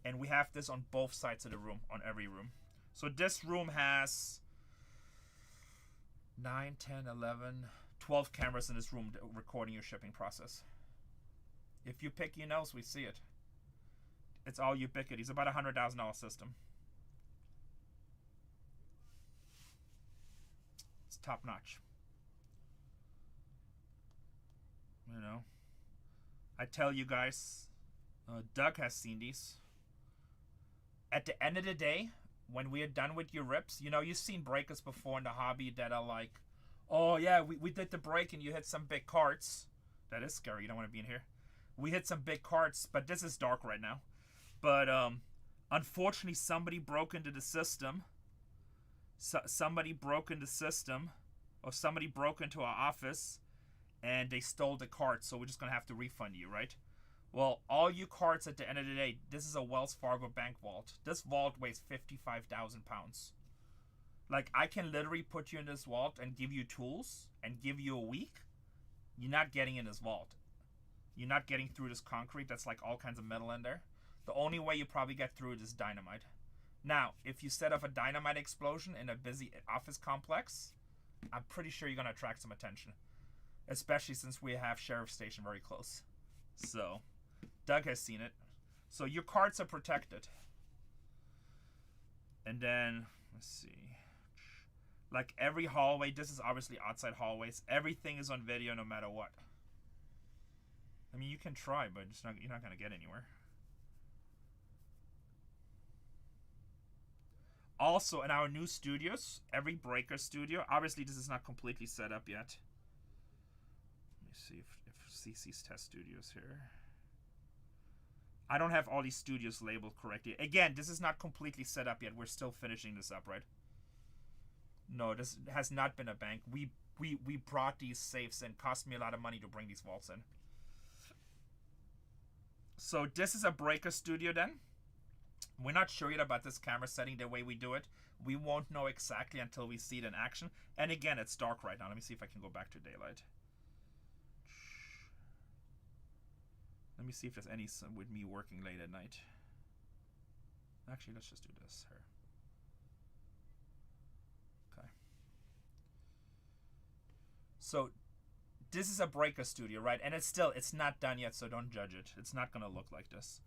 And we have this on both sides of the room, on every room. So this room has 9, 10, 11, 12 cameras in this room recording your shipping process. If you pick your nose, we see it. It's all ubiquity. It's about a $100,000 system. It's top notch. You know. I tell you guys, Doug has seen these. At the end of the day, when we are done with your rips, you know, you've seen breakers before in the hobby that are like, oh yeah, we did the break and you hit some big carts. That is scary. You don't want to be in here. We hit some big carts, but this is dark right now. But unfortunately, somebody broke into the system. Somebody broke into the system, or somebody broke into our office, and they stole the cart, so we're just going to have to refund you, right? Well, all you carts at the end of the day, this is a Wells Fargo bank vault. This vault weighs 55,000 pounds. Like, I can literally put you in this vault and give you tools and give you a week. You're not getting in this vault. You're not getting through this concrete. That's like all kinds of metal in there. The only way you probably get through it is dynamite. Now, if you set off a dynamite explosion in a busy office complex, I'm pretty sure you're going to attract some attention. Especially since we have Sheriff Station very close. So, Doug has seen it. So your carts are protected. And then, let's see. Like every hallway, this is obviously outside hallways. Everything is on video no matter what. I mean, you can try, but you're not going to get anywhere. Also, in our new studios, every breaker studio, obviously this is not completely set up yet. Let me see if CC's test studios here. I don't have all these studios labeled correctly. Again, this is not completely set up yet. We're still finishing this up, right? No, this has not been a bank. We brought these safes in. Cost me a lot of money to bring these vaults in. So this is a breaker studio then. We're not sure yet about this camera setting the way we do it. We won't know exactly until we see it in action. And again, it's dark right now. Let me see if I can go back to daylight. Let me see if there's any with me working late at night. Actually, let's just do this here. Okay. So this is a breaker studio, right? And it's not done yet, so don't judge it. It's not gonna look like this.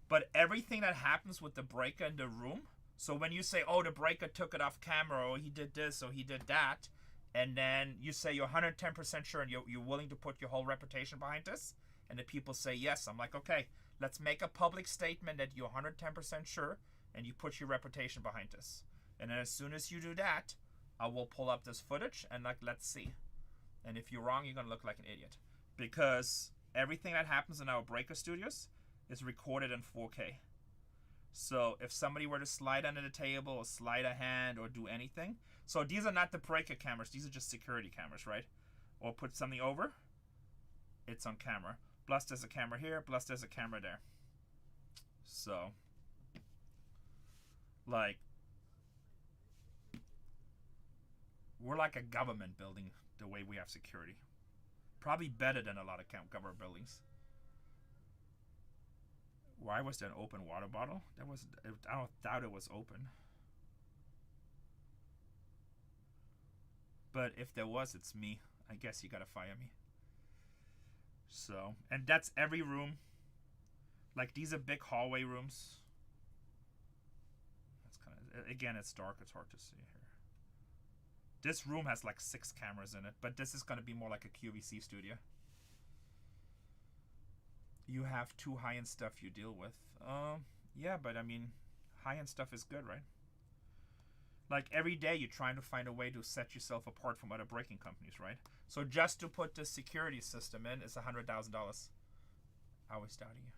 But everything that happens with the breaker in the room, so when you say, oh, the breaker took it off camera, or he did this, or he did that, and then you say you're 110% sure and you're willing to put your whole reputation behind this, and the people say yes, I'm like, okay, let's make a public statement that you're 110% sure, and you put your reputation behind this. And then as soon as you do that, I will pull up this footage, and like, let's see. And if you're wrong, you're going to look like an idiot. Because everything that happens in our breaker studios is recorded in 4K. So if somebody were to slide under the table or slide a hand or do anything. So these are not the breaker cameras. These are just security cameras, right? Or put something over. It's on camera. Plus there's a camera here. Plus there's a camera there. So, like, we're like a government building the way we have security. Probably better than a lot of government buildings. Why was there an open water bottle? I don't doubt it was open. But if there was, it's me. I guess you gotta fire me. So, and that's every room. Like, these are big hallway rooms. That's kind of, again, it's dark. It's hard to see here. This room has like 6 cameras in it, but this is gonna be more like a QVC studio. You have too high-end stuff you deal with. Yeah, but I mean, high-end stuff is good, right? Like every day you're trying to find a way to set yourself apart from other breaking companies, right? So just to put the security system in is $100,000. I was doubting you.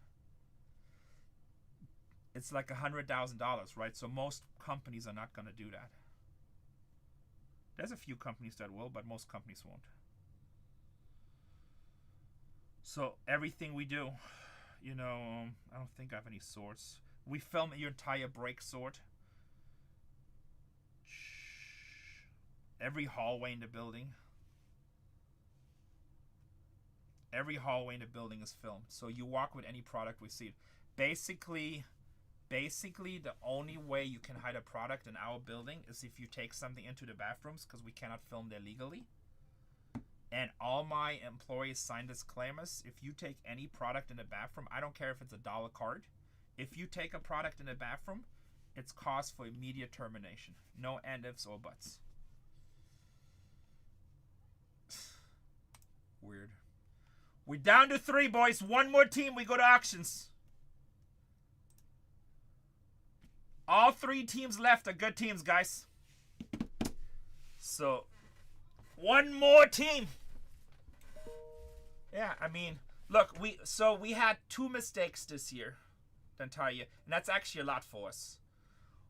It's like $100,000, right? So most companies are not going to do that. There's a few companies that will, but most companies won't. So everything we do, you know, I don't think I have any swords. We film your entire break sword. Every hallway in the building. Every hallway in the building is filmed. So you walk with any product we see. Basically the only way you can hide a product in our building is if you take something into the bathrooms, because we cannot film there legally. And all my employees sign disclaimers. If you take any product in the bathroom, I don't care if it's a dollar card. If you take a product in the bathroom, it's cause for immediate termination. No and ifs or buts. Weird. We're down to 3, boys. One more team, we go to auctions. All 3 teams left are good teams, guys. So, one more team. Yeah, I mean, look, we had 2 mistakes this year, the entire year, and that's actually a lot for us.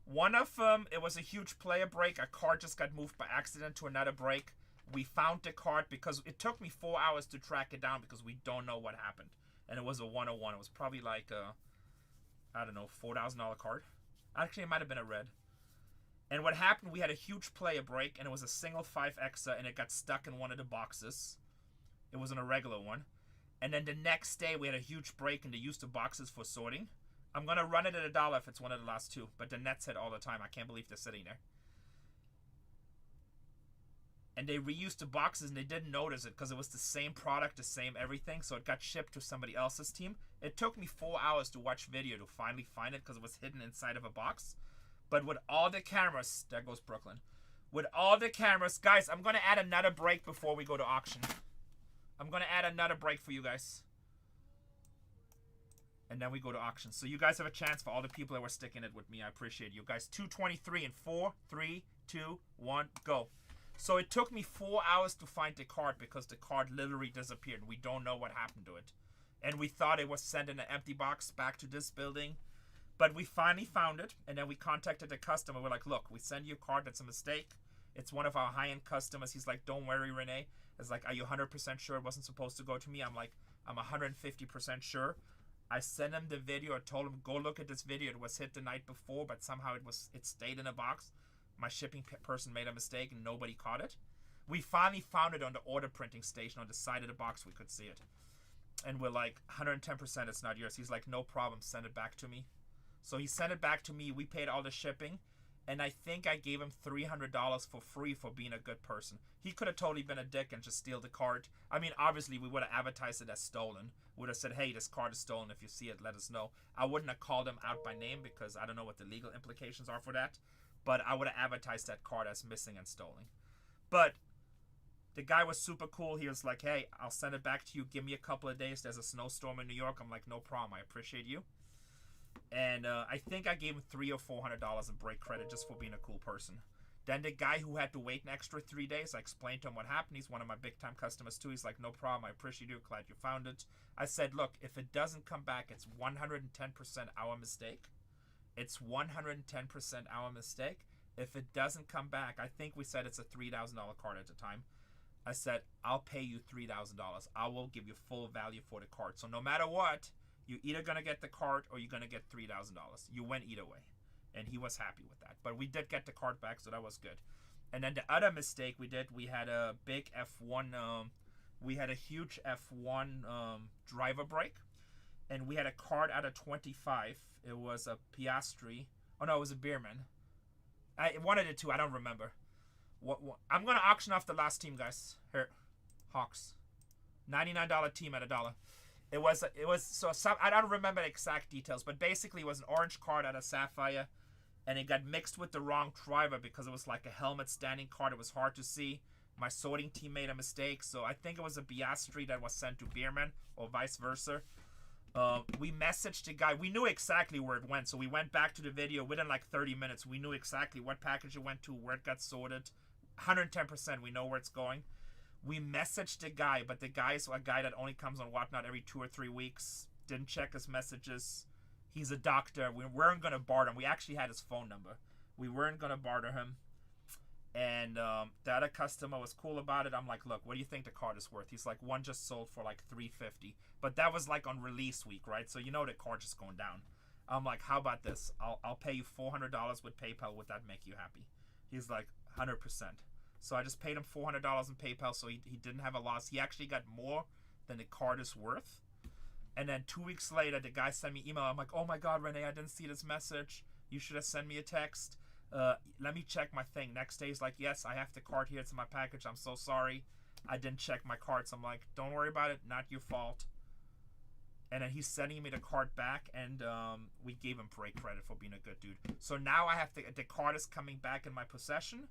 One of them, it was a huge player break. A card just got moved by accident to another break. We found the card because it took me 4 hours to track it down because we don't know what happened. And it was a 101. It was probably like a, I don't know, $4,000 card. Actually, it might have been a red. And what happened, we had a huge player break, and it was a single 5Xa, and it got stuck in one of the boxes. It wasn't a regular one. And then the next day, we had a huge break, and they used the boxes for sorting. I'm going to run it at $1 if it's one of the last 2, but the nets hit all the time. I can't believe they're sitting there. And they reused the boxes, and they didn't notice it because it was the same product, the same everything, so it got shipped to somebody else's team. It took me 4 hours to watch video to finally find it because it was hidden inside of a box. But with all the cameras, there goes Brooklyn. with all the cameras. Guys, I'm going to add another break before we go to auction. I'm going to add another break for you guys. And then we go to auction. So you guys have a chance for all the people that were sticking it with me. I appreciate you guys. 223 and 4, 3, 2, 1, go. So it took me 4 hours to find the card because the card literally disappeared. And we don't know what happened to it. And we thought it was sent in an empty box back to this building. But we finally found it. And then we contacted the customer. We're like, look, we send you a card that's a mistake. It's one of our high-end customers. He's like, don't worry, Renee. It's like, are you 100% sure it wasn't supposed to go to me? I'm like, I'm 150% sure. I sent him the video. I told him, go look at this video. It was hit the night before, but somehow it stayed in a box. My shipping person made a mistake and nobody caught it. We finally found it on the order printing station. On the side of the box, we could see it. And we're like, 110% it's not yours. He's like, no problem, send it back to me. So he sent it back to me. We paid all the shipping. And I think I gave him $300 for free for being a good person. He could have totally been a dick and just steal the card. I mean, obviously, we would have advertised it as stolen. Would have said, hey, this card is stolen. If you see it, let us know. I wouldn't have called him out by name because I don't know what the legal implications are for that. But I would have advertised that card as missing and stolen. But the guy was super cool. He was like, hey, I'll send it back to you. Give me a couple of days. There's a snowstorm in New York. I'm like, no problem. I appreciate you. And I think I gave him $300 or $400 in break credit just for being a cool person. Then the guy who had to wait an extra 3 days, I explained to him what happened. He's one of my big-time customers too. He's like, no problem. I appreciate you. Glad you found it. I said, look, if it doesn't come back, it's 110% our mistake. It's 110% our mistake. If it doesn't come back, I think we said it's a $3,000 card at the time. I said, I'll pay you $3,000. I will give you full value for the card. So no matter what, you're either going to get the card or you're going to get $3,000. You win either way. And he was happy with that. But we did get the card back, so that was good. And then the other mistake we did, we had a big F1, we had a huge F1 driver break. And we had a card out of 25. It was a Piastri. Oh, no, it was a Beerman. One of the two, I don't remember. What I'm going to auction off the last team, guys. Here, Hawks. $99 team at $1. It was so some, I don't remember the exact details, but basically it was an orange card out of Sapphire, and it got mixed with the wrong driver because it was like a helmet standing card. It was hard to see. My sorting team made a mistake, so I think it was a Piastri that was sent to Beerman or vice versa. We messaged the guy. We knew exactly where it went, so we went back to the video within like 30 minutes. We knew exactly what package it went to, where it got sorted. 110%, we know where it's going. We messaged the guy, but the guy is a guy that only comes on Whatnot every 2 or 3 weeks. Didn't check his messages. He's a doctor. We weren't going to barter him. We actually had his phone number. We weren't going to barter him. And the other customer was cool about it. I'm like, look, what do you think the card is worth? He's like, one just sold for like $350. But that was like on release week, right? So you know the card just going down. I'm like, how about this? I'll pay you $400 with PayPal. Would that make you happy? He's like, 100%. So I just paid him $400 in PayPal, so he didn't have a loss. He actually got more than the card is worth. And then 2 weeks later, the guy sent me email. I'm like, oh my God, Renee, I didn't see this message. You should have sent me a text. Let me check my thing. Next day, he's like, yes, I have the card here. It's in my package. I'm so sorry. I didn't check my cards. I'm like, don't worry about it. Not your fault. And then he's sending me the card back, and we gave him break credit for being a good dude. So now I have the card is coming back in my possession.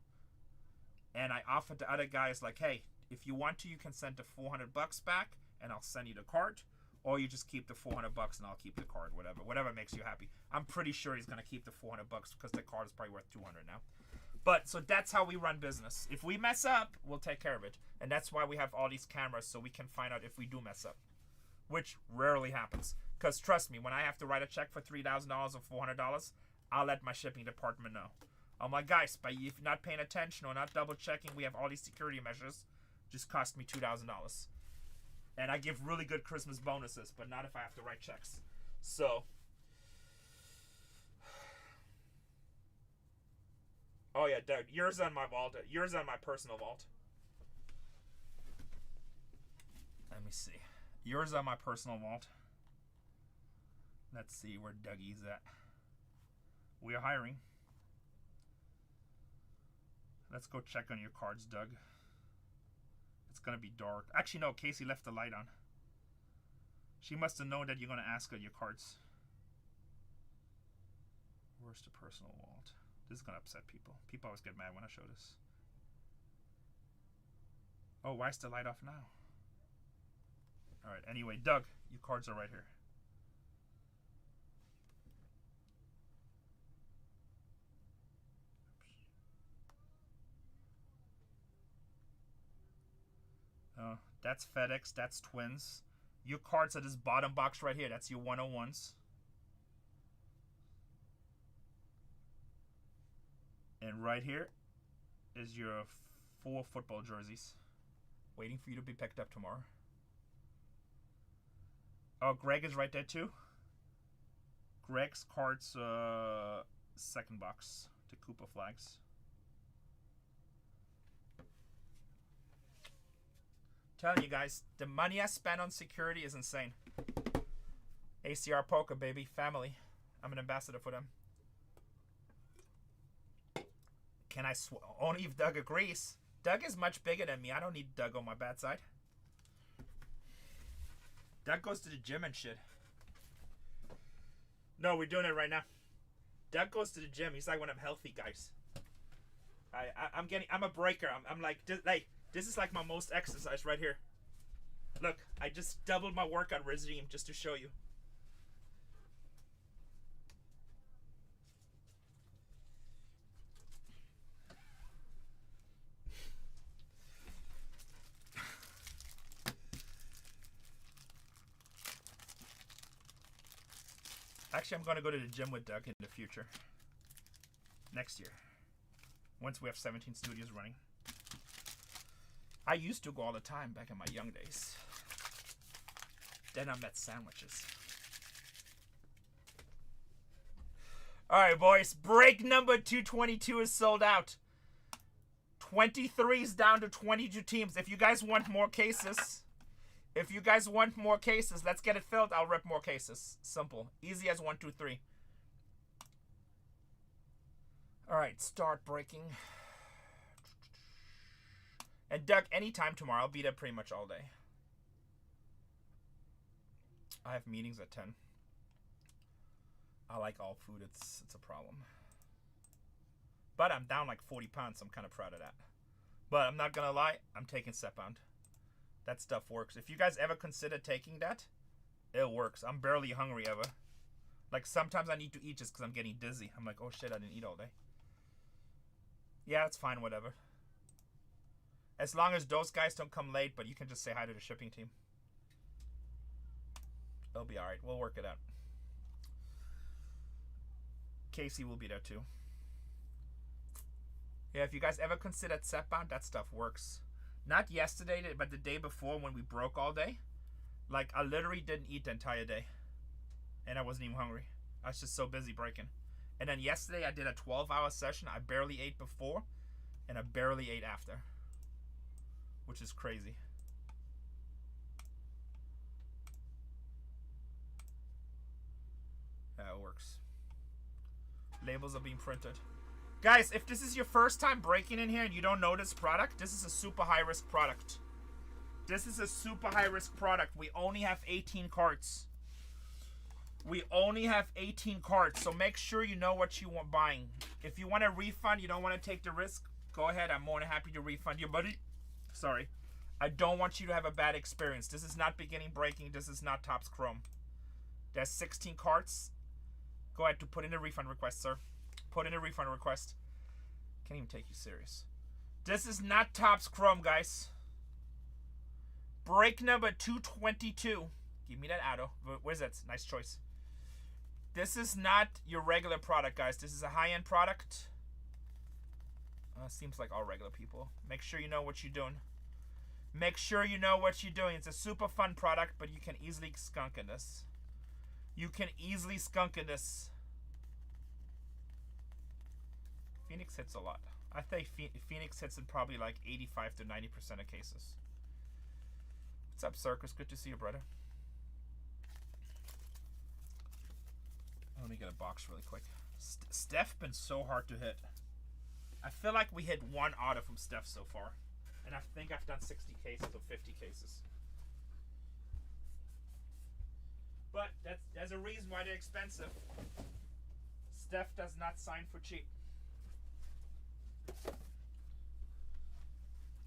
And I offered the other guys, like, hey, if you want to, you can send the $400 back, and I'll send you the card. Or you just keep the $400 and I'll keep the card, whatever makes you happy. I'm pretty sure he's going to keep the $400 because the card is probably worth $200 now. But, so that's how we run business. If we mess up, we'll take care of it. And that's why we have all these cameras, so we can find out if we do mess up. Which rarely happens. Because trust me, when I have to write a check for $3,000 or $400, I'll let my shipping department know. I'm like, guys, by if you're not paying attention or not double checking, we have all these security measures. Just cost me $2,000. And I give really good Christmas bonuses, but not if I have to write checks. So. Oh yeah, Doug, yours on my vault. Yours on my personal vault. Let me see. Yours on my personal vault. Let's see where Dougie's at. We are hiring. Let's go check on your cards, Doug. It's going to be dark. Actually, no, Casey left the light on. She must have known that you're going to ask her your cards. Where's the personal vault? This is going to upset people. People always get mad when I show this. Oh, why is the light off now? Alright, anyway, Doug, your cards are right here. Oh, that's FedEx, that's Twins. Your cards are this bottom box right here. That's your 101s. And right here is your 4 football jerseys. Waiting for you to be picked up tomorrow. Oh, Greg is right there too. Greg's cards, second box to Koopa flags. Telling you guys, the money I spend on security is insane. ACR Poker, baby, family. I'm an ambassador for them. Can I only if Doug agrees? Doug is much bigger than me. I don't need Doug on my bad side. Doug goes to the gym and shit. No, we're doing it right now. Doug goes to the gym. He's like one of them healthy guys. I'm a breaker. I'm like this is like my most exercise right here. Look, I just doubled my workout regime just to show you. Actually, I'm going to go to the gym with Doug in the future. Next year. Once we have 17 studios running. I used to go all the time back in my young days. Then I met sandwiches. Alright, boys. Break number 222 is sold out. 23 is down to 22 teams. If you guys want more cases... let's get it filled. I'll rip more cases. Simple. Easy as 1, 2, 3. Alright, start breaking. And Doug, anytime tomorrow. I'll be there pretty much all day. I have meetings at 10. I like all food. It's a problem. But I'm down like 40 pounds. So I'm kind of proud of that. But I'm not going to lie. I'm taking Setbound. That stuff works. If you guys ever consider taking that, it works. I'm barely hungry ever. Like sometimes I need to eat just because I'm getting dizzy. I'm like, oh shit, I didn't eat all day. Yeah, it's fine, whatever. As long as those guys don't come late, but you can just say hi to the shipping team. It'll be alright. We'll work it out. Casey will be there too. Yeah, if you guys ever considered Setbound, that stuff works. Not yesterday, but the day before when we broke all day. Like, I literally didn't eat the entire day. And I wasn't even hungry. I was just so busy breaking. And then yesterday I did a 12-hour session. I barely ate before. And I barely ate after. Which is crazy. Yeah, it works. Labels are being printed. Guys, if this is your first time breaking in here and you don't know this product, this is a super high-risk product. This is a super high-risk product. We only have 18 cards. We only have 18 cards, so make sure you know what you want buying. If you want a refund, you don't want to take the risk, go ahead. I'm more than happy to refund you, buddy. Sorry. I don't want you to have a bad experience. This is not beginning breaking. This is not Topps Chrome. There's 16 cards. Go ahead to put in a refund request, sir. Put in a refund request. Can't even take you serious. This is not Topps Chrome, guys. Break number 222. Give me that auto. Where's that? Nice choice. This is not your regular product, guys. This is a high-end product. Seems like all regular people. Make sure you know what you're doing. Make sure you know what you're doing. It's a super fun product, but you can easily skunk in this. You can easily skunk in this. Phoenix hits a lot. I think Phoenix hits in probably like 85 to 90% of cases. What's up, Circus? Good to see you, brother. Let me get a box really quick. Steph been so hard to hit. I feel like we hit one auto from Steph so far. And I think I've done 60 cases or 50 cases. But there's a reason why they're expensive. Steph does not sign for cheap.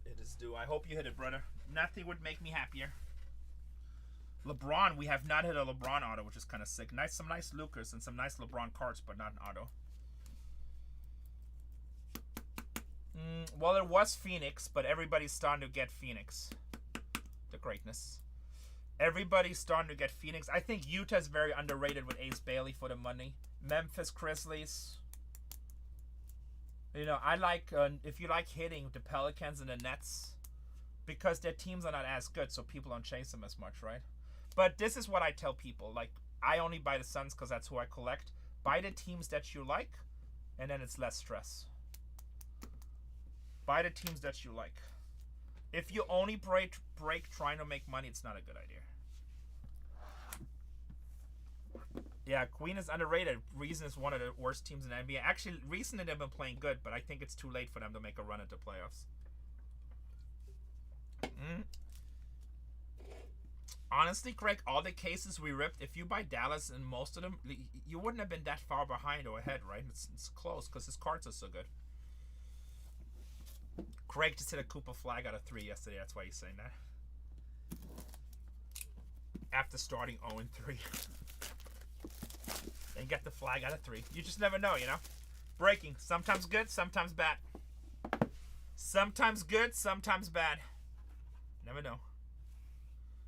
It it is due. I hope you hit it, brother. Nothing would make me happier. LeBron, we have not hit a LeBron auto, which is kind of sick. Some nice Lucas and some nice LeBron cards, but not an auto. Well, it was Phoenix, but everybody's starting to get Phoenix. The greatness. Everybody's starting to get Phoenix. I think Utah's very underrated with Ace Bailey for the money. Memphis Grizzlies. You know, I like, if you like hitting the Pelicans and the Nets, because their teams are not as good, so people don't chase them as much, right? But this is what I tell people. Like, I only buy the Suns because that's who I collect. Buy the teams that you like, and then it's less stress. Buy the teams that you like. If you only break trying to make money, it's not a good idea. Yeah, Queen is underrated. Reason is one of the worst teams in the NBA. Actually, recently they've been playing good, but I think it's too late for them to make a run at the playoffs. Honestly, Craig, all the cases we ripped, if you buy Dallas and most of them, you wouldn't have been that far behind or ahead, right? It's close because his cards are so good. Craig just hit a Cooper flag out of 3 yesterday. That's why he's saying that. After starting 0-3. Then get the flag out of 3. You just never know, you know? Breaking. Sometimes good, sometimes bad. Sometimes good, sometimes bad. Never know.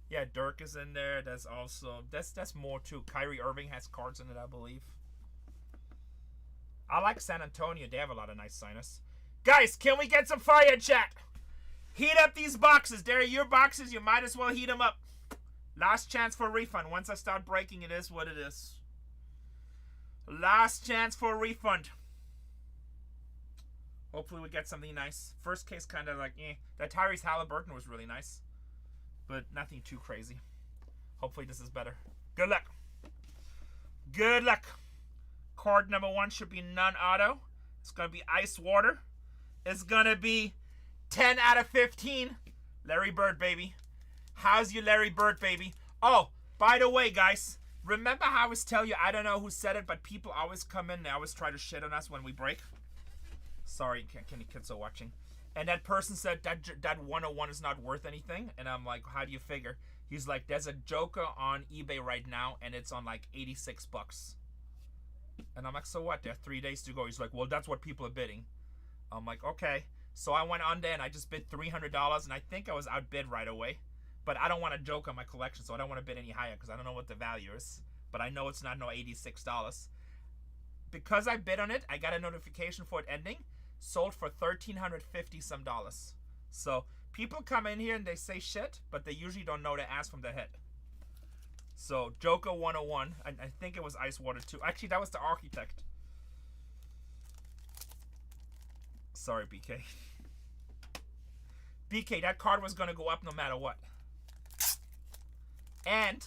Yeah, Dirk is in there. There's also... That's more, too. Kyrie Irving has cards in it, I believe. I like San Antonio. They have a lot of nice signers. Guys, can we get some fire in chat? Heat up these boxes. They're your boxes. You might as well heat them up. Last chance for a refund. Once I start breaking, it is what it is. Last chance for a refund. Hopefully we get something nice. First case kind of like, That Tyrese Halliburton was really nice. But nothing too crazy. Hopefully this is better. Good luck. Good luck. Card number 1 should be non-auto. It's going to be ice water. It's going to be 10 out of 15. Larry Bird, baby. How's your Larry Bird, baby? Oh, by the way, guys. Remember how I always tell you, I don't know who said it, but people always come in. They always try to shit on us when we break. Sorry, can the kids are watching. And that person said that 101 is not worth anything. And I'm like, how do you figure? He's like, there's a Joker on eBay right now, and it's on like 86 bucks. And I'm like, so what? There are 3 days to go. He's like, well, that's what people are bidding. I'm like, okay. So I went on there, and I just bid $300, and I think I was outbid right away. But I don't want to joke on my collection, so I don't want to bid any higher because I don't know what the value is. But I know it's not no $86. Because I bid on it, I got a notification for it ending. Sold for $1,350 some dollars. So people come in here and they say shit, but they usually don't know to ask from the hit. So Joker 101, I think it was Ice Water 2. Actually, that was the Architect. Sorry, BK. BK, that card was going to go up no matter what. And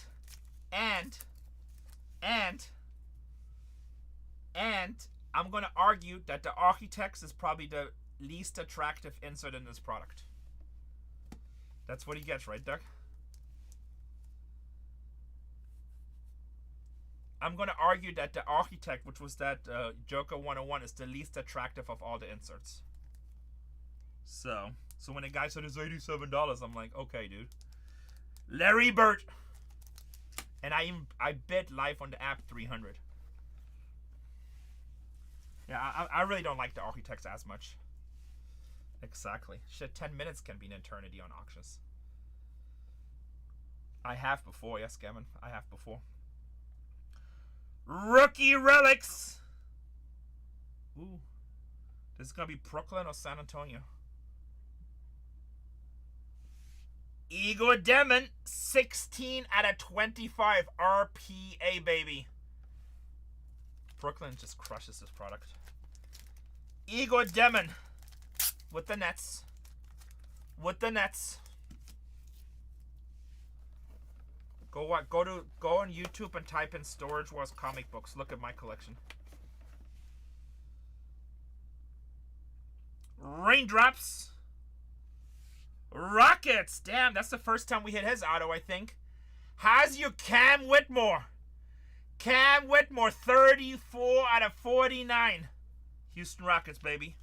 I'm going to argue that the Architects is probably the least attractive insert in this product. That's what he gets, right, Doug? I'm going to argue that the Architect, which was that Joker 101, is the least attractive of all the inserts. So when the guy said it's $87, I'm like, okay, dude. Larry Bird. And I bid live on the app 300. Yeah, I really don't like the Architects as much. Exactly. Shit, 10 minutes can be an eternity on auctions. I have before, yes, Gavin. I have before. Rookie Relics. Ooh. This is going to be Brooklyn or San Antonio. Igor Demon, 16 out of 25 RPA, baby. Brooklyn just crushes this product. Igor Demon with the Nets. With the Nets. Go on YouTube and type in Storage Wars comic books. Look at my collection. Raindrops. Rockets. Damn, that's the first time we hit his auto, I think. How's your Cam Whitmore? Cam Whitmore, 34 out of 49. Houston Rockets, baby.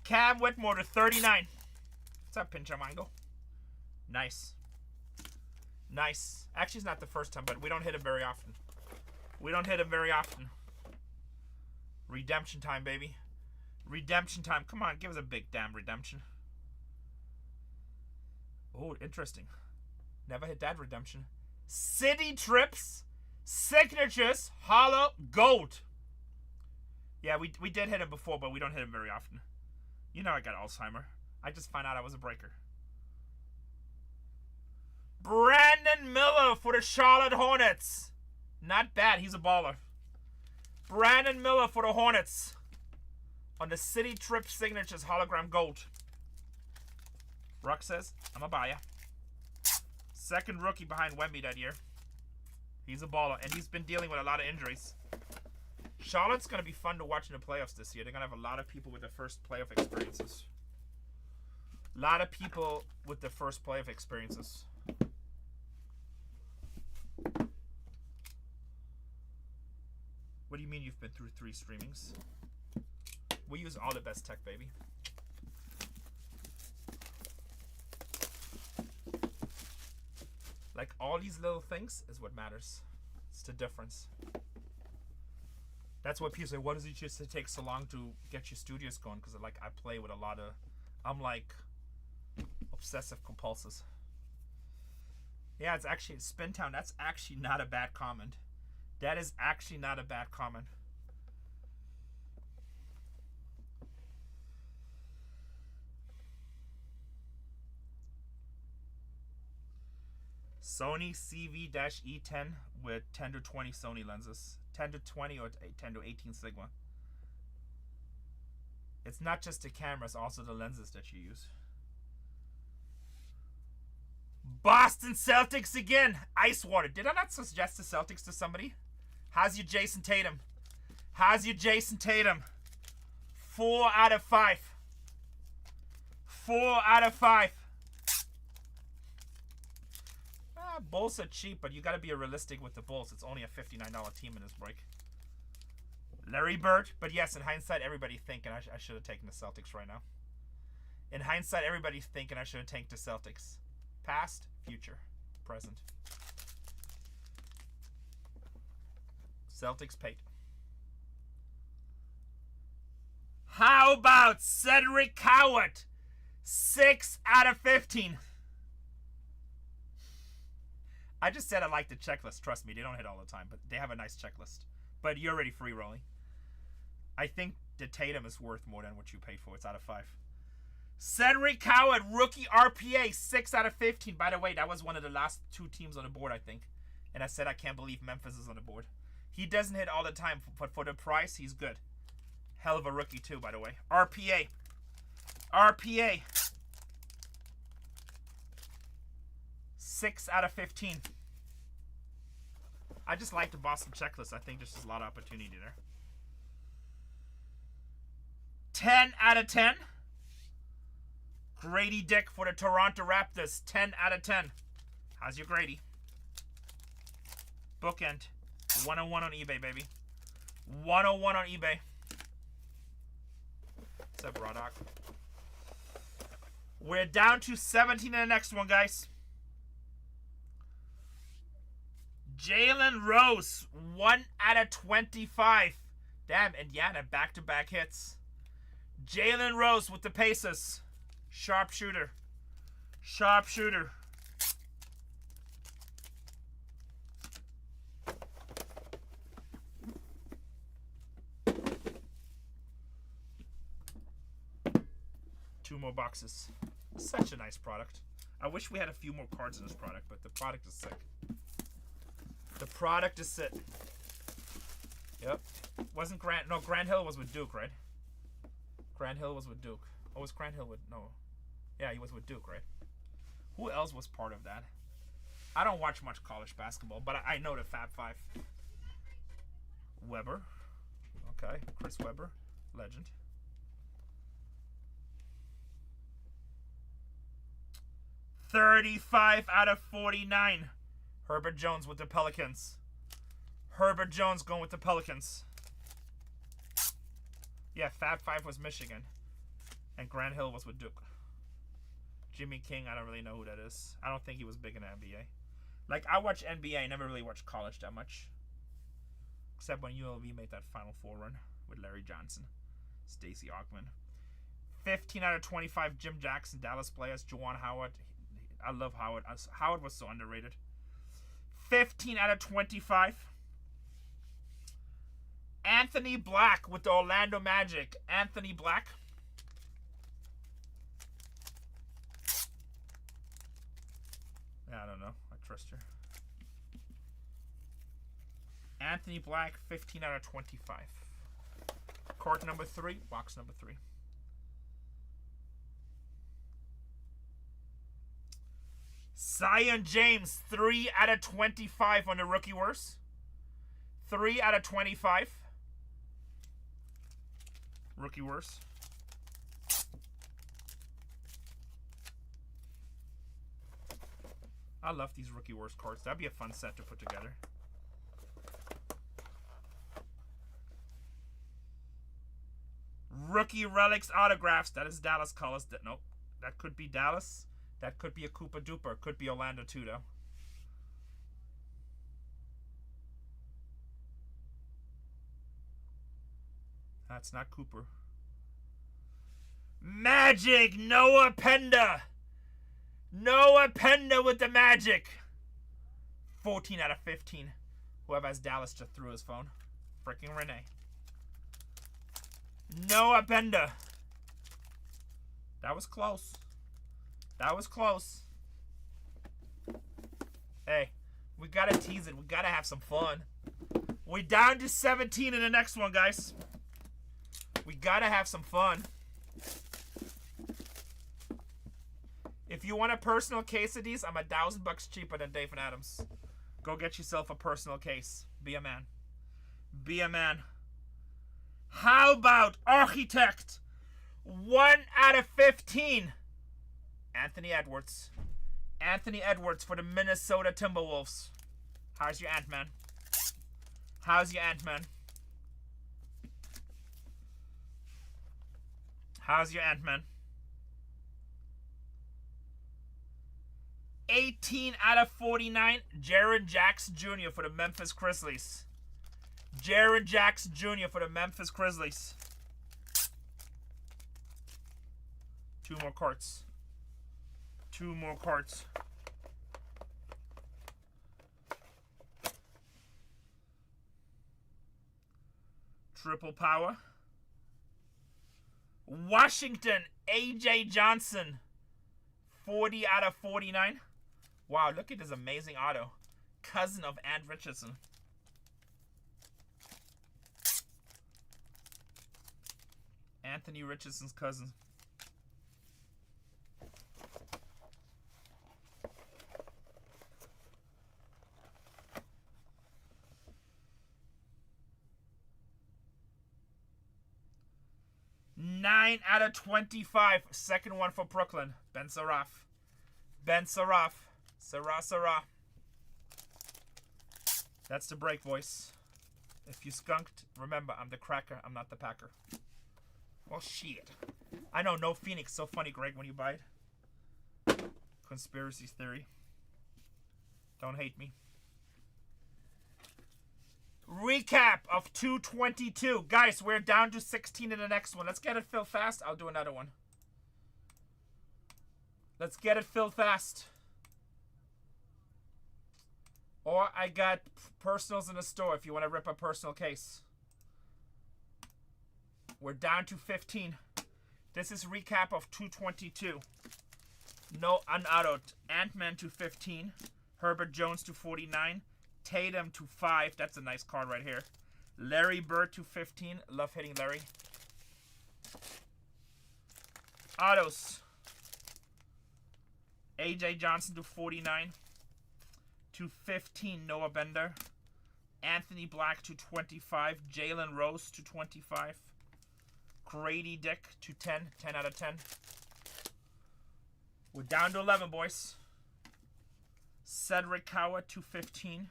Cam Whitmore to 39. What's up, Pinchamango? Nice. Nice. Actually, it's not the first time, but we don't hit him very often. We don't hit him very often. Redemption time, baby. Redemption time. Come on, give us a big damn redemption. Oh, interesting. Never hit that redemption. City Trips, Signatures, Hollow, Gold. Yeah, we did hit him before, but we don't hit him very often. You know I got Alzheimer. I just found out I was a breaker. Brandon Miller for the Charlotte Hornets. Not bad. He's a baller. Brandon Miller for the Hornets. On the City Trip Signatures hologram gold. Ruck says, I'm a buyer. Second rookie behind Wemby that year. He's a baller. And he's been dealing with a lot of injuries. Charlotte's going to be fun to watch in the playoffs this year. They're going to have a lot of people with their first playoff experiences. A lot of people with their first playoff experiences. What do you mean you've been through 3 streamings? We use all the best tech, baby. Like, all these little things is what matters. It's the difference. That's why people say, what does it just take so long to get your studios going? Because, like, I play with a lot of... I'm, like, obsessive compulsive. Yeah, it's actually... Spintown, that's actually not a bad comment. That is actually not a bad comment. Sony CV-E10 with 10 to 20 Sony lenses. 10 to 20 or 10 to 18 Sigma. It's not just the camera, it's also the lenses that you use. Boston Celtics again. Ice water. Did I not suggest the Celtics to somebody? How's your Jason Tatum? How's your Jason Tatum? 4 out of 5. 4 out of 5. Bulls are cheap, but you got to be realistic with the Bulls. It's only a $59 team in this break. Larry Bird. But yes, in hindsight, everybody's thinking I should have taken the Celtics right now. In hindsight, everybody's thinking I should have taken the Celtics. Past, future, present. Celtics paid. How about Cedric Cowart? 6 out of 15. I just said I like the checklist. Trust me, they don't hit all the time, but they have a nice checklist. But you're already free rolling. I think the Tatum is worth more than what you paid for. It's out of 5. Cedric Coward, rookie RPA, 6 out of 15. By the way, that was one of the last 2 teams on the board, I think. And I said I can't believe Memphis is on the board. He doesn't hit all the time, but for the price, he's good. Hell of a rookie, too, by the way. RPA. RPA. 6 out of 15. I just like the Boston checklist. I think there's just a lot of opportunity there. 10 out of 10. Grady Dick for the Toronto Raptors. 10 out of 10. How's your Grady? Bookend. 101 on eBay, baby. 101 on eBay. What's up, Roddock? We're down to 17 in the next one, guys. Jalen Rose, 1 out of 25. Damn, Indiana, back-to-back hits. Jalen Rose with the Pacers. Sharpshooter. Sharpshooter. Two more boxes. Such a nice product. I wish we had a few more cards in this product, but the product is sick. The product is sick. Yep. Wasn't Grant... No, Grant Hill was with Duke, right? Grant Hill was with Duke. Oh, was Grant Hill with... No. Yeah, he was with Duke, right? Who else was part of that? I don't watch much college basketball, but I know the Fab Five. Weber. Okay. Chris Webber. Legend. $35 out of 49. Herbert Jones with the Pelicans. Herbert Jones going with the Pelicans. Yeah, Fab Five was Michigan. And Grant Hill was with Duke. Jimmy King, I don't really know who that is. I don't think he was big in the NBA. Like, I watch NBA, I never really watched college that much. Except when ULV made that Final Four run with Larry Johnson, Stacey Augman. 15 out of 25, Jim Jackson, Dallas players. Juwan Howard. I love Howard. Howard was so underrated. 15 out of 25. Anthony Black with the Orlando Magic. Anthony Black. I don't know. I trust her. Anthony Black, 15 out of 25. Card number 3, box number 3. Zion James, 3 out of 25 on the rookie worst. 3 out of 25. Rookie worst. I love these rookie worst cards. That'd be a fun set to put together. Rookie relics autographs. That is Dallas colors. Nope. That could be Dallas. That could be a Koopa Dooper. Could be Orlando too, though. That's not Cooper. Magic! Noah Penda! Noah Penda with the Magic! 14 out of 15. Whoever has Dallas just threw his phone. Freaking Renee. Noah Penda. That was close. That was close. Hey, we gotta tease it. We gotta have some fun. We're down to 17 in the next one, guys. We gotta have some fun. If you want a personal case of these, I'm $1,000 cheaper than Dave and Adams. Go get yourself a personal case. Be a man. Be a man. How about Architect? 1 out of 15. Anthony Edwards. Anthony Edwards for the Minnesota Timberwolves. How's your Ant-Man? How's your Ant-Man? How's your Ant-Man? 18 out of 49, Jaren Jackson Jr. for the Memphis Grizzlies. Jaren Jackson Jr. for the Memphis Grizzlies. 2 more cards. 2 more cards. Triple power. Washington, A.J. Johnson. 40 out of 49. Wow, look at this amazing auto. Cousin of Ant Richardson. Anthony Richardson's cousin. Nine out of 25. Second one for Brooklyn. Ben Saraf. Ben Saraf. Sarah. That's the break, voice. If you skunked, remember, I'm the cracker. I'm not the packer. Well, shit. I know, no Phoenix. So funny, Greg, when you buy it. Conspiracy theory. Don't hate me. Recap of 222. Guys, we're down to 16 in the next one. Let's get it filled fast. I'll do another one. Let's get it filled fast. Or I got personals in the store if you want to rip a personal case. We're down to 15. This is recap of 222. No unautoed. Ant-Man to 15. Herbert Jones to 49. Tatum to 5. That's a nice card right here. Larry Bird to 15. Love hitting Larry. Autos. A.J. Johnson to 49. To 15, Noah Bender. Anthony Black to 25. Jalen Rose to 25. Grady Dick to 10. 10 out of 10. We're down to 11, boys. Cedric Coward to 15.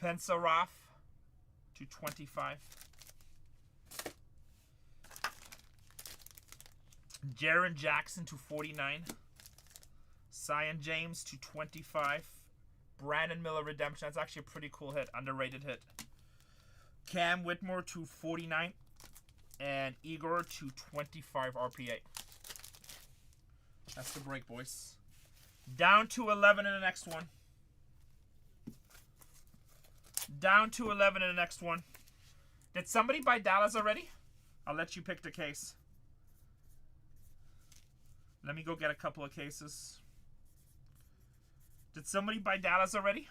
Pensaraf to 25. Jaren Jackson to 49. Zion James to 25. Brandon Miller redemption. That's actually a pretty cool hit. Underrated hit. Cam Whitmore to 49. And Igor to 25 RPA. That's the break, boys. Down to 11 in the next one. Down to 11 in the next one. Did somebody buy Dallas already? I'll let you pick the case. Let me go get a couple of cases. Did somebody buy Dallas already?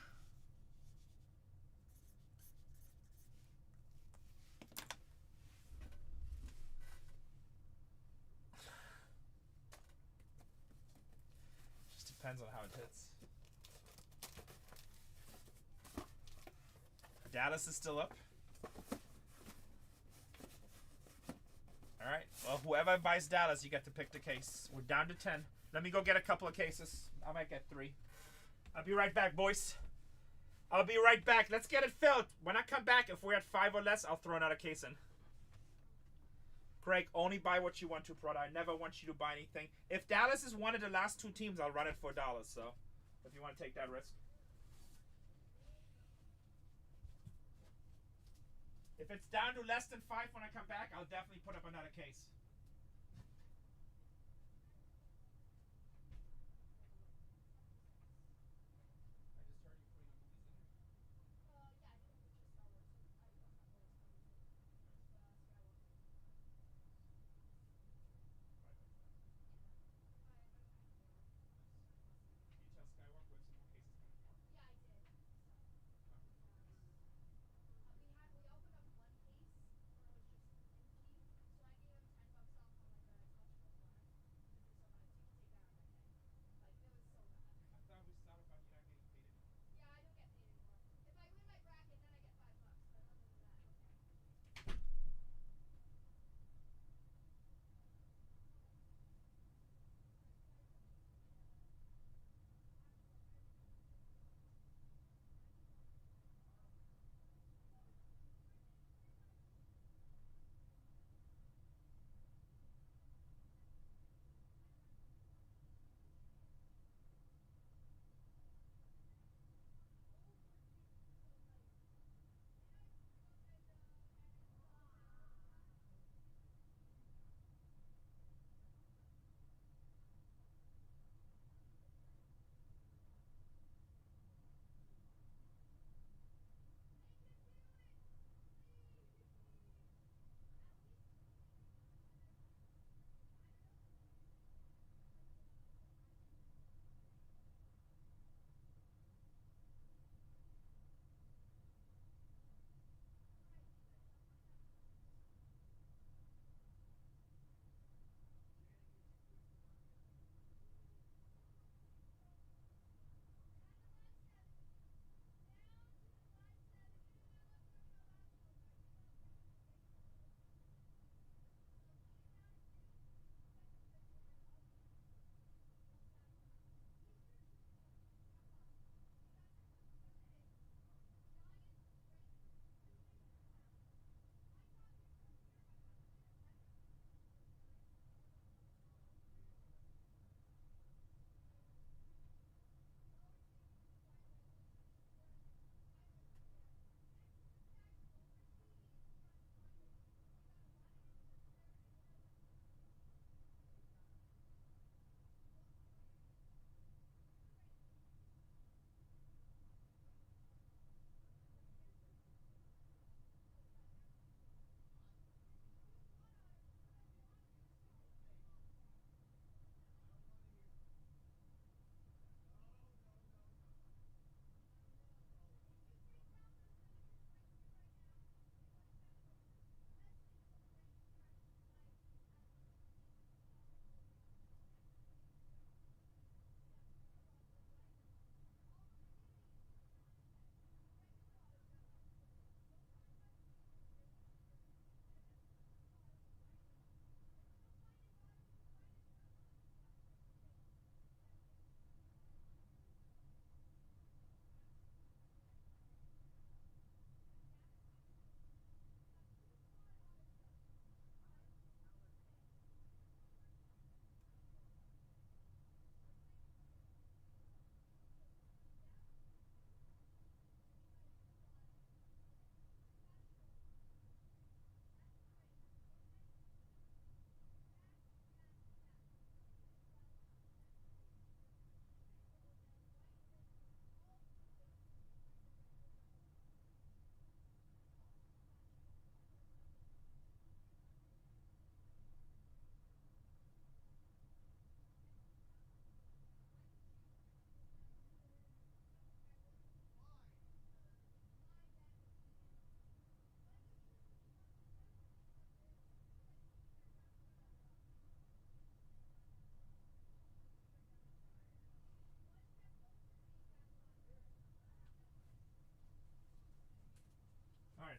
Just depends on how it hits. Dallas is still up. Alright, well, whoever buys Dallas, you get to pick the case. We're down to 10. Let me go get a couple of cases. I might get 3. I'll be right back, boys. I'll be right back. Let's get it filled. When I come back, if we're at 5 or less, I'll throw another case in. Craig, only buy what you want to, brother. I never want you to buy anything. If Dallas is one of the last 2 teams, I'll run it for $1, so if you want to take that risk. If it's down to less than 5 when I come back, I'll definitely put up another case.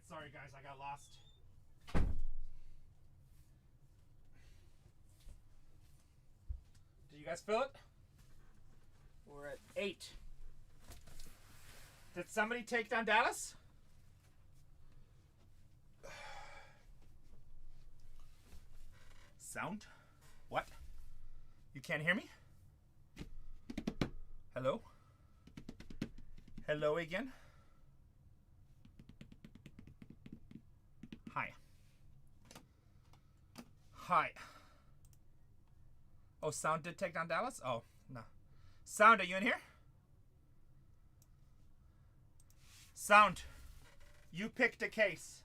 it. Sorry, guys, I got lost. Did you guys fill it? We're at 8. Did somebody take down Dallas? Sound? What? You can't hear me? Hello? Hello again? Hi. Hi. Oh, Sound did take down Dallas? Oh, no. Sound, are you in here? Sound, you picked a case.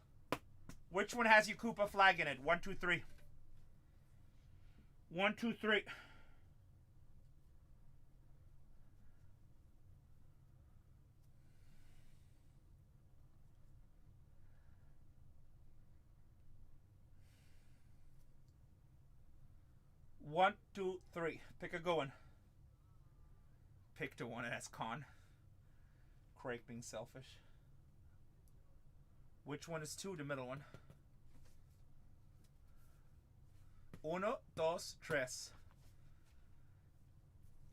Which one has your Koopa flag in it? 1, 2, 3. 1, 2, 3. One, 2, 3. Pick a good one. Pick the one that has con. Craig being selfish. Which one is 2? The middle one. 1, 2, 3.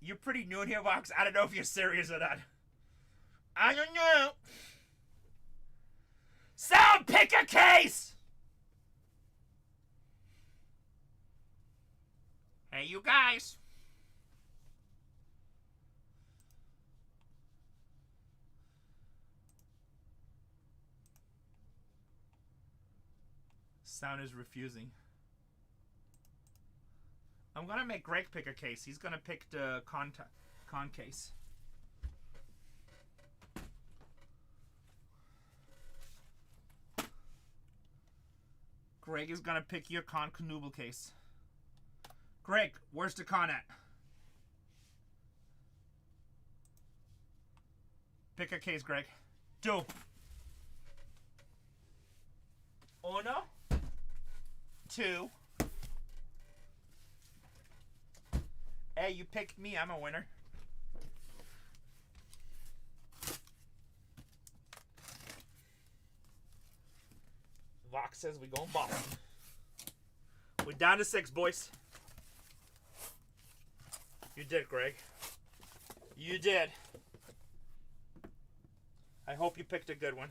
You're pretty new in here, Vox. I don't know if you're serious or not. I don't know. Sound, pick a case! Hey, you guys. Sound is refusing. I'm gonna make Greg pick a case. He's gonna pick the con case. Greg is gonna pick your con Knuble case. Greg, where's the con at? Pick a case, Greg. 2. 1, 2. Hey, you picked me. I'm a winner. Vox says we going ball. We're down to 6, boys. You did, Greg. You did. I hope you picked a good one.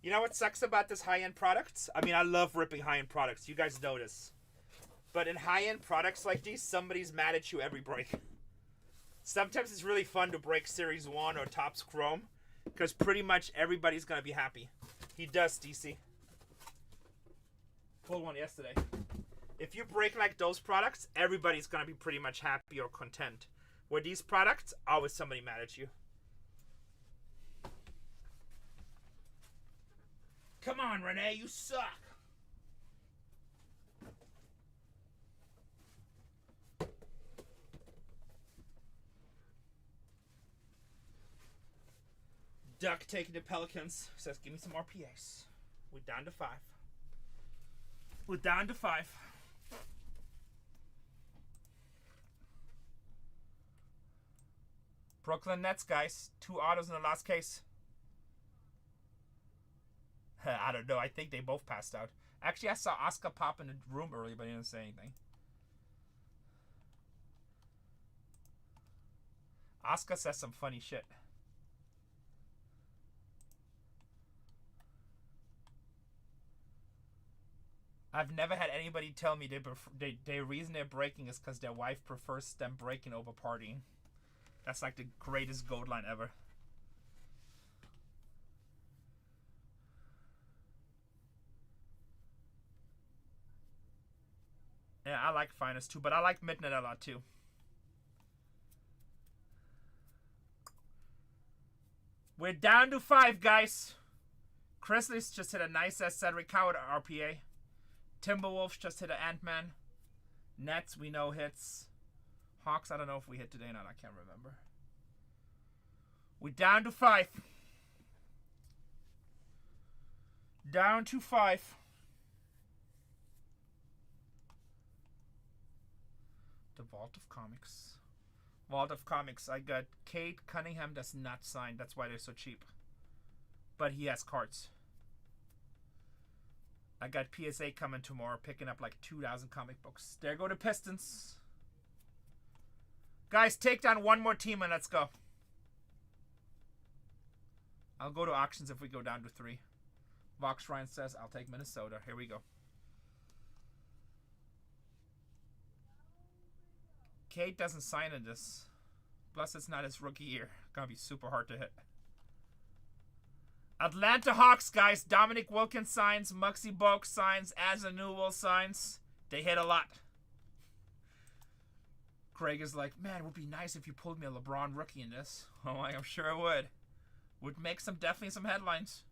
You know what sucks about this high-end products? I mean, I love ripping high-end products. You guys know this. But in high-end products like these, somebody's mad at you every break. Sometimes it's really fun to break Series 1 or Topps Chrome, because pretty much everybody's going to be happy. He does, DC. Pulled one yesterday. If you break like those products, everybody's going to be pretty much happy or content. Where these products, always somebody mad at you. Come on, Renee, you suck. Duck taking the Pelicans. Says, give me some RPAs. We're down to 5. We're down to 5. Brooklyn Nets, guys. 2 autos in the last case. I don't know. I think they both passed out. Actually, I saw Oscar pop in the room earlier, but he didn't say anything. Oscar says some funny shit. I've never had anybody tell me the reason they're breaking is because their wife prefers them breaking over partying. That's like the greatest gold line ever. Yeah, I like Finest too, but I like Midnight a lot too. We're down to 5, guys. Grizzlies just hit a nice ass Cedric Coward RPA. Timberwolves just hit an Ant-Man. Nets, we know hits. Hawks, I don't know if we hit today or not. I can't remember. We're down to 5. Down to 5. The Vault of Comics. Vault of Comics. I got Kate Cunningham does not sign. That's why they're so cheap. but he has cards. I got PSA coming tomorrow, picking up like 2,000 comic books. There go the Pistons. Guys, take down one more team and let's go. I'll go to auctions if we go down to 3. Vox Ryan says, I'll take Minnesota. Here we go. Kate doesn't sign in this. Plus, it's not his rookie year. Gonna be super hard to hit. Atlanta Hawks, guys. Dominic Wilkins signs. Muggsy Bogues signs. Azanul signs. They hit a lot. Craig is like, man, it would be nice if you pulled me a LeBron rookie in this. Oh, I'm sure it would. Would make definitely some headlines.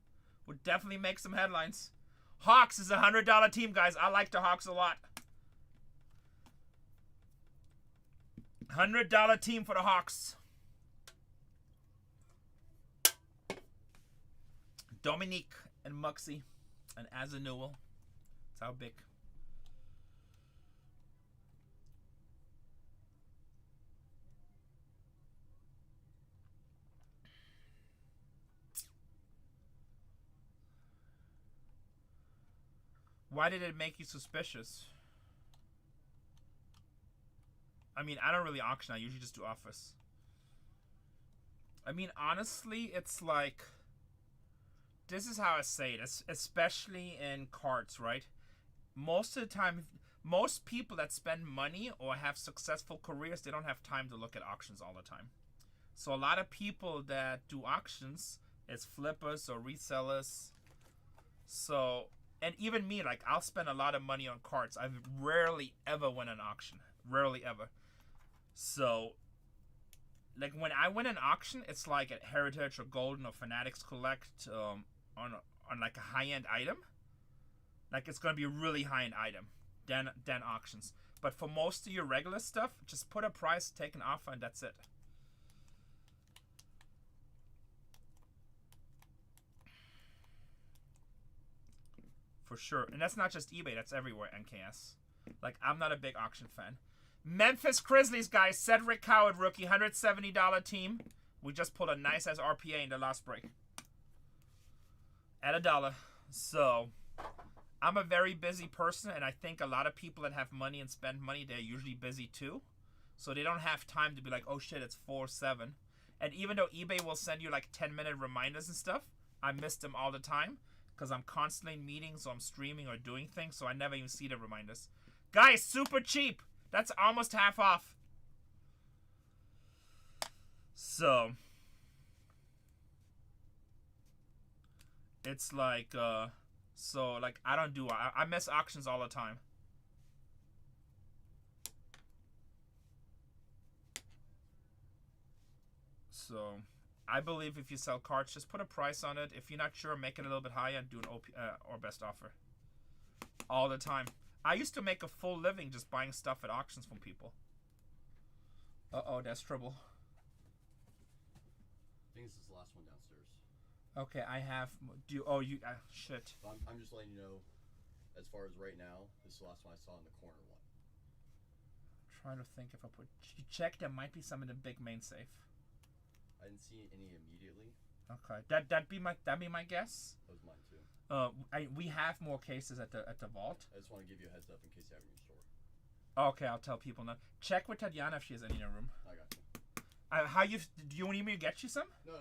Would definitely make some headlines. Hawks is a $100 team, guys. I like the Hawks a lot. $100 team for the Hawks. Dominique and Muggsy and Azanul. That's how big. Why did it make you suspicious? I mean, I don't really auction. I usually just do office. I mean, honestly, it's like... This is how I say it, especially in cards, right? Most of the time, most people that spend money or have successful careers, they don't have time to look at auctions all the time. So a lot of people that do auctions is flippers or resellers. So, and even me, like, I'll spend a lot of money on cards. I've rarely ever win an auction. Rarely ever. So, like, when I win an auction, it's like at Heritage or Golden or Fanatics Collect on like a high-end item. Like, it's going to be a really high-end item than auctions. But for most of your regular stuff, just put a price, take an offer, and that's it. For sure. And that's not just eBay, that's everywhere, NKS. Like, I'm not a big auction fan. Memphis Grizzlies, guys. Cedric Howard, rookie, $170 team. We just pulled a nice-ass RPA in the last break. At $1. So, I'm a very busy person, and I think a lot of people that have money and spend money, they're usually busy too. So they don't have time to be like, oh shit, it's 4/7. And even though eBay will send you like 10-minute reminders and stuff, I miss them all the time because I'm constantly in meetings or I'm streaming or doing things, so I never even see the reminders. Guys, super cheap. That's almost half off. So, it's like, so like I don't do, I miss auctions all the time. So, I believe if you sell cards, just put a price on it. If you're not sure, make it a little bit higher and do an OP, or best offer. All the time. I used to make a full living just buying stuff at auctions from people. Uh-oh, that's trouble. I think this is the last one downstairs. Okay, I have... shit. I'm just letting you know, as far as right now, this is the last one I saw in the corner one. I'm trying to think if I put... Check, there might be some in the big main safe. I didn't see any immediately. Okay, that'd be my guess. That was mine too. We have more cases at the vault. I just want to give you a heads up in case you have it in your store. Okay, I'll tell people now. Check with Tatiana if she has any in her room. I got you. Do you want me to get you some? No.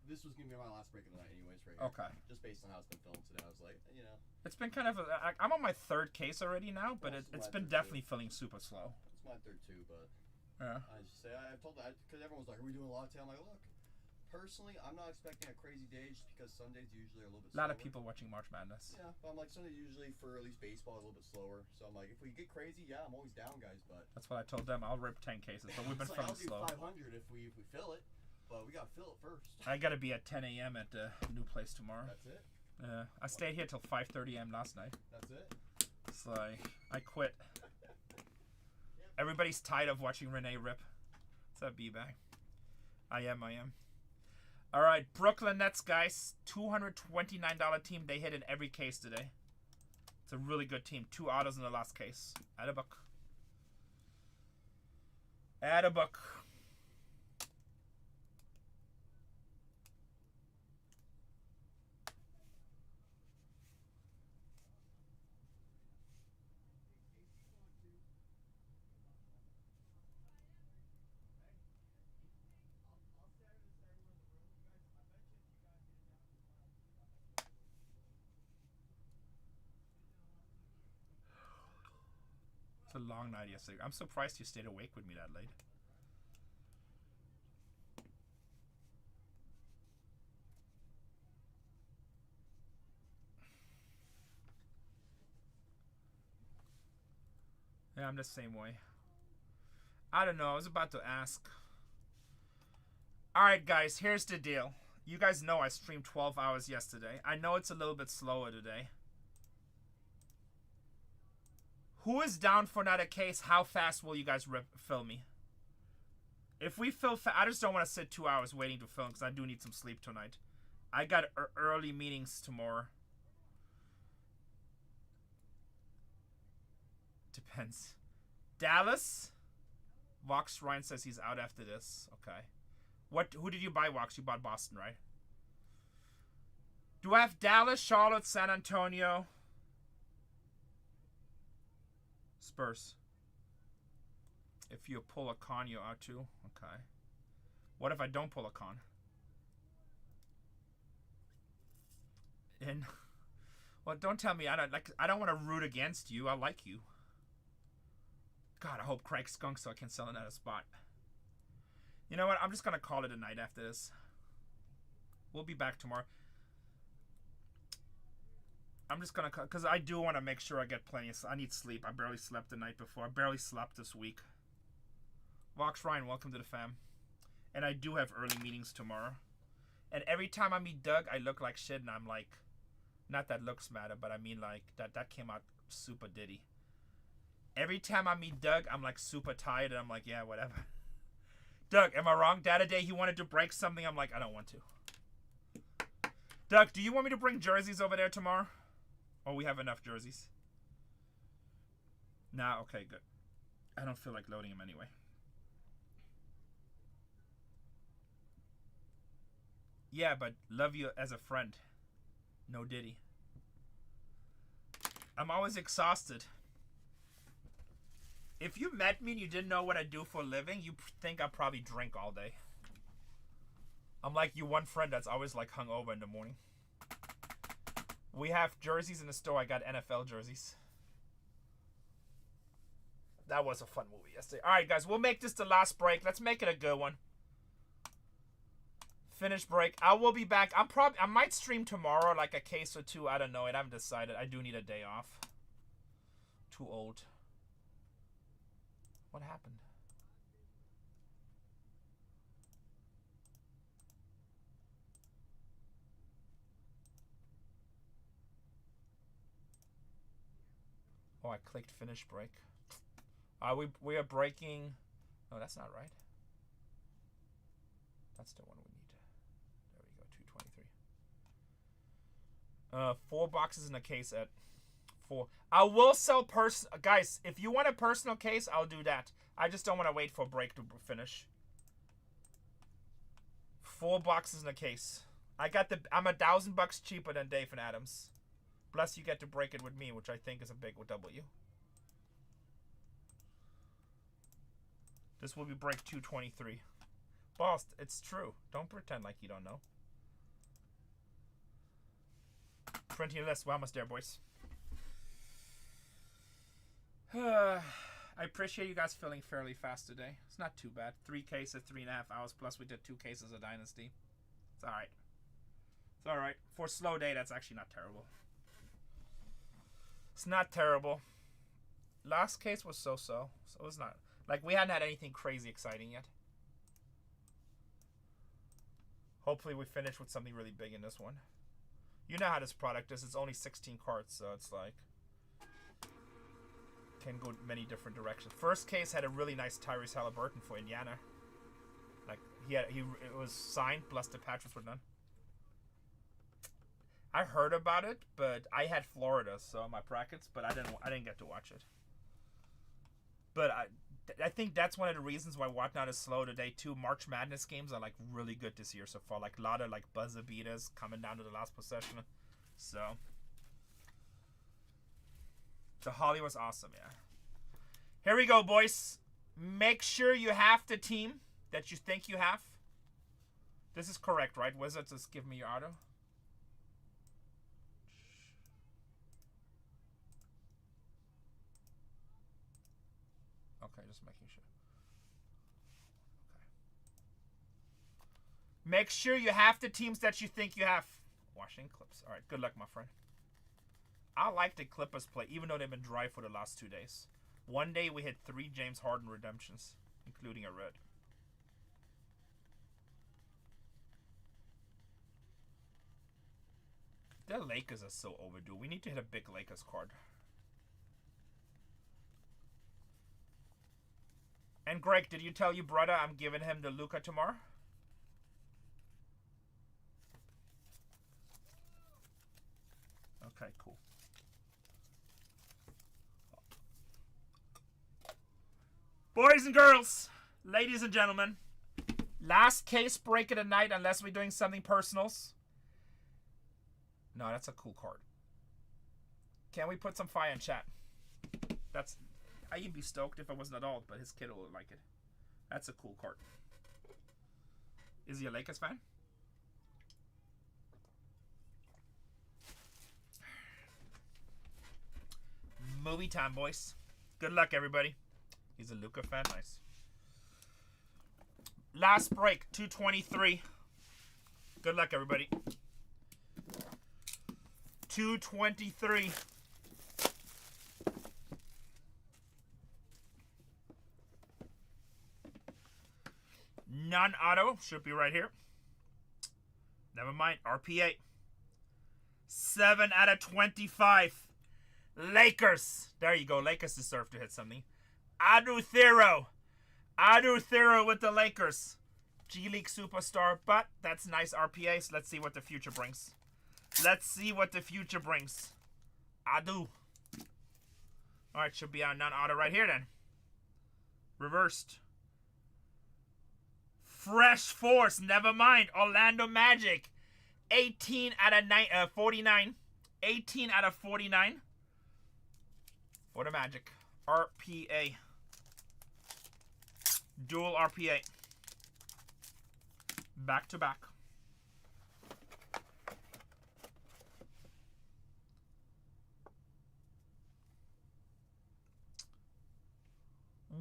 This was gonna be my last break of the night, anyways, right here. Okay. Just based on how it's been filmed today, I was like, you know. It's been kind of. I'm on my third case already now, but it's been definitely feeling super slow. It's my third too, but yeah. I just say I told that because everyone's like, "Are we doing a lot today?" I'm like, look. Personally, I'm not expecting a crazy day just because Sundays usually are a little bit slower. A lot of people watching March Madness. Yeah, but I'm like, Sundays usually for at least baseball a little bit slower. So I'm like, if we get crazy, yeah, I'm always down, guys. But that's what I told them. I'll rip 10 cases, but we've been filling slow. I'll do 500 if we fill it, but we gotta fill it first. I gotta be at 10 a.m. at the new place tomorrow. That's it. Yeah, I stayed here till 5:30 a.m. last night. That's it. It's like I quit. Everybody's tired of watching Renee rip. What's up, B-Bag? I am. All right, Brooklyn Nets, guys. $229 team. They hit in every case today. It's a really good team. 2 autos in the last case. Add a buck. a long night yesterday. I'm surprised you stayed awake with me that late. Yeah, I'm the same way. I don't know. I was about to ask. Alright, guys. Here's the deal. You guys know I streamed 12 hours yesterday. I know it's a little bit slower today. Who is down for another case? How fast will you guys fill me? If we fill I just don't want to sit 2 hours waiting to film because I do need some sleep tonight. I got early meetings tomorrow. Depends. Dallas? Vox Ryan says he's out after this. Okay. Who did you buy, Vox? You bought Boston, right? Do I have Dallas, Charlotte, San Antonio? Spurs. If you pull a con, you're out too. Okay. What if I don't pull a con? Well, don't tell me I don't want to root against you. I like you. God, I hope Craig skunks so I can sell it at a spot. You know what? I'm just gonna call it a night after this. We'll be back tomorrow. I'm just gonna, because I do want to make sure I get plenty of. I need sleep. I barely slept the night before. I barely slept this week. Vox Ryan, welcome to the fam. And I do have early meetings tomorrow. And every time I meet Doug, I look like shit, and I'm like, not that looks matter, but I mean like that came out super ditty. Every time I meet Doug, I'm like super tired, and I'm like, yeah, whatever. Doug, am I wrong? Dad today he wanted to break something. I'm like, I don't want to. Doug, do you want me to bring jerseys over there tomorrow? Or we have enough jerseys? Nah, okay, good. I don't feel like loading them anyway. Yeah, but love you as a friend. No Diddy. I'm always exhausted. If you met me and you didn't know what I do for a living, you think I probably drink all day. I'm like you one friend that's always like hungover in the morning. We have jerseys in the store. I got NFL jerseys. That was a fun movie yesterday. Alright, guys. We'll make this the last break. Let's make it a good one. Finish break. I will be back. I might stream tomorrow, like a case or two. I don't know. I haven't decided. I do need a day off. Too old. What happened? Oh, I clicked finish break. We are breaking. No, that's not right. That's the one we need. There we go. 223. 4 boxes in a case at 4. I will sell guys. If you want a personal case, I'll do that. I just don't want to wait for a break to finish. 4 boxes in a case. I'm $1,000 cheaper than Dave and Adams. Plus, you get to break it with me, which I think is a big W. This will be break 223. Boss, it's true. Don't pretend like you don't know. Printing list. We're almost there, boys. I appreciate you guys filling fairly fast today. It's not too bad. 3 cases, 3.5 hours, plus we did 2 cases of Dynasty. It's alright. It's alright. For a slow day, that's actually not terrible. It's not terrible. Last case was so-so. So it's not. Like, we hadn't had anything crazy exciting yet. Hopefully we finish with something really big in this one. You know how this product is. It's only 16 cards, so it's like... can go many different directions. First case had a really nice Tyrese Halliburton for Indiana. Like, it was signed, plus the patches were done. I heard about it, but I had Florida, so my brackets, but I didn't get to watch it. But I think that's one of the reasons why Whatnot is slow today too. March Madness games are like really good this year so far. Like a lot of like buzzer beaters coming down to the last possession. So the Holly was awesome, yeah. Here we go, boys. Make sure you have the team that you think you have. This is correct, right? Wizards, just give me your auto. Alright, just making sure. Okay. Make sure you have the teams that you think you have. Washington Clips. Alright, good luck, my friend. I like the Clippers play, even though they've been dry for the last 2 days. One day we hit 3 James Harden redemptions, including a red. The Lakers are so overdue. We need to hit a big Lakers card. And Greg, did you tell your brother I'm giving him the Luka tomorrow? Okay, cool. Boys and girls, ladies and gentlemen, last case break of the night unless we're doing something personals. No, that's a cool card. Can we put some fire in chat? I'd be stoked if I wasn't adult, but his kid will like it. That's a cool card. Is he a Lakers fan? Movie time, boys. Good luck, everybody. He's a Luka fan. Nice. Last break, 223. Good luck, everybody. 223. Non-auto should be right here. Never mind. RPA. 7 out of 25. Lakers. There you go. Lakers deserve to hit something. Adu Thero with the Lakers. G League superstar, but that's nice RPAs. Let's see what the future brings. Let's see what the future brings. Adu. Alright, should be on non-auto right here then. Reversed. Fresh Force, never mind. Orlando Magic. 18 out of 49. 18 out of 49. For the Magic. RPA. Dual RPA. Back to back.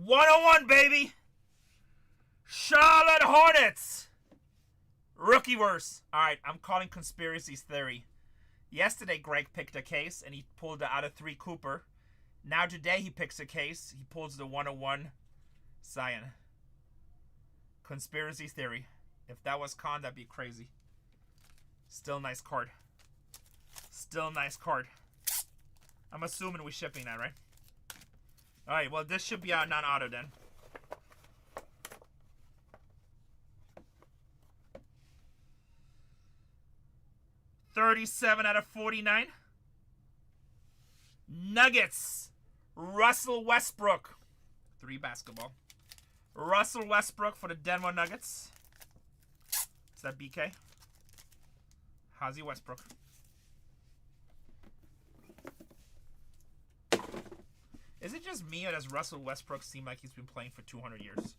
#101, baby. Charlotte Hornets. Rookie verse. Alright, I'm calling conspiracies theory. Yesterday, Greg picked a case, and he pulled the out of 3 Cooper. Now today, he picks a case. He pulls the 101 Zion. Conspiracy theory. If that was con, that'd be crazy. Still nice card. Still nice card. I'm assuming we're shipping that, right? Alright, well, this should be our non-auto then. $37 out of 49. Nuggets. Russell Westbrook. 3 basketball. Russell Westbrook for the Denver Nuggets. Is that BK? How's he Westbrook? Is it just me or does Russell Westbrook seem like he's been playing for 200 years?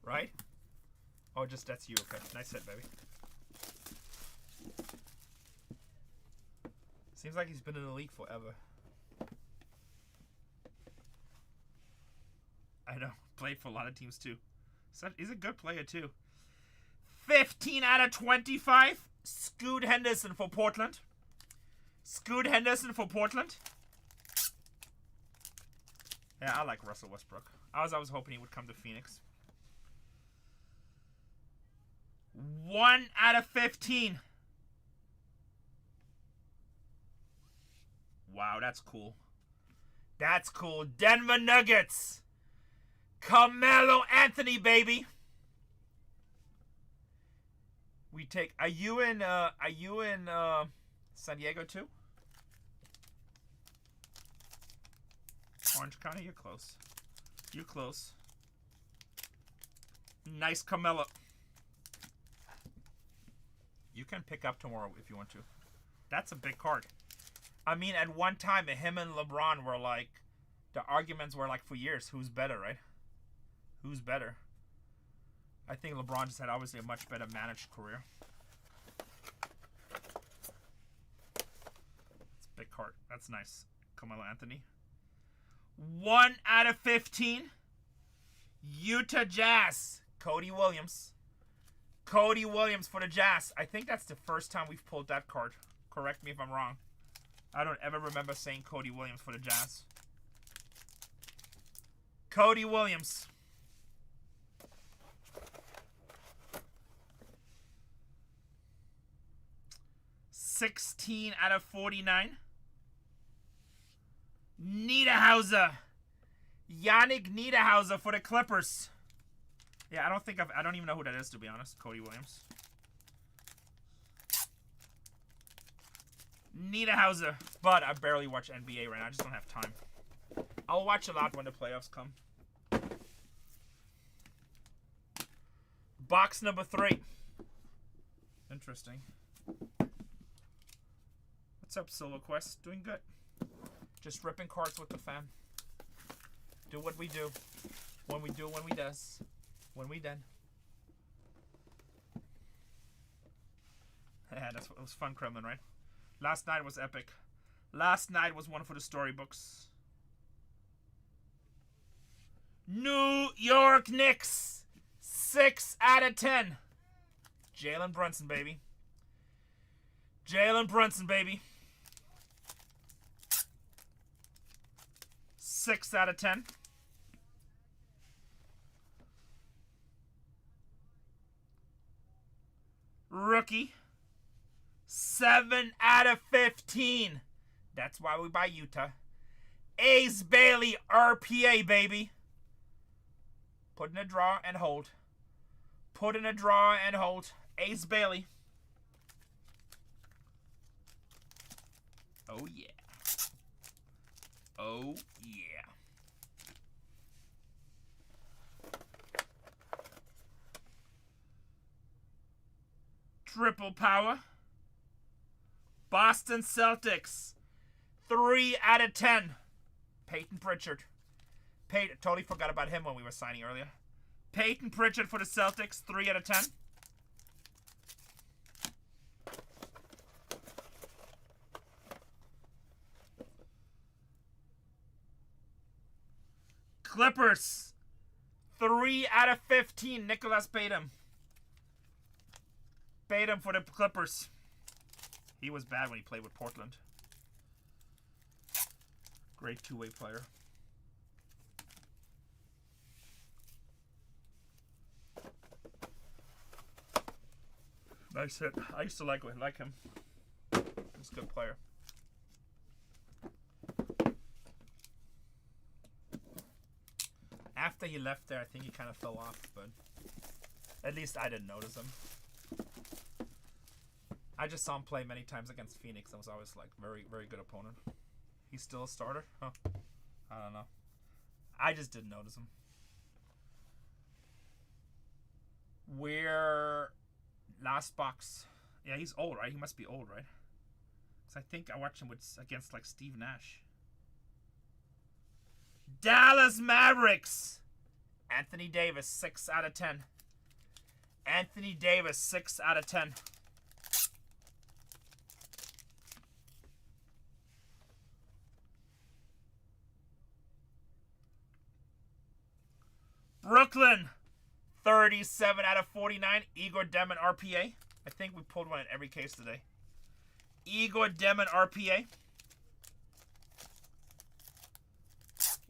Right? Oh, just that's you. Okay. Nice hit, baby. Seems like he's been in the league forever. I know. Played for a lot of teams, too. He's a good player, too. 15 out of 25. Scoot Henderson for Portland. Scoot Henderson for Portland. Yeah, I like Russell Westbrook. I was hoping he would come to Phoenix. 1 out of 15. Wow, that's cool. That's cool. Denver Nuggets. Carmelo Anthony, baby. We take. Are you in San Diego too? Orange County, you're close. You're close. Nice Carmelo. You can pick up tomorrow if you want to. That's a big card. I mean, at one time, him and LeBron were like, the arguments were like for years, who's better, right? Who's better? I think LeBron just had obviously a much better managed career. It's a big card. That's nice. Carmelo Anthony. 1 out of 15. Utah Jazz. Cody Williams. Cody Williams for the Jazz. I think that's the first time we've pulled that card. Correct me if I'm wrong. I don't ever remember saying Cody Williams for the Jazz. Cody Williams. $16 out of 49. Niederhauser. Yannick Niederhauser for the Clippers. Yeah, I don't even know who that is, to be honest. Cody Williams. Niederhauser. But I barely watch NBA right now. I just don't have time. I'll watch a lot when the playoffs come. Box number 3. Interesting. What's up, Solo Quest? Doing good. Just ripping cards with the fam. Do what we do. When we do, when we does. When we done. Yeah, it was fun, Kremlin, right? Last night was epic. Last night was one for the storybooks. New York Knicks. 6 out of 10. Jalen Brunson, baby. Jalen Brunson, baby. 6 out of 10. Rookie. 7 out of 15. That's why we buy Utah. Ace Bailey RPA, baby. Put in a draw and hold. Put in a draw and hold. Ace Bailey. Oh, yeah. Oh, yeah. Triple power. Boston Celtics. 3 out of 10. Peyton Pritchard. Totally forgot about him when we were signing earlier. Peyton Pritchard for the Celtics. 3 out of 10. Clippers. 3 out of 15. Nicholas Batum. Batum for the Clippers. He was bad when he played with Portland. Great two-way player. Nice hit. I used to like him. He's a good player. After he left there, I think he kind of fell off, but at least I didn't notice him. I just saw him play many times against Phoenix. I was always like, very, very good opponent. He's still a starter? Huh. I don't know. I just didn't notice him. We're last box. Yeah, he's old, right? He must be old, right? Because I think I watched him against like Steve Nash. Dallas Mavericks. Anthony Davis, 6 out of 10. Anthony Davis, 6 out of 10. Brooklyn, 37 out of 49. Igor Demon RPA. I think we pulled one in every case today. Igor Demon RPA.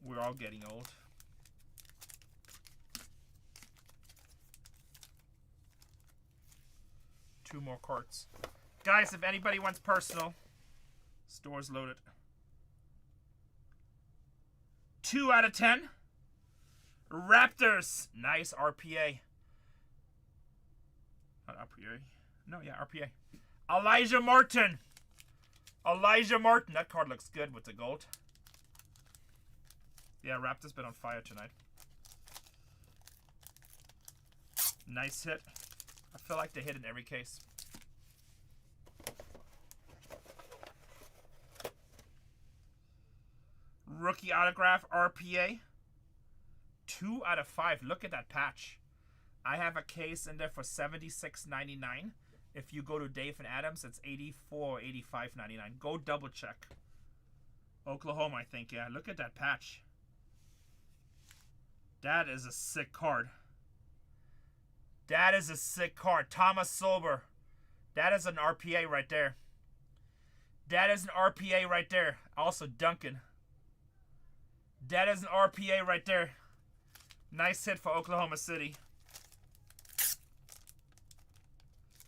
We're all getting old. Two more carts. Guys, if anybody wants personal, store's loaded. 2 out of 10. Raptors. Nice RPA. Not RPA. No, yeah, RPA. Elijah Martin. Elijah Martin. That card looks good with the gold. Yeah, Raptors been on fire tonight. Nice hit. I feel like they hit in every case. Rookie autograph RPA. 2 out of 5. Look at that patch. I have a case in there for $76.99. If you go to Dave and Adams, it's $84 or $85.99. Go double check. Oklahoma, I think. Yeah, look at that patch. That is a sick card. That is a sick card. Thomas Sober. That is an RPA right there. That is an RPA right there. Also Duncan. That is an RPA right there. Nice hit for Oklahoma City.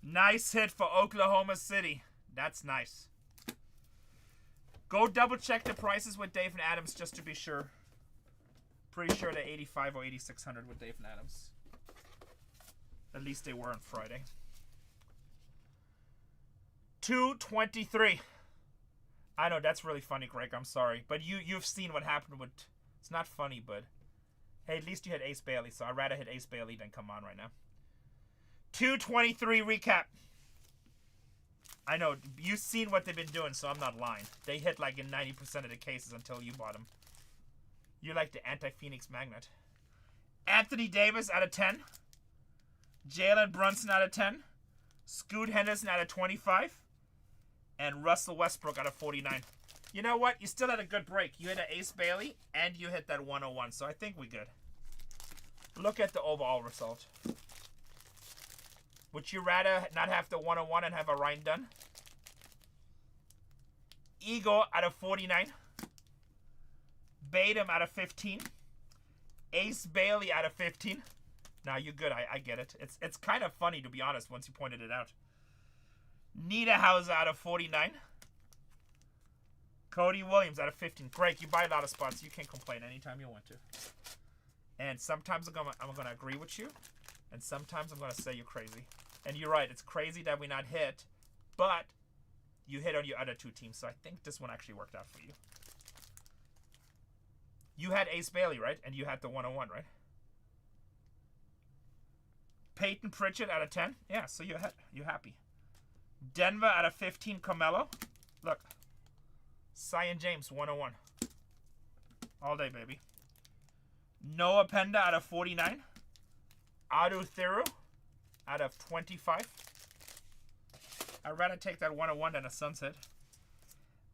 Nice hit for Oklahoma City. That's nice. Go double check the prices with Dave and Adams just to be sure. Pretty sure they're 85 or 8600 with Dave and Adams. At least they were on Friday. 223. I know that's really funny, Greg. I'm sorry, but you've seen what happened with. It's not funny, but hey, at least you hit Ace Bailey. So I'd rather hit Ace Bailey than come on right now. 223 recap. I know you've seen what they've been doing, so I'm not lying. They hit like in 90% of the cases until you bought them. You're like the anti-Phoenix magnet. Anthony Davis out of 10. Jalen Brunson out of 10. Scoot Henderson out of 25. And Russell Westbrook out of 49. You know what? You still had a good break. You hit an Ace Bailey, and you hit that 101. So I think we're good. Look at the overall result. Would you rather not have the 101 and have a Ryan Dunn? Eagle out of 49. Batum out of 15. Ace Bailey out of 15. Now you're good. I get it. It's kind of funny, to be honest, once you pointed it out. Niederhauser out of 49. Cody Williams out of 15. Greg, you buy a lot of spots. You can't complain anytime you want to. And sometimes I'm gonna agree with you, and sometimes I'm gonna say you're crazy. And you're right. It's crazy that we not hit, but you hit on your other two teams. So I think this one actually worked out for you. You had Ace Bailey, right? And you had the 101, right? Peyton Pritchard out of 10. Yeah, so you're happy. Denver out of 15, Carmelo. Look. Zion James, 101. All day, baby. Noah Penda out of 49. Adu Thiru out of 25. I'd rather take that 101 than a sunset.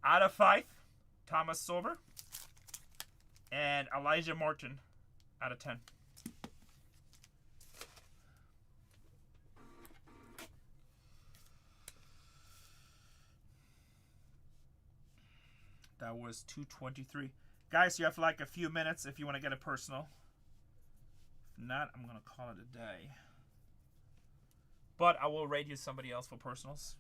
Out of 5, Thomas Sober. And Elijah Morton out of 10. That was 223. Guys, you have like a few minutes if you want to get it personal. If not, I'm going to call it a day. But I will rate you somebody else for personals.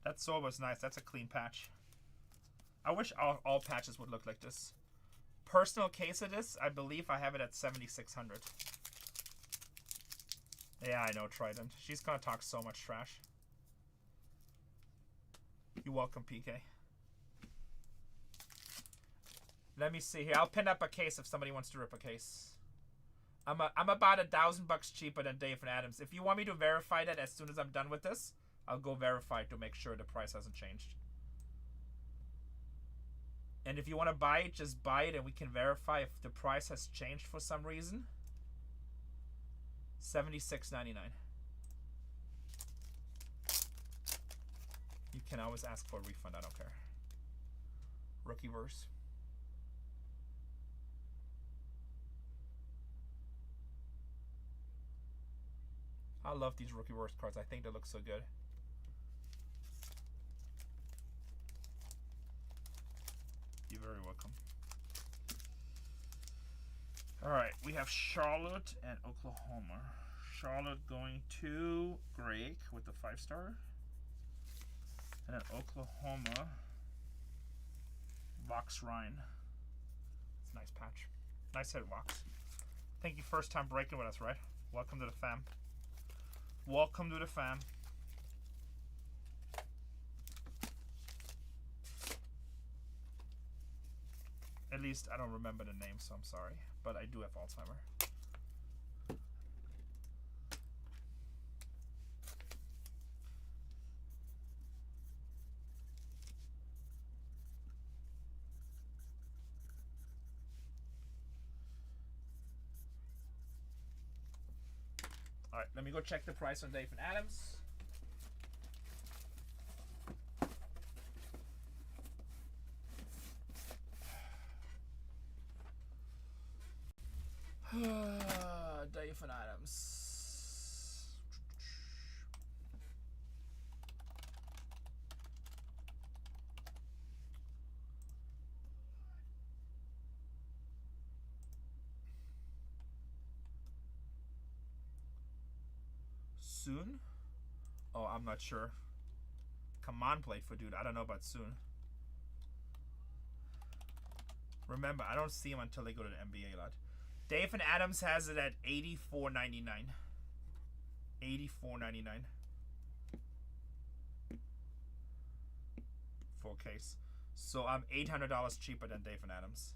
That Sober's nice. That's a clean patch. I wish all patches would look like this. Personal case of this, I believe I have it at 7,600. Yeah, I know, Trident. She's gonna talk so much trash. You're welcome, PK. Let me see here. I'll pin up a case if somebody wants to rip a case. I'm about $1,000 cheaper than Dave and Adams. If you want me to verify that as soon as I'm done with this, I'll go verify to make sure the price hasn't changed. And if you want to buy it, just buy it and we can verify if the price has changed for some reason. $76.99. You can always ask for a refund, I don't care. Rookie verse. I love these rookie verse cards. I think they look so good. You're very welcome. Alright, we have Charlotte and Oklahoma. Charlotte going to Greg with the 5-star. And then Oklahoma, Vox Ryan. It's a nice patch. Nice hit, Vox. Thank you, first time breaking with us, right? Welcome to the fam. Welcome to the fam. At least I don't remember the name, so I'm sorry. But I do have Alzheimer. Alright, let me go check the price on Dave and Adams. soon? Oh, I'm not sure. Command played for dude. I don't know about soon. Remember, I don't see him until they go to the NBA, lad. Dave and Adams has it at $84.99. $84.99. Full case. So I'm $800 cheaper than Dave and Adams.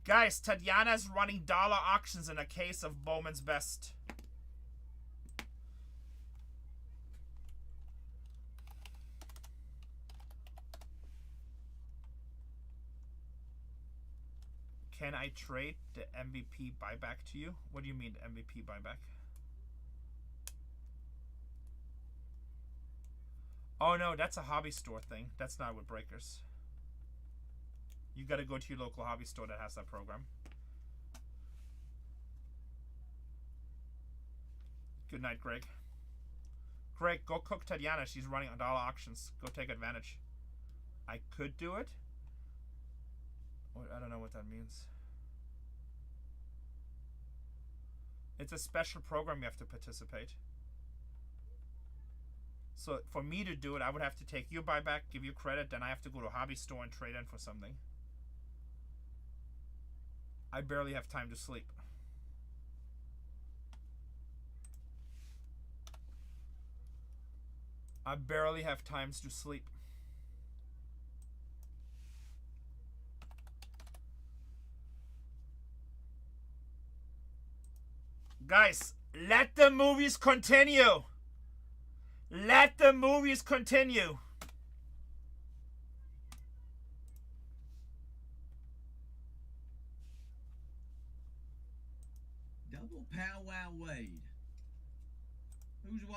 Guys, Tatiana's running dollar auctions in a case of Bowman's Best. Can I trade the MVP buyback to you? What do you mean MVP buyback? Oh no, that's a hobby store thing. That's not with Breakers. You gotta go to your local hobby store that has that program. Good night, Greg. Greg, go cook Tatiana. She's running on dollar auctions. Go take advantage. I could do it. I don't know what that means. It's a special program you have to participate. So for me to do it, I would have to take your buyback, give you credit, then I have to go to a hobby store and trade in for something. I barely have time to sleep. I barely have times to sleep. Guys, let the movies continue. Let the movies continue. Double powwow Wade. Who's